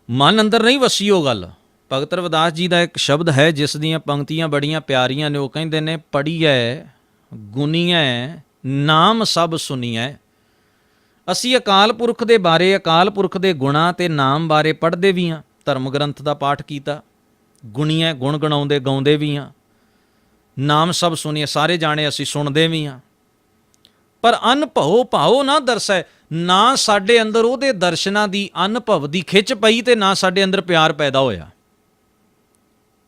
ਮਨ ਅੰਦਰ ਨਹੀਂ ਵਸੀ ਉਹ ਗੱਲ। ਭਗਤ ਰਵਿਦਾਸ ਜੀ ਦਾ ਇੱਕ ਸ਼ਬਦ ਹੈ ਜਿਸ ਦੀਆਂ ਪੰਕਤੀਆਂ ਬੜੀਆਂ ਪਿਆਰੀਆਂ ਨੇ। ਉਹ ਕਹਿੰਦੇ ਨੇ, ਪੜ੍ਹੀਐ ਗੁਣੀਐ ਨਾਮ ਸਭ ਸੁਣੀਐ। ਅਸੀਂ ਅਕਾਲ ਪੁਰਖ ਦੇ ਬਾਰੇ, ਅਕਾਲ ਪੁਰਖ ਦੇ ਗੁਣਾਂ ਅਤੇ ਨਾਮ ਬਾਰੇ ਪੜ੍ਹਦੇ ਵੀ ਹਾਂ, ਧਰਮ ਗ੍ਰੰਥ ਦਾ ਪਾਠ ਕੀਤਾ, ਗੁਣੀਐ ਗੁਣ ਗਣਾਉਂਦੇ ਗਾਉਂਦੇ ਵੀ ਹਾਂ, ਨਾਮ ਸਭ ਸੁਣੀਐ ਸਾਰੇ ਜਾਣੇ ਅਸੀਂ ਸੁਣਦੇ ਵੀ ਹਾਂ। ਪਰ ਅਨਭਉ ਭਾਉ ਨਾ ਦਰਸੈ, ਨਾ ਸਾਡੇ ਅੰਦਰ ਉਹਦੇ ਦਰਸ਼ਨਾਂ ਦੀ ਅਨੁਭਵ ਦੀ ਖਿੱਚ ਪਈ ਅਤੇ ਨਾ ਸਾਡੇ ਅੰਦਰ ਪਿਆਰ ਪੈਦਾ ਹੋਇਆ।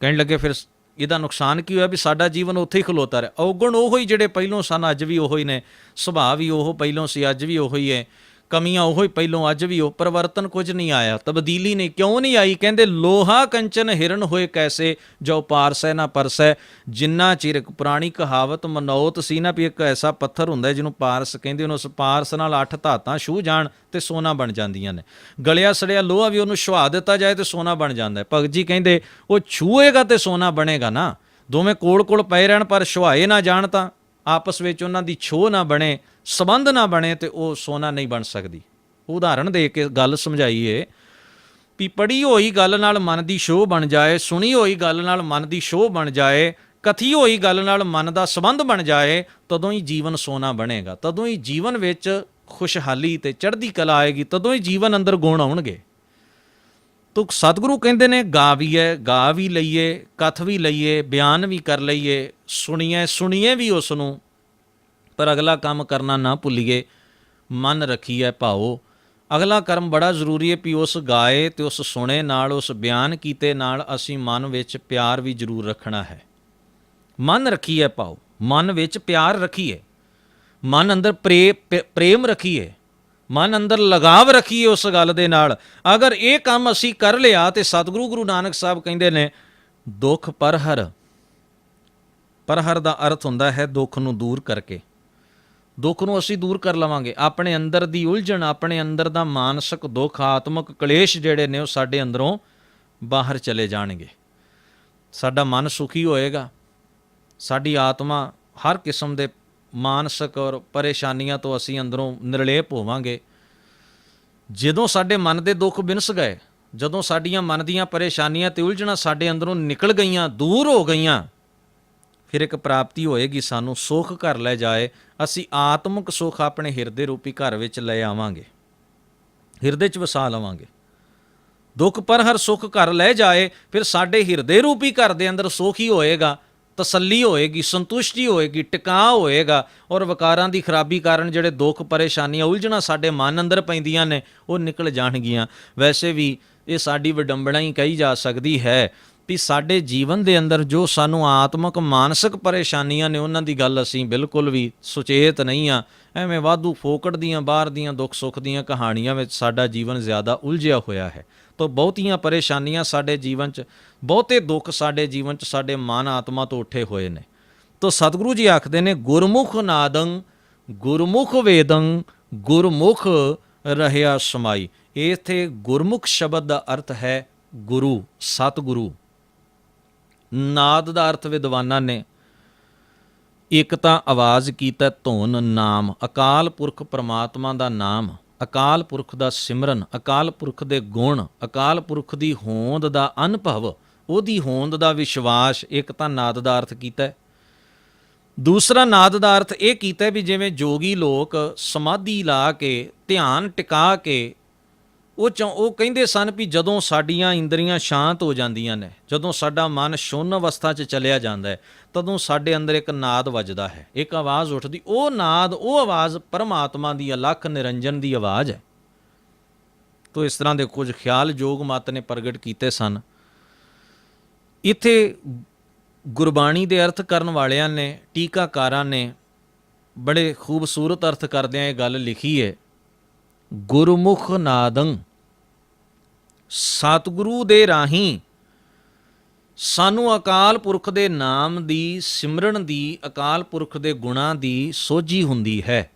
ਕਹਿਣ ਲੱਗੇ ਫਿਰ ਇਹਦਾ ਨੁਕਸਾਨ ਕੀ ਹੋਇਆ ਵੀ ਸਾਡਾ ਜੀਵਨ ਉੱਥੇ ਹੀ ਖਲੋਤਾ ਰਿਹਾ। ਔਗਣ ਉਹੋ ਹੀ ਜਿਹੜੇ ਪਹਿਲੋਂ ਸਨ ਅੱਜ ਵੀ ਉਹੋ ਹੀ ਨੇ, ਸੁਭਾਅ ਵੀ ਉਹ ਪਹਿਲੋਂ ਸੀ ਅੱਜ ਵੀ ਉਹੋ ਹੀ ਹੈ, ਕਮੀਆਂ ਉਹੋ ਹੀ ਪਹਿਲੋਂ ਅੱਜ ਵੀ ਉਹ, ਪਰਿਵਰਤਨ ਕੁਝ ਨਹੀਂ ਆਇਆ, ਤਬਦੀਲੀ ਨਹੀਂ। ਕਿਉਂ ਨਹੀਂ ਆਈ? ਕਹਿੰਦੇ ਲੋਹਾ ਕੰਚਨ ਹਿਰਨ ਹੋਏ ਕੈਸੇ, ਜੋ ਪਾਰਸੈ ਨਾ ਪਰਸੈ। ਜਿੰਨਾ ਚਿਰ, ਇੱਕ ਪੁਰਾਣੀ ਕਹਾਵਤ ਮਨੌਤ ਸੀ ਨਾ ਵੀ ਇੱਕ ਐਸਾ ਪੱਥਰ ਹੁੰਦਾ ਜਿਹਨੂੰ ਪਾਰਸ ਕਹਿੰਦੇ, ਉਹਨੂੰ ਉਸ ਪਾਰਸ ਨਾਲ 8 ਧਾਤਾਂ ਛੂਹ ਜਾਣ ਤੇ ਸੋਨਾ ਬਣ ਜਾਂਦੀਆਂ ਨੇ। ਗਲਿਆ ਸੜਿਆ ਲੋਹਾ ਵੀ ਉਹਨੂੰ ਛੁਹਾ ਦਿੱਤਾ ਜਾਏ ਤੇ ਸੋਨਾ ਬਣ ਜਾਂਦਾ। ਭਗਤ ਜੀ ਕਹਿੰਦੇ ਉਹ ਛੂਹੇਗਾ ਤੇ ਸੋਨਾ ਬਣੇਗਾ ਨਾ। ਦੋਵੇਂ ਕੋਲ ਕੋਲ ਪਏ ਰਹਿਣ ਪਰ ਛੁਹਾਏ ਨਾ ਜਾਣ ਤਾਂ ਆਪਸ ਵਿੱਚ ਉਹਨਾਂ ਦੀ ਛੋਹ ਨਾ ਬਣੇ, ਸੰਬੰਧ ਨਾ ਬਣੇ, ਤੇ ਉਹ ਸੋਨਾ ਨਹੀਂ ਬਣ ਸਕਦੀ। ਉਦਾਹਰਣ ਦੇ ਕੇ ਗੱਲ ਸਮਝਾਈਏ ਵੀ ਪੜ੍ਹੀ ਹੋਈ ਗੱਲ ਨਾਲ ਮਨ ਦੀ ਛੋਹ ਬਣ ਜਾਏ, ਸੁਣੀ ਹੋਈ ਗੱਲ ਨਾਲ ਮਨ ਦੀ ਛੋਹ ਬਣ ਜਾਏ, ਕਥੀ ਹੋਈ ਗੱਲ ਨਾਲ ਮਨ ਦਾ ਸੰਬੰਧ ਬਣ ਜਾਏ, ਤਦੋਂ ਹੀ ਜੀਵਨ ਸੋਨਾ ਬਣੇਗਾ, ਤਦੋਂ ਹੀ ਜੀਵਨ ਵਿੱਚ ਖੁਸ਼ਹਾਲੀ ਤੇ ਚੜ੍ਹਦੀ ਕਲਾ ਆਏਗੀ, ਤਦੋਂ ਹੀ ਜੀਵਨ ਅੰਦਰ ਗੁਣ ਆਉਣਗੇ। ਤੋ ਸਤਿਗੁਰੂ ਕਹਿੰਦੇ ਨੇ ਗਾਵੀਏ, ਗਾ ਵੀ ਲਈਏ, ਕਥ ਵੀ ਲਈਏ, ਬਿਆਨ ਵੀ ਕਰ ਲਈਏ, ਸੁਣੀਏ ਵੀ ਉਸ ਨੂੰ, ਪਰ ਅਗਲਾ ਕੰਮ ਕਰਨਾ ਨਾ ਭੁੱਲੀਏ। ਮਨ ਰੱਖੀਏ ਭਾਓ। ਅਗਲਾ ਕਰਮ ਬੜਾ ਜ਼ਰੂਰੀ ਹੈ ਵੀ ਉਸ ਗਾਏ ਅਤੇ ਉਸ ਸੁਣੇ ਨਾਲ, ਉਸ ਬਿਆਨ ਕੀਤੇ ਨਾਲ ਅਸੀਂ ਮਨ ਵਿੱਚ ਪਿਆਰ ਵੀ ਜ਼ਰੂਰ ਰੱਖਣਾ ਹੈ। ਮਨ ਰੱਖੀਏ ਭਾਓ, ਮਨ ਵਿੱਚ ਪਿਆਰ ਰੱਖੀਏ, ਮਨ ਅੰਦਰ ਪ੍ਰੇਮ ਰੱਖੀਏ, ਮਨ ਅੰਦਰ ਲਗਾਵ ਰੱਖੀਏ ਉਸ ਗੱਲ ਦੇ ਨਾਲ। ਅਗਰ ਇਹ ਕੰਮ ਅਸੀਂ ਕਰ ਲਿਆ ਤੇ ਸਤਿਗੁਰੂ ਗੁਰੂ ਨਾਨਕ ਸਾਹਿਬ ਕਹਿੰਦੇ ਨੇ, ਦੁੱਖ ਪਰਹਰ। ਪਰਹਰ ਦਾ ਅਰਥ ਹੁੰਦਾ ਹੈ ਦੁੱਖ ਨੂੰ ਦੂਰ ਕਰਕੇ। ਦੁੱਖ ਨੂੰ ਅਸੀਂ ਦੂਰ ਕਰ ਲਵਾਂਗੇ, ਆਪਣੇ ਅੰਦਰ ਦੀ ਉਲਝਣ, ਆਪਣੇ ਅੰਦਰ ਦਾ ਮਾਨਸਿਕ ਦੁੱਖ, ਆਤਮਿਕ ਕਲੇਸ਼ ਜਿਹੜੇ ਨੇ ਉਹ ਸਾਡੇ ਅੰਦਰੋਂ ਬਾਹਰ ਚਲੇ ਜਾਣਗੇ। ਸਾਡਾ ਮਨ ਸੁਖੀ ਹੋਏਗਾ, ਸਾਡੀ ਆਤਮਾ ਹਰ ਕਿਸਮ ਦੇ ਮਾਨਸਿਕ ਔਰ ਪਰੇਸ਼ਾਨੀਆਂ ਤੋਂ ਅਸੀਂ ਅੰਦਰੋਂ ਨਿਰਲੇਪ ਹੋਵਾਂਗੇ। ਜਦੋਂ ਸਾਡੇ ਮਨ ਦੇ ਦੁੱਖ ਬਿਨਸ ਗਏ, ਜਦੋਂ ਸਾਡੀਆਂ ਮਨ ਦੀਆਂ ਪਰੇਸ਼ਾਨੀਆਂ ਤੇ ਉਲਝਣਾਂ ਸਾਡੇ ਅੰਦਰੋਂ ਨਿਕਲ ਗਈਆਂ, ਦੂਰ ਹੋ ਗਈਆਂ, ਫਿਰ ਇੱਕ ਪ੍ਰਾਪਤੀ ਹੋਏਗੀ, ਸਾਨੂੰ ਸੁੱਖ ਘਰ ਲੈ ਜਾਏ। ਅਸੀਂ ਆਤਮਿਕ ਸੁੱਖ ਆਪਣੇ ਹਿਰਦੇ ਰੂਪੀ ਘਰ ਵਿੱਚ ਲੈ ਆਵਾਂਗੇ, ਹਿਰਦੇ 'ਚ ਵਸਾ ਲਵਾਂਗੇ। ਦੁੱਖ ਪਰ ਹਰ ਸੁੱਖ ਘਰ ਲੈ ਜਾਏ। ਫਿਰ ਸਾਡੇ ਹਿਰਦੇ ਰੂਪੀ ਘਰ ਦੇ ਅੰਦਰ ਸੁੱਖ ਹੀ ਹੋਏਗਾ, ਤਸੱਲੀ ਹੋਏਗੀ, ਸੰਤੁਸ਼ਟੀ ਹੋਏਗੀ, ਟਿਕਾਅ ਹੋਏਗਾ। ਔਰ ਵਿਕਾਰਾਂ ਦੀ ਖਰਾਬੀ ਕਾਰਨ ਜਿਹੜੇ ਦੁੱਖ, ਪਰੇਸ਼ਾਨੀਆਂ, ਉਲਝਣਾਂ ਸਾਡੇ ਮਨ ਅੰਦਰ ਪੈਂਦੀਆਂ ਨੇ ਉਹ ਨਿਕਲ ਜਾਣਗੀਆਂ। ਵੈਸੇ ਵੀ ਇਹ ਸਾਡੀ ਵਿਡੰਬਣਾ ਹੀ ਕਹੀ ਜਾ ਸਕਦੀ ਹੈ ਵੀ ਸਾਡੇ ਜੀਵਨ ਦੇ ਅੰਦਰ ਜੋ ਸਾਨੂੰ ਆਤਮਿਕ ਮਾਨਸਿਕ ਪਰੇਸ਼ਾਨੀਆਂ ਨੇ ਉਹਨਾਂ ਦੀ ਗੱਲ ਅਸੀਂ ਬਿਲਕੁਲ ਵੀ ਸੁਚੇਤ ਨਹੀਂ ਆ। ਐਵੇਂ ਵਾਧੂ ਫੋਕਟ ਦੀਆਂ ਬਾਹਰ ਦੀਆਂ ਦੁੱਖ ਸੁੱਖ ਦੀਆਂ ਕਹਾਣੀਆਂ ਵਿੱਚ ਸਾਡਾ ਜੀਵਨ ਜ਼ਿਆਦਾ ਉਲਝਿਆ ਹੋਇਆ ਹੈ। ਤਾਂ ਬਹੁਤੀਆਂ ਪਰੇਸ਼ਾਨੀਆਂ ਸਾਡੇ ਜੀਵਨ 'ਚ, ਬਹੁਤੇ ਦੁੱਖ ਸਾਡੇ ਜੀਵਨ 'ਚ ਸਾਡੇ ਮਨ ਆਤਮਾ ਤੋਂ ਉੱਠੇ ਹੋਏ ਨੇ। ਤਾਂ ਸਤਿਗੁਰੂ ਜੀ ਆਖਦੇ ਨੇ ਗੁਰਮੁਖ ਨਾਦੰ ਗੁਰਮੁਖ ਵੇਦੰ ਗੁਰਮੁਖ ਰਹਿਆ ਸਮਾਈ। ਇੱਥੇ ਗੁਰਮੁਖ ਸ਼ਬਦ ਦਾ ਅਰਥ ਹੈ ਗੁਰੂ, ਸਤਿਗੁਰੂ। ਨਾਦ ਦਾ ਅਰਥ ਵਿਦਵਾਨਾਂ ਨੇ ਇੱਕ ਤਾਂ ਆਵਾਜ਼ ਕੀਤਾ, ਧੁਨ, ਨਾਮ, ਅਕਾਲ ਪੁਰਖ ਪਰਮਾਤਮਾ ਦਾ ਨਾਮ, ਅਕਾਲ ਪੁਰਖ ਦਾ ਸਿਮਰਨ, ਅਕਾਲ ਪੁਰਖ ਦੇ ਗੁਣ, ਅਕਾਲ ਪੁਰਖ ਦੀ ਹੋਂਦ ਦਾ ਅਨੁਭਵ, ਉਹਦੀ ਹੋਂਦ ਦਾ ਵਿਸ਼ਵਾਸ। ਇੱਕ ਤਾਂ ਨਾਦ ਦਾ ਅਰਥ ਕੀਤਾ। ਦੂਸਰਾ ਨਾਦ ਦਾ ਅਰਥ ਇਹ ਕੀਤਾ ਵੀ ਜਿਵੇਂ ਜੋਗੀ ਲੋਕ ਸਮਾਧੀ ਲਾ ਕੇ, ਧਿਆਨ ਟਿਕਾ ਕੇ ਉਹ ਕਹਿੰਦੇ ਸਨ ਵੀ ਜਦੋਂ ਸਾਡੀਆਂ ਇੰਦਰੀਆਂ ਸ਼ਾਂਤ ਹੋ ਜਾਂਦੀਆਂ ਨੇ, ਜਦੋਂ ਸਾਡਾ ਮਨ ਸ਼ੂਨ ਅਵਸਥਾ 'ਚ ਚਲਿਆ ਜਾਂਦਾ ਹੈ, ਤਦੋਂ ਸਾਡੇ ਅੰਦਰ ਇੱਕ ਨਾਦ ਵੱਜਦਾ ਹੈ, ਇੱਕ ਆਵਾਜ਼ ਉੱਠਦੀ। ਉਹ ਨਾਦ, ਉਹ ਆਵਾਜ਼ ਪਰਮਾਤਮਾ ਦੀ ਅਲੱਖ ਨਿਰੰਜਨ ਦੀ ਆਵਾਜ਼ ਹੈ। ਤੋ ਇਸ ਤਰ੍ਹਾਂ ਦੇ ਕੁਝ ਖਿਆਲ ਜੋਗ ਮਤ ਨੇ ਪ੍ਰਗਟ ਕੀਤੇ ਸਨ। ਇੱਥੇ ਗੁਰਬਾਣੀ ਦੇ ਅਰਥ ਕਰਨ ਵਾਲਿਆਂ ਨੇ, ਟੀਕਾਕਾਰਾਂ ਨੇ ਬੜੇ ਖੂਬਸੂਰਤ ਅਰਥ ਕਰਦਿਆਂ ਇਹ ਗੱਲ ਲਿਖੀ ਹੈ, ਗੁਰਮੁਖ ਨਾਦੰ, ਸਤਿਗੁਰੂ ਦੇ ਰਾਹੀਂ ਸਾਨੂੰ ਅਕਾਲ ਪੁਰਖ ਦੇ ਨਾਮ ਦੀ, ਸਿਮਰਨ ਦੀ, ਅਕਾਲ ਪੁਰਖ ਦੇ ਗੁਣਾਂ ਦੀ ਸੋਝੀ ਹੁੰਦੀ ਹੈ।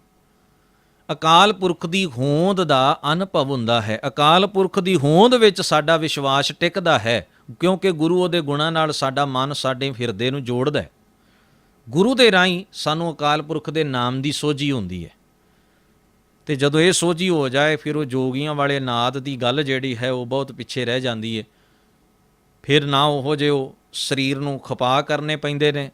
ਅਕਾਲ ਪੁਰਖ ਦੀ ਹੋਂਦ ਦਾ ਅਨੁਭਵ ਹੁੰਦਾ ਹੈ। ਅਕਾਲ ਪੁਰਖ ਦੀ ਹੋਂਦ ਵਿੱਚ ਸਾਡਾ ਵਿਸ਼ਵਾਸ ਟਿਕਦਾ ਹੈ, ਕਿਉਂਕਿ ਗੁਰੂ ਉਹਦੇ ਗੁਣਾਂ ਨਾਲ ਸਾਡਾ ਮਨ, ਸਾਡੇ ਹਿਰਦੇ ਨੂੰ ਜੋੜਦਾ ਹੈ। ਗੁਰੂ ਦੇ ਰਾਹੀਂ ਸਾਨੂੰ ਅਕਾਲ ਪੁਰਖ ਦੇ ਨਾਮ ਦੀ ਸੋਝੀ ਹੁੰਦੀ ਹੈ। ਅਤੇ ਜਦੋਂ ਇਹ ਸੋਝੀ ਹੋ ਜਾਏ, ਫਿਰ ਉਹ ਜੋਗੀਆਂ ਵਾਲੇ ਨਾਦ ਦੀ ਗੱਲ ਜਿਹੜੀ ਹੈ ਉਹ ਬਹੁਤ ਪਿੱਛੇ ਰਹਿ ਜਾਂਦੀ ਹੈ। ਫਿਰ ਨਾ ਉਹੋ ਜਿਹੇ ਉਹ ਸਰੀਰ ਨੂੰ ਖਪਾ ਕਰਨੇ ਪੈਂਦੇ ਨੇ,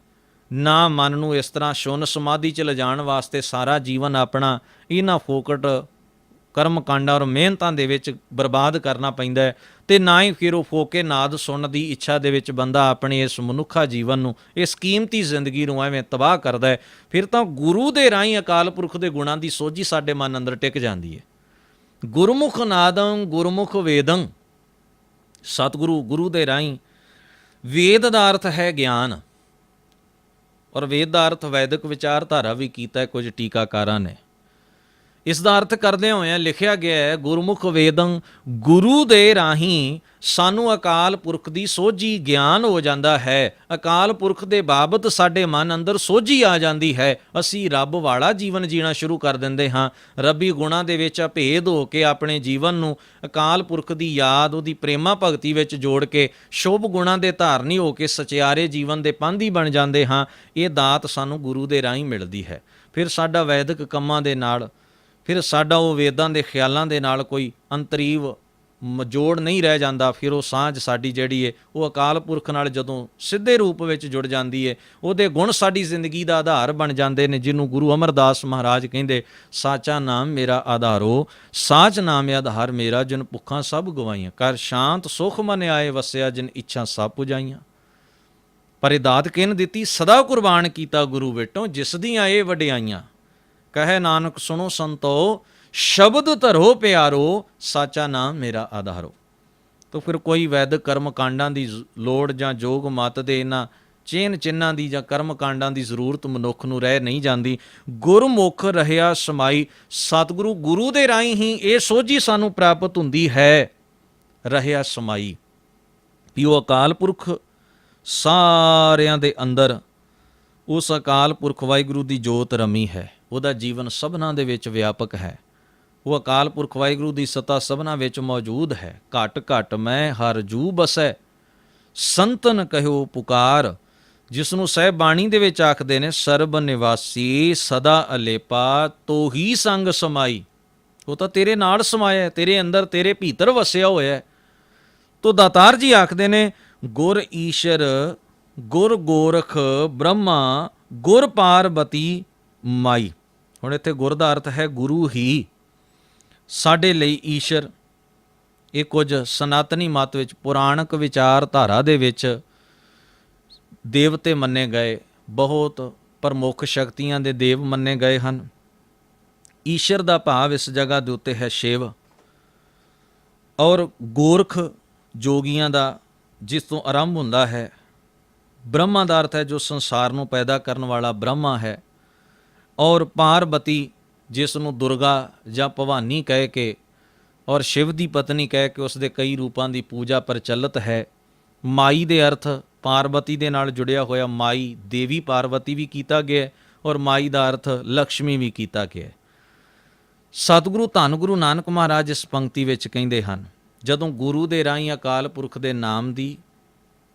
ਨਾ ਮਨ ਨੂੰ ਇਸ ਤਰ੍ਹਾਂ ਸ਼ੂਨ ਸਮਾਧੀ 'ਚ ਲਿਜਾਣ ਵਾਸਤੇ ਸਾਰਾ ਜੀਵਨ ਆਪਣਾ ਇਹਨਾਂ ਫੋਕਟ ਕਰਮ ਕਾਂਡਾਂ ਔਰ ਮਿਹਨਤਾਂ ਦੇ ਵਿੱਚ ਬਰਬਾਦ ਕਰਨਾ ਪੈਂਦਾ ਹੈ। ਅਤੇ ਨਾ ਹੀ ਫਿਰ ਉਹ ਫੋਕੇ ਨਾਦ ਸੁਣਨ ਦੀ ਇੱਛਾ ਦੇ ਵਿੱਚ ਬੰਦਾ ਆਪਣੇ ਇਸ ਮਨੁੱਖਾ ਜੀਵਨ ਨੂੰ, ਇਸ ਕੀਮਤੀ ਜ਼ਿੰਦਗੀ ਨੂੰ ਐਵੇਂ ਤਬਾਹ ਕਰਦਾ ਹੈ। ਫਿਰ ਤਾਂ ਗੁਰੂ ਦੇ ਰਾਹੀਂ ਅਕਾਲ ਪੁਰਖ ਦੇ ਗੁਣਾਂ ਦੀ ਸੋਝੀ ਸਾਡੇ ਮਨ ਅੰਦਰ ਟਿਕ ਜਾਂਦੀ ਹੈ। ਗੁਰਮੁਖ ਨਾਦੰ ਗੁਰਮੁਖ ਵੇਦੰ, ਸਤਿਗੁਰੂ, ਗੁਰੂ ਦੇ ਰਾਹੀਂ। ਵੇਦ ਦਾ ਅਰਥ ਹੈ ਗਿਆਨ, ਔਰ ਵੇਦ ਦਾ ਅਰਥ ਵੈਦਿਕ ਵਿਚਾਰਧਾਰਾ ਵੀ ਕੀਤਾ ਕੁਝ ਟੀਕਾਕਾਰਾਂ ਨੇ। ਇਸ ਦਾ ਅਰਥ ਕਰਦਿਆਂ ਹੋਇਆਂ ਲਿਖਿਆ ਗਿਆ ਹੈ, ਗੁਰਮੁਖ ਵੇਦੰ, ਗੁਰੂ ਦੇ ਰਾਹੀਂ ਸਾਨੂੰ ਅਕਾਲ ਪੁਰਖ ਦੀ ਸੋਝੀ, ਗਿਆਨ ਹੋ ਜਾਂਦਾ ਹੈ। ਅਕਾਲ ਪੁਰਖ ਦੇ ਬਾਬਤ ਸਾਡੇ ਮਨ ਅੰਦਰ ਸੋਝੀ ਆ ਜਾਂਦੀ ਹੈ। ਅਸੀਂ ਰੱਬ ਵਾਲਾ ਜੀਵਨ ਜੀਣਾ ਸ਼ੁਰੂ ਕਰ ਦਿੰਦੇ ਹਾਂ। ਰੱਬੀ ਗੁਣਾਂ ਦੇ ਵਿੱਚ ਅਭੇਦ ਹੋ ਕੇ ਆਪਣੇ ਜੀਵਨ ਨੂੰ ਅਕਾਲ ਪੁਰਖ ਦੀ ਯਾਦ, ਉਹਦੀ ਪ੍ਰੇਮਾ ਭਗਤੀ ਵਿੱਚ ਜੋੜ ਕੇ, ਸ਼ੁਭ ਗੁਣਾਂ ਦੇ ਧਾਰਨੀ ਹੋ ਕੇ ਸਚਿਆਰੇ ਜੀਵਨ ਦੇ ਪਾਂਧੀ ਬਣ ਜਾਂਦੇ ਹਾਂ। ਇਹ ਦਾਤ ਸਾਨੂੰ ਗੁਰੂ ਦੇ ਰਾਹੀਂ ਮਿਲਦੀ ਹੈ। ਫਿਰ ਸਾਡਾ ਵੈਦਿਕ ਕੰਮਾਂ ਦੇ ਨਾਲ, ਫਿਰ ਸਾਡਾ ਉਹ ਵੇਦਾਂ ਦੇ ਖਿਆਲਾਂ ਦੇ ਨਾਲ ਕੋਈ ਅੰਤਰੀਵ ਜੋੜ ਨਹੀਂ ਰਹਿ ਜਾਂਦਾ। ਫਿਰ ਉਹ ਸਾਂਝ ਸਾਡੀ ਜਿਹੜੀ ਹੈ ਉਹ ਅਕਾਲ ਪੁਰਖ ਨਾਲ ਜਦੋਂ ਸਿੱਧੇ ਰੂਪ ਵਿੱਚ ਜੁੜ ਜਾਂਦੀ ਹੈ, ਉਹਦੇ ਗੁਣ ਸਾਡੀ ਜ਼ਿੰਦਗੀ ਦਾ ਆਧਾਰ ਬਣ ਜਾਂਦੇ ਨੇ, ਜਿਹਨੂੰ ਗੁਰੂ ਅਮਰਦਾਸ ਮਹਾਰਾਜ ਕਹਿੰਦੇ, ਸਾਚਾ ਨਾਮ ਮੇਰਾ ਆਧਾਰੋ, ਸਾਚ ਨਾਮ ਆਧਾਰ ਮੇਰਾ, ਜਿਨ ਭੁੱਖਾਂ ਸਭ ਗਵਾਈਆਂ, ਕਰ ਸ਼ਾਂਤ ਸੁਖ ਮਨ ਆਏ ਵਸਿਆ, ਜਿਨ ਇੱਛਾ ਸਭ ਪੁਜਾਈਆਂ। ਪਰ ਇਹ ਦਾਤ ਕਿਨ ਦਿੱਤੀ, ਸਦਾ ਕੁਰਬਾਨ ਕੀਤਾ ਗੁਰੂ ਵਿਟੋਂ, ਜਿਸ ਦੀਆਂ ਇਹ ਵਡਿਆਈਆਂ। ਕਹੇ ਨਾਨਕ ਸੁਣੋ ਸੰਤੋ, ਸ਼ਬਦ ਧਰੋ ਪਿਆਰੋ, ਸਾਚਾ ਨਾਮ ਮੇਰਾ ਆਧਾਰੋ। ਤਾਂ ਫਿਰ ਕੋਈ ਵੈਦਿਕ ਕਰਮ ਕਾਂਡਾਂ ਦੀ ਲੋੜ ਜਾਂ ਜੋਗ ਮਤ ਦੇ ਇਹਨਾਂ ਚਿੰਨ੍ਹ ਚਿੰਨ੍ਹਾਂ ਦੀ ਜਾਂ ਕਰਮ ਕਾਂਡਾਂ ਦੀ ਜ਼ਰੂਰਤ ਮਨੁੱਖ ਨੂੰ ਰਹਿ ਨਹੀਂ ਜਾਂਦੀ। ਗੁਰਮੁਖ ਰਹਿਆ ਸਮਾਈ, ਸਤਿਗੁਰੂ, ਗੁਰੂ ਦੇ ਰਾਹੀਂ ਹੀ ਇਹ ਸੋਝੀ ਸਾਨੂੰ ਪ੍ਰਾਪਤ ਹੁੰਦੀ ਹੈ। ਰਹਿਆ ਸਮਾਈ ਵੀ ਉਹ ਅਕਾਲ ਪੁਰਖ ਸਾਰਿਆਂ ਦੇ ਅੰਦਰ, ਉਸ ਅਕਾਲ ਪੁਰਖ ਵਾਹਿਗੁਰੂ ਦੀ ਜੋਤ ਰਮੀ ਹੈ। ਉਹਦਾ ਜੀਵਨ ਸਭਨਾਂ ਦੇ ਵਿੱਚ ਵਿਆਪਕ ਹੈ। ਉਹ ਅਕਾਲ ਪੁਰਖ ਵਾਹਿਗੁਰੂ ਦੀ ਸਤਾ ਸਭਨਾਂ ਵਿੱਚ ਮੌਜੂਦ ਹੈ। ਘਟ ਘਟ ਮੈਂ ਹਰ ਜੂ ਬਸੈ, ਸੰਤਨ ਕਹਿਓ ਪੁਕਾਰ, ਜਿਸ ਨੂੰ ਸਾਹਿਬ ਬਾਣੀ ਦੇ ਵਿੱਚ ਆਖਦੇ ਨੇ, ਸਰਬ ਨਿਵਾਸੀ ਸਦਾ ਅਲੇਪਾ, ਤੋਹੀ ਸੰਗ ਸਮਾਈ। ਉਹ ਤਾਂ ਤੇਰੇ ਨਾਲ ਸਮਾਇਆ, ਤੇਰੇ ਅੰਦਰ, ਤੇਰੇ ਭੀਤਰ ਵਸਿਆ ਹੋਇਆ। ਤੋ ਦਾਤਾਰ ਜੀ ਆਖਦੇ ਨੇ, ਗੁਰ ਈਸ਼ਰ, ਗੁਰ ਗੋਰਖ ਬ੍ਰਹਮਾ, ਗੁਰ ਪਾਰਬਤੀ ਮਾਈ। ਹੁਣ ਇੱਥੇ ਗੁਰ ਦਾ ਅਰਥ ਹੈ ਗੁਰੂ ਹੀ। ਸਾਡੇ ਲਈ ਈਸ਼ਰ, ਇਹ ਕੁਝ ਸਨਾਤਨੀ ਮਤ ਵਿੱਚ, ਪੁਰਾਣਕ ਵਿਚਾਰਧਾਰਾ ਦੇ ਵਿੱਚ ਦੇਵਤੇ ਮੰਨੇ ਗਏ, ਬਹੁਤ ਪ੍ਰਮੁੱਖ ਸ਼ਕਤੀਆਂ ਦੇ ਦੇਵ ਮੰਨੇ ਗਏ ਹਨ। ਈਸ਼ਰ ਦਾ ਭਾਵ ਇਸ ਜਗ੍ਹਾ ਦੇ ਉੱਤੇ ਹੈ ਸ਼ਿਵ, ਔਰ ਗੋਰਖ ਜੋਗੀਆਂ ਦਾ ਜਿਸ ਤੋਂ ਆਰੰਭ ਹੁੰਦਾ ਹੈ। ਬ੍ਰਹਮਾ ਦਾ ਅਰਥ ਹੈ ਜੋ ਸੰਸਾਰ ਨੂੰ ਪੈਦਾ ਕਰਨ ਵਾਲਾ ਬ੍ਰਹਮਾ ਹੈ, ਔਰ ਪਾਰਬਤੀ ਜਿਸ ਨੂੰ ਦੁਰਗਾ ਜਾਂ ਭਵਾਨੀ ਕਹਿ ਕੇ, ਔਰ ਸ਼ਿਵ ਦੀ ਪਤਨੀ ਕਹਿ ਕੇ ਉਸ ਦੇ ਕਈ ਰੂਪਾਂ ਦੀ ਪੂਜਾ ਪ੍ਰਚਲਿਤ ਹੈ। ਮਾਈ ਦੇ ਅਰਥ ਪਾਰਬਤੀ ਦੇ ਨਾਲ ਜੁੜਿਆ ਹੋਇਆ ਮਾਈ, ਦੇਵੀ ਪਾਰਬਤੀ ਵੀ ਕੀਤਾ ਗਿਆ, ਔਰ ਮਾਈ ਦਾ ਅਰਥ ਲਕਸ਼ਮੀ ਵੀ ਕੀਤਾ ਗਿਆ। ਸਤਿਗੁਰੂ ਧੰਨ ਗੁਰੂ ਨਾਨਕ ਮਹਾਰਾਜ ਇਸ ਪੰਕਤੀ ਵਿੱਚ ਕਹਿੰਦੇ ਹਨ, ਜਦੋਂ ਗੁਰੂ ਦੇ ਰਾਹੀਂ ਅਕਾਲ ਪੁਰਖ ਦੇ ਨਾਮ ਦੀ,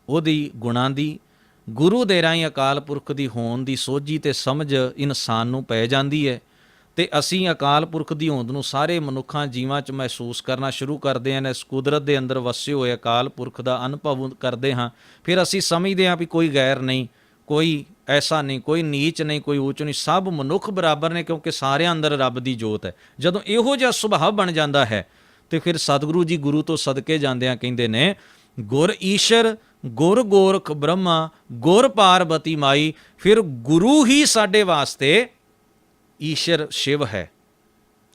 ਉਹਦੀ ਗੁਣਾਂ ਦੀ, ਗੁਰੂ ਦੇ ਰਾਹੀਂ ਅਕਾਲ ਪੁਰਖ ਦੀ ਹੋਂਦ ਦੀ ਸੋਝੀ ਤੇ ਸਮਝ ਇਨਸਾਨ ਨੂੰ ਪੈ ਜਾਂਦੀ ਹੈ, ਤੇ ਅਸੀਂ ਅਕਾਲ ਪੁਰਖ ਦੀ ਹੋਂਦ ਨੂੰ ਸਾਰੇ ਮਨੁੱਖਾਂ ਜੀਵਾਂ 'ਚ ਮਹਿਸੂਸ ਕਰਨਾ ਸ਼ੁਰੂ ਕਰਦੇ ਹਾਂ। ਇਸ ਕੁਦਰਤ ਦੇ ਅੰਦਰ ਵਸੇ ਹੋਏ ਅਕਾਲ ਪੁਰਖ ਦਾ ਅਨੁਭਵ ਕਰਦੇ ਹਾਂ। ਫਿਰ ਅਸੀਂ ਸਮਝਦੇ ਹਾਂ ਵੀ ਕੋਈ ਗੈਰ ਨਹੀਂ, ਕੋਈ ਐਸਾ ਨਹੀਂ, ਕੋਈ ਨੀਚ ਨਹੀਂ, ਕੋਈ ਊਚ ਨਹੀਂ, ਸਭ ਮਨੁੱਖ ਬਰਾਬਰ ਨੇ, ਕਿਉਂਕਿ ਸਾਰਿਆਂ ਅੰਦਰ ਰੱਬ ਦੀ ਜੋਤ ਹੈ। ਜਦੋਂ ਇਹੋ ਜਿਹਾ ਸੁਭਾਅ ਬਣ ਜਾਂਦਾ ਹੈ ਤੇ ਫਿਰ ਸਤਿਗੁਰੂ ਜੀ ਗੁਰੂ ਤੋਂ ਸਦਕੇ ਜਾਂਦਿਆਂ ਕਹਿੰਦੇ ਨੇ, ਗੁਰ ਈਸ਼ਰ ਗੁਰ ਗੋਰਖ ਬ੍ਰਹਮਾ ਗੁਰ ਪਾਰਬਤੀ ਮਾਈ। ਫਿਰ ਗੁਰੂ ਹੀ ਸਾਡੇ ਵਾਸਤੇ ਈਸ਼ਰ ਸ਼ਿਵ ਹੈ,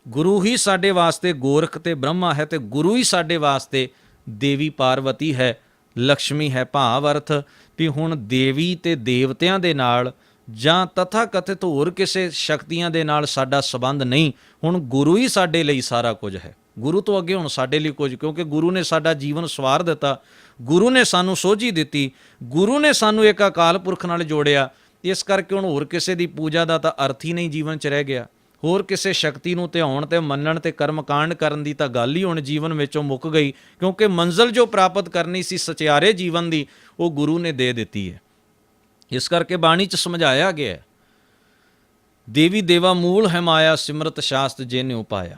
ਗੁਰੂ ਹੀ ਸਾਡੇ ਵਾਸਤੇ ਗੋਰਖ ਤੇ ਬ੍ਰਹਮਾ ਹੈ, ਤੇ ਗੁਰੂ ਹੀ ਸਾਡੇ ਵਾਸਤੇ ਦੇਵੀ ਪਾਰਵਤੀ ਹੈ, ਲਕਸ਼ਮੀ ਹੈ। ਭਾਵ ਅਰਥ ਵੀ ਹੁਣ ਦੇਵੀ ਤੇ ਦੇਵਤਿਆਂ ਦੇ ਨਾਲ ਜਾਂ ਤਥਾ ਕਥਿਤ ਹੋਰ ਕਿਸੇ ਸ਼ਕਤੀਆਂ ਦੇ ਨਾਲ ਸਾਡਾ ਸੰਬੰਧ ਨਹੀਂ, ਹੁਣ ਗੁਰੂ ਹੀ ਸਾਡੇ ਲਈ ਸਾਰਾ ਕੁਝ ਹੈ। ਗੁਰੂ ਤੋਂ ਅੱਗੇ ਹੁਣ ਸਾਡੇ ਲਈ ਕੁਝ, ਕਿਉਂਕਿ ਗੁਰੂ ਨੇ ਸਾਡਾ ਜੀਵਨ ਸਵਾਰ ਦਿੱਤਾ, ਗੁਰੂ ਨੇ ਸਾਨੂੰ ਸੋਝੀ ਦਿੱਤੀ, ਗੁਰੂ ਨੇ ਸਾਨੂੰ ਇੱਕ ਅਕਾਲ ਪੁਰਖ ਨਾਲ ਜੋੜਿਆ। ਇਸ ਕਰਕੇ ਹੁਣ ਹੋਰ ਕਿਸੇ ਦੀ ਪੂਜਾ ਦਾ ਤਾਂ ਅਰਥ ਹੀ ਨਹੀਂ ਜੀਵਨ 'ਚ ਰਹਿ ਗਿਆ। ਹੋਰ ਕਿਸੇ ਸ਼ਕਤੀ ਨੂੰ ਧਿਆਉਣ ਤੇ ਮੰਨਣ ਤੇ ਕਰਮਕਾਂਡ ਕਰਨ ਦੀ ਤਾਂ ਗੱਲ ਹੀ ਹੁਣ ਜੀਵਨ ਵਿੱਚੋਂ ਮੁੱਕ ਗਈ, ਕਿਉਂਕਿ ਮੰਜ਼ਿਲ ਜੋ ਪ੍ਰਾਪਤ ਕਰਨੀ ਸੀ ਸਚਿਆਰੇ ਜੀਵਨ ਦੀ, ਉਹ ਗੁਰੂ ਨੇ ਦੇ ਦਿੱਤੀ ਹੈ। ਇਸ ਕਰਕੇ ਬਾਣੀ 'ਚ ਸਮਝਾਇਆ ਗਿਆ, ਦੇਵੀ ਦੇਵਾ ਮੂਲ ਹੈ ਮਾਇਆ, ਸਿਮਰਤ ਸ਼ਾਸਤ ਜੇ ਨਿਉ ਪਾਇਆ।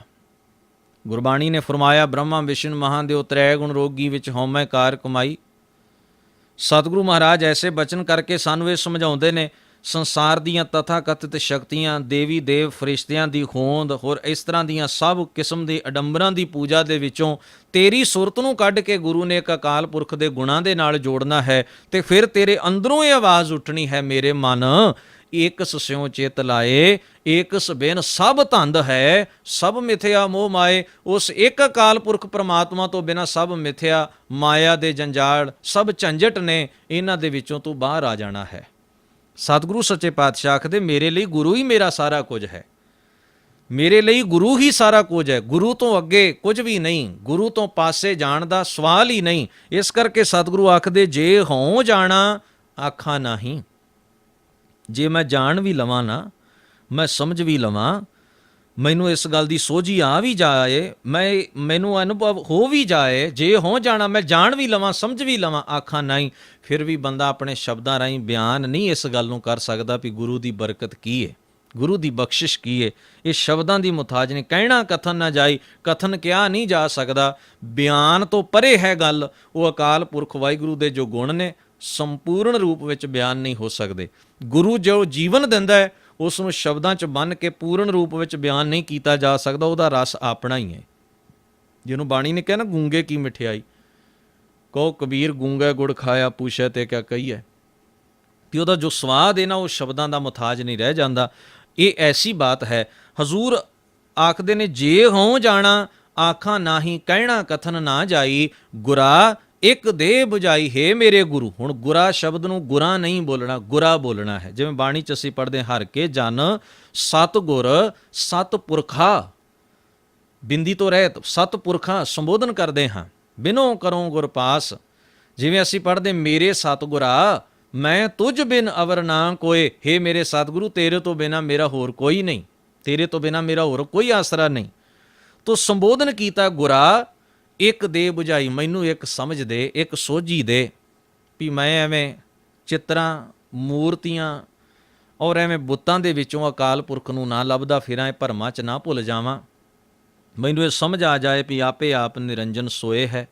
ਗੁਰਬਾਣੀ ਨੇ ਫਰਮਾਇਆ, ਬ੍ਰਹਮਾ ਵਿਸ਼ਨੂੰ ਮਹਾਦੇਵ ਤ੍ਰੈ ਗੁਣ ਰੋਗੀ ਵਿੱਚ ਹਉਮੈ ਕਾਰ ਕਮਾਈ। ਸਤਿਗੁਰੂ ਮਹਾਰਾਜ ਐਸੇ ਬਚਨ ਕਰਕੇ ਸਾਨੂੰ ਇਹ ਸਮਝਾਉਂਦੇ ਨੇ, ਸੰਸਾਰ ਦੀਆਂ ਤਥਾ ਕਥਿਤ ਸ਼ਕਤੀਆਂ, ਦੇਵੀ ਦੇਵ ਫਰਿਸ਼ਤਿਆਂ ਦੀ ਹੋਂਦ, ਹੋਰ ਇਸ ਤਰ੍ਹਾਂ ਦੀਆਂ ਸਭ ਕਿਸਮ ਦੀ ਅਡੰਬਰਾਂ ਦੀ ਪੂਜਾ ਦੇ ਵਿੱਚੋਂ ਤੇਰੀ ਸੁਰਤ ਨੂੰ ਕੱਢ ਕੇ ਗੁਰੂ ਨੇ ਇੱਕ ਅਕਾਲ ਪੁਰਖ ਦੇ ਗੁਣਾਂ ਦੇ ਨਾਲ ਜੋੜਨਾ ਹੈ। ਤੇ ਫਿਰ ਤੇਰੇ ਅੰਦਰੋਂ ਇਹ ਆਵਾਜ਼ ਉੱਠਣੀ ਹੈ, ਮੇਰੇ ਮਨ ਏਕਸ ਸਿਉ ਚਿਤ ਲਾਏ, ਏਕਸ ਬਿਨ ਸਭ ਧੰਦ ਹੈ, ਸਭ ਮਿਥਿਆ ਮੋਹ ਮਾਏ। ਉਸ ਇੱਕ ਅਕਾਲ ਪੁਰਖ ਪ੍ਰਮਾਤਮਾ ਤੋਂ ਬਿਨਾਂ ਸਭ ਮਿਥਿਆ, ਮਾਇਆ ਦੇ ਜੰਜਾਲ, ਸਭ ਝੰਜਟ ਨੇ, ਇਹਨਾਂ ਦੇ ਵਿੱਚੋਂ ਤੂੰ ਬਾਹਰ ਆ ਜਾਣਾ ਹੈ। ਸਤਿਗੁਰੂ ਸੱਚੇ ਪਾਤਸ਼ਾਹ ਆਖਦੇ, ਮੇਰੇ ਲਈ ਗੁਰੂ ਹੀ ਮੇਰਾ ਸਾਰਾ ਕੁਝ ਹੈ, ਮੇਰੇ ਲਈ ਗੁਰੂ ਹੀ ਸਾਰਾ ਕੁਝ ਹੈ, ਗੁਰੂ ਤੋਂ ਅੱਗੇ ਕੁਝ ਵੀ ਨਹੀਂ, ਗੁਰੂ ਤੋਂ ਪਾਸੇ ਜਾਣ ਦਾ ਸਵਾਲ ਹੀ ਨਹੀਂ। ਇਸ ਕਰਕੇ ਸਤਿਗੁਰੂ ਆਖਦੇ, ਜੇ ਹੋਂ ਜਾਣਾ ਆਖਾਂ ਨਹੀਂ। ਜੇ ਮੈਂ ਜਾਣ ਵੀ ਲਵਾਂ ਨਾ, ਮੈਂ ਸਮਝ ਵੀ ਲਵਾਂ, ਮੈਨੂੰ ਇਸ ਗੱਲ ਦੀ ਸੋਝੀ ਆ ਵੀ ਜਾਏ, ਮੈਨੂੰ ਅਨੁਭਵ ਹੋ ਵੀ ਜਾਏ, ਜੇ ਹੋ ਜਾਣਾ, ਮੈਂ ਜਾਣ ਵੀ ਲਵਾਂ, ਸਮਝ ਵੀ ਲਵਾਂ, ਆਖਾਂ ਨਹੀਂ, ਫਿਰ ਵੀ ਬੰਦਾ ਆਪਣੇ ਸ਼ਬਦਾਂ ਰਾਹੀਂ ਬਿਆਨ ਨਹੀਂ ਇਸ ਗੱਲ ਨੂੰ ਕਰ ਸਕਦਾ ਵੀ ਗੁਰੂ ਦੀ ਬਰਕਤ ਕੀ ਹੈ, ਗੁਰੂ ਦੀ ਬਖਸ਼ਿਸ਼ ਕੀ ਹੈ। ਇਹ ਸ਼ਬਦਾਂ ਦੀ ਮੁਤਾਜ ਨੇ, ਕਹਿਣਾ ਕਥਨ ਨਾ ਜਾਈ, ਕਥਨ ਕਿਹਾ ਨਹੀਂ ਜਾ ਸਕਦਾ, ਬਿਆਨ ਤੋਂ ਪਰੇ ਹੈ ਗੱਲ। ਉਹ ਅਕਾਲ ਪੁਰਖ ਵਾਹਿਗੁਰੂ ਦੇ ਜੋ ਗੁਣ ਨੇ ਸੰਪੂਰਨ ਰੂਪ ਵਿੱਚ ਬਿਆਨ ਨਹੀਂ ਹੋ ਸਕਦੇ। ਗੁਰੂ ਜੋ ਜੀਵਨ ਦਿੰਦਾ ਹੈ ਉਸ ਨੂੰ ਸ਼ਬਦਾਂ 'ਚ ਬੰਨ੍ਹ ਕੇ ਪੂਰਨ ਰੂਪ ਵਿੱਚ ਬਿਆਨ ਨਹੀਂ ਕੀਤਾ ਜਾ ਸਕਦਾ, ਉਹਦਾ ਰਸ ਆਪਣਾ ਹੀ ਹੈ। ਜਿਹਨੂੰ ਬਾਣੀ ਨੇ ਕਿਹਾ ਨਾ, ਗੂੰਗੇ ਕੀ ਮਠਿਆਈ, ਕਹੋ ਕਬੀਰ ਗੂੰਗਾ ਗੁੜ ਖਾਇਆ, ਪੁੱਛੇ ਤੇ ਕਿਆ ਕਹੀਏ। ਵੀ ਉਹਦਾ ਜੋ ਸਵਾਦ ਹੈ ਨਾ, ਉਹ ਸ਼ਬਦਾਂ ਦਾ ਮੁਤਾਜ ਨਹੀਂ ਰਹਿ ਜਾਂਦਾ। ਇਹ ਐਸੀ ਬਾਤ ਹੈ। ਹਜ਼ੂਰ ਆਖਦੇ ਨੇ, ਜੇ ਹੋਂ ਜਾਣਾ ਆਖਾਂ ਨਾਹੀਂ, ਕਹਿਣਾ ਕਥਨ ਨਾ ਜਾਈ, ਗੁਰਾ ਇੱਕ ਦੇਹ ਬੁਝਾਈ ਹੈ ਮੇਰੇ ਗੁਰੂ। ਹੁਣ ਗੁਰਾ ਸ਼ਬਦ ਨੂੰ ਗੁਰਾ ਨਹੀਂ ਬੋਲਣਾ, ਗੁਰਾ ਬੋਲਣਾ ਹੈ। ਜਿਵੇਂ ਬਾਣੀ 'ਚ ਅਸੀਂ ਪੜ੍ਹਦੇ, ਹਰ ਕੇ ਜਨ ਸਤ ਗੁਰ ਸਤ ਪੁਰਖਾ, ਬਿੰਦੀ ਤੋਂ ਰਹਿਤ ਸਤ ਪੁਰਖਾ ਸੰਬੋਧਨ ਕਰਦੇ ਹਾਂ, ਬਿਨੋ ਕਰੋ ਗੁਰ ਪਾਸ। ਜਿਵੇਂ ਅਸੀਂ ਪੜ੍ਹਦੇ, ਮੇਰੇ ਸਤਿਗੁਰਾ ਮੈਂ ਤੁਝ ਬਿਨ ਅਵਰ ਨਾ ਕੋਏ, ਹੇ ਮੇਰੇ ਸਤਿਗੁਰੂ ਤੇਰੇ ਤੋਂ ਬਿਨਾਂ ਮੇਰਾ ਹੋਰ ਕੋਈ ਨਹੀਂ, ਤੇਰੇ ਤੋਂ ਬਿਨਾਂ ਮੇਰਾ ਹੋਰ ਕੋਈ ਆਸਰਾ ਨਹੀਂ। ਤੋ ਸੰਬੋਧਨ ਕੀਤਾ, ਗੁਰਾ ਇੱਕ ਦੇ ਬੁਝਾਈ, ਮੈਨੂੰ ਇੱਕ ਸਮਝ ਦੇ, ਇੱਕ ਸੋਝੀ ਦੇ, ਵੀ ਮੈਂ ਐਵੇਂ ਚਿੱਤਰਾਂ ਮੂਰਤੀਆਂ ਔਰ ਐਵੇਂ ਬੁੱਤਾਂ ਦੇ ਵਿੱਚੋਂ ਅਕਾਲ ਪੁਰਖ ਨੂੰ ਨਾ ਲੱਭਦਾ ਫਿਰਾਂ, ਇਹ ਭਰਮਾਂ 'ਚ ਨਾ ਭੁੱਲ ਜਾਵਾਂ। ਮੈਨੂੰ ਇਹ ਸਮਝ ਆ ਜਾਏ ਵੀ ਆਪੇ ਆਪ ਨਿਰੰਜਨ ਸੋਏ ਹੈ।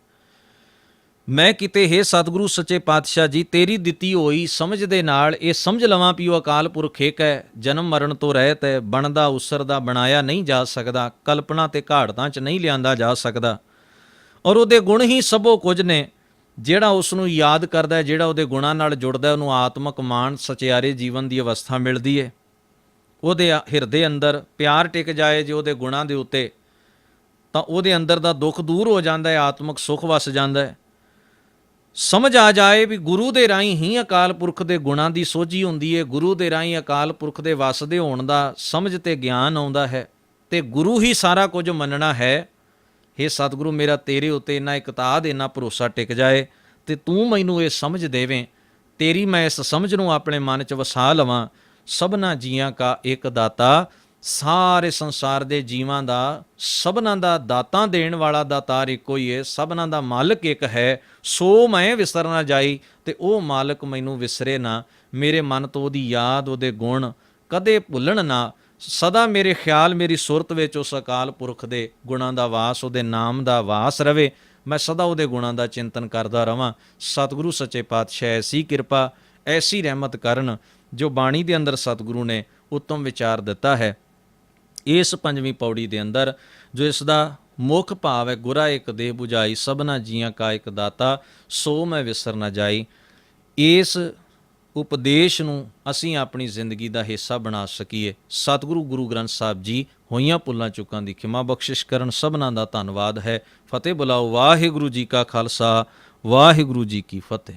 ਮੈਂ ਕਿਤੇ, ਹੇ ਸਤਿਗੁਰੂ ਸੱਚੇ ਪਾਤਸ਼ਾਹ ਜੀ, ਤੇਰੀ ਦਿੱਤੀ ਹੋਈ ਸਮਝ ਦੇ ਨਾਲ ਇਹ ਸਮਝ ਲਵਾਂ ਵੀ ਉਹ ਅਕਾਲ ਪੁਰਖ ਇੱਕ ਹੈ, ਜਨਮ ਮਰਨ ਤੋਂ ਰਹਿਤ ਹੈ, ਬਣਦਾ ਉਸਰਦਾ ਬਣਾਇਆ ਨਹੀਂ ਜਾ ਸਕਦਾ, ਕਲਪਨਾ ਤੇ ਘਾੜਤਾਂ 'ਚ ਨਹੀਂ ਲਿਆਂਦਾ ਜਾ ਸਕਦਾ। ਔਰ ਉਹਦੇ ਗੁਣ ਹੀ ਸਭੋ ਕੁਝ ਨੇ। ਜਿਹੜਾ ਉਸ ਨੂੰ ਯਾਦ ਕਰਦਾ ਹੈ, ਜਿਹੜਾ ਉਹਦੇ ਗੁਣਾਂ ਨਾਲ ਜੁੜਦਾ, ਉਹਨੂੰ ਆਤਮਕ ਮਾਣ ਸਚਿਆਰੇ ਜੀਵਨ ਦੀ ਅਵਸਥਾ ਮਿਲਦੀ ਹੈ। ਉਹਦੇ ਹਿਰਦੇ ਅੰਦਰ ਪਿਆਰ ਟਿਕ ਜਾਏ ਜੇ ਉਹਦੇ ਗੁਣਾਂ ਦੇ ਉੱਤੇ, ਤਾਂ ਉਹਦੇ ਅੰਦਰ ਦਾ ਦੁੱਖ ਦੂਰ ਹੋ ਜਾਂਦਾ ਹੈ, ਆਤਮਕ ਸੁੱਖ ਵਸ ਜਾਂਦਾ ਹੈ। ਸਮਝ ਆ ਜਾਏ ਵੀ ਗੁਰੂ ਦੇ ਰਾਹੀਂ ਹੀ ਅਕਾਲ ਪੁਰਖ ਦੇ ਗੁਣਾਂ ਦੀ ਸੋਝੀ ਹੁੰਦੀ ਹੈ, ਗੁਰੂ ਦੇ ਰਾਹੀਂ ਅਕਾਲ ਪੁਰਖ ਦੇ ਵਸਦੇ ਹੋਣ ਦਾ ਸਮਝ ਤੇ ਗਿਆਨ ਆਉਂਦਾ ਹੈ, ਤੇ ਗੁਰੂ ਹੀ ਸਾਰਾ ਕੁਝ ਮੰਨਣਾ ਹੈ। ਹੇ ਸਤਿਗੁਰੂ, ਮੇਰਾ ਤੇਰੇ ਉੱਤੇ ਇੰਨਾ ਇਕਤਾਦ, ਇੰਨਾ ਭਰੋਸਾ ਟਿਕ ਜਾਏ ਤੇ ਤੂੰ ਮੈਨੂੰ ਇਹ ਸਮਝ ਦੇਵੇਂ, ਤੇਰੀ ਮੈਂ ਇਸ ਸਮਝ ਨੂੰ ਆਪਣੇ ਮਨ 'ਚ ਵਸਾ ਲਵਾਂ। ਸਭਨਾ ਜੀਆਂ ਕਾ ਇੱਕ ਦਾਤਾ, ਸਾਰੇ ਸੰਸਾਰ ਦੇ ਜੀਵਾਂ ਦਾ, ਸਭਨਾਂ ਦਾ ਦਾਤਾਂ ਦੇਣ ਵਾਲਾ ਦਾਤਾਰ ਇੱਕੋ ਹੀ ਹੈ, ਸਭਨਾਂ ਦਾ ਮਾਲਕ ਇੱਕ ਹੈ। ਸੋ ਮੈਂ ਵਿਸਰ ਨਾ ਜਾਈ, ਤੇ ਉਹ ਮਾਲਕ ਮੈਨੂੰ ਵਿਸਰੇ ਨਾ, ਮੇਰੇ ਮਨ ਤੋਂ ਉਹਦੀ ਯਾਦ, ਉਹਦੇ ਗੁਣ ਕਦੇ ਭੁੱਲਣ ਨਾ। ਸਦਾ ਮੇਰੇ ਖਿਆਲ, ਮੇਰੀ ਸੁਰਤ ਵਿੱਚ ਉਸ ਅਕਾਲ ਪੁਰਖ ਦੇ ਗੁਣਾਂ ਦਾ ਵਾਸ, ਉਹਦੇ ਨਾਮ ਦਾ ਵਾਸ ਰਵੇ। ਮੈਂ ਸਦਾ ਉਹਦੇ ਗੁਣਾਂ ਦਾ ਚਿੰਤਨ ਕਰਦਾ ਰਵਾਂ। ਸਤਿਗੁਰੂ ਸੱਚੇ ਪਾਤਸ਼ਾਹ ਐਸੀ ਕਿਰਪਾ, ਐਸੀ ਰਹਿਮਤ ਕਰਨ, ਜੋ ਬਾਣੀ ਦੇ ਅੰਦਰ ਸਤਿਗੁਰੂ ਨੇ ਉੱਤਮ ਵਿਚਾਰ ਦਿੱਤਾ ਹੈ। ਇਸ ਪੰਜਵੀਂ ਪੌੜੀ ਦੇ ਅੰਦਰ ਜੋ ਇਸ ਦਾ ਮੁੱਖ ਭਾਵ ਹੈ, ਗੁਰਾ ਇੱਕ ਦੇਹ 부ਝਾਈ, ਸਭਨਾ ਜੀਆਂ ਕਾ ਇੱਕ ਦਾਤਾ, ਸੋ ਮੈਂ ਵਿਸਰ ਨਾ ਜਾਈ। ਇਸ ਉਪਦੇਸ਼ ਨੂੰ ਅਸੀਂ ਆਪਣੀ ਜ਼ਿੰਦਗੀ ਦਾ ਹਿੱਸਾ ਬਣਾ ਸਕੀਏ। ਸਤਿਗੁਰੂ ਗੁਰੂ ਗ੍ਰੰਥ ਸਾਹਿਬ ਜੀ ਹੋਈਆਂ ਭੁੱਲਾਂ ਚੁੱਕਾਂ ਦੀ ਖਿਮਾ ਬਖਸ਼ਿਸ਼ ਕਰਨ। ਸਭਨਾਂ ਦਾ ਧੰਨਵਾਦ ਹੈ। ਫਤਿਹ ਬੁਲਾਓ। ਵਾਹਿਗੁਰੂ ਜੀ ਕਾ ਖਾਲਸਾ, ਵਾਹਿਗੁਰੂ ਜੀ ਕੀ ਫਤਿਹ।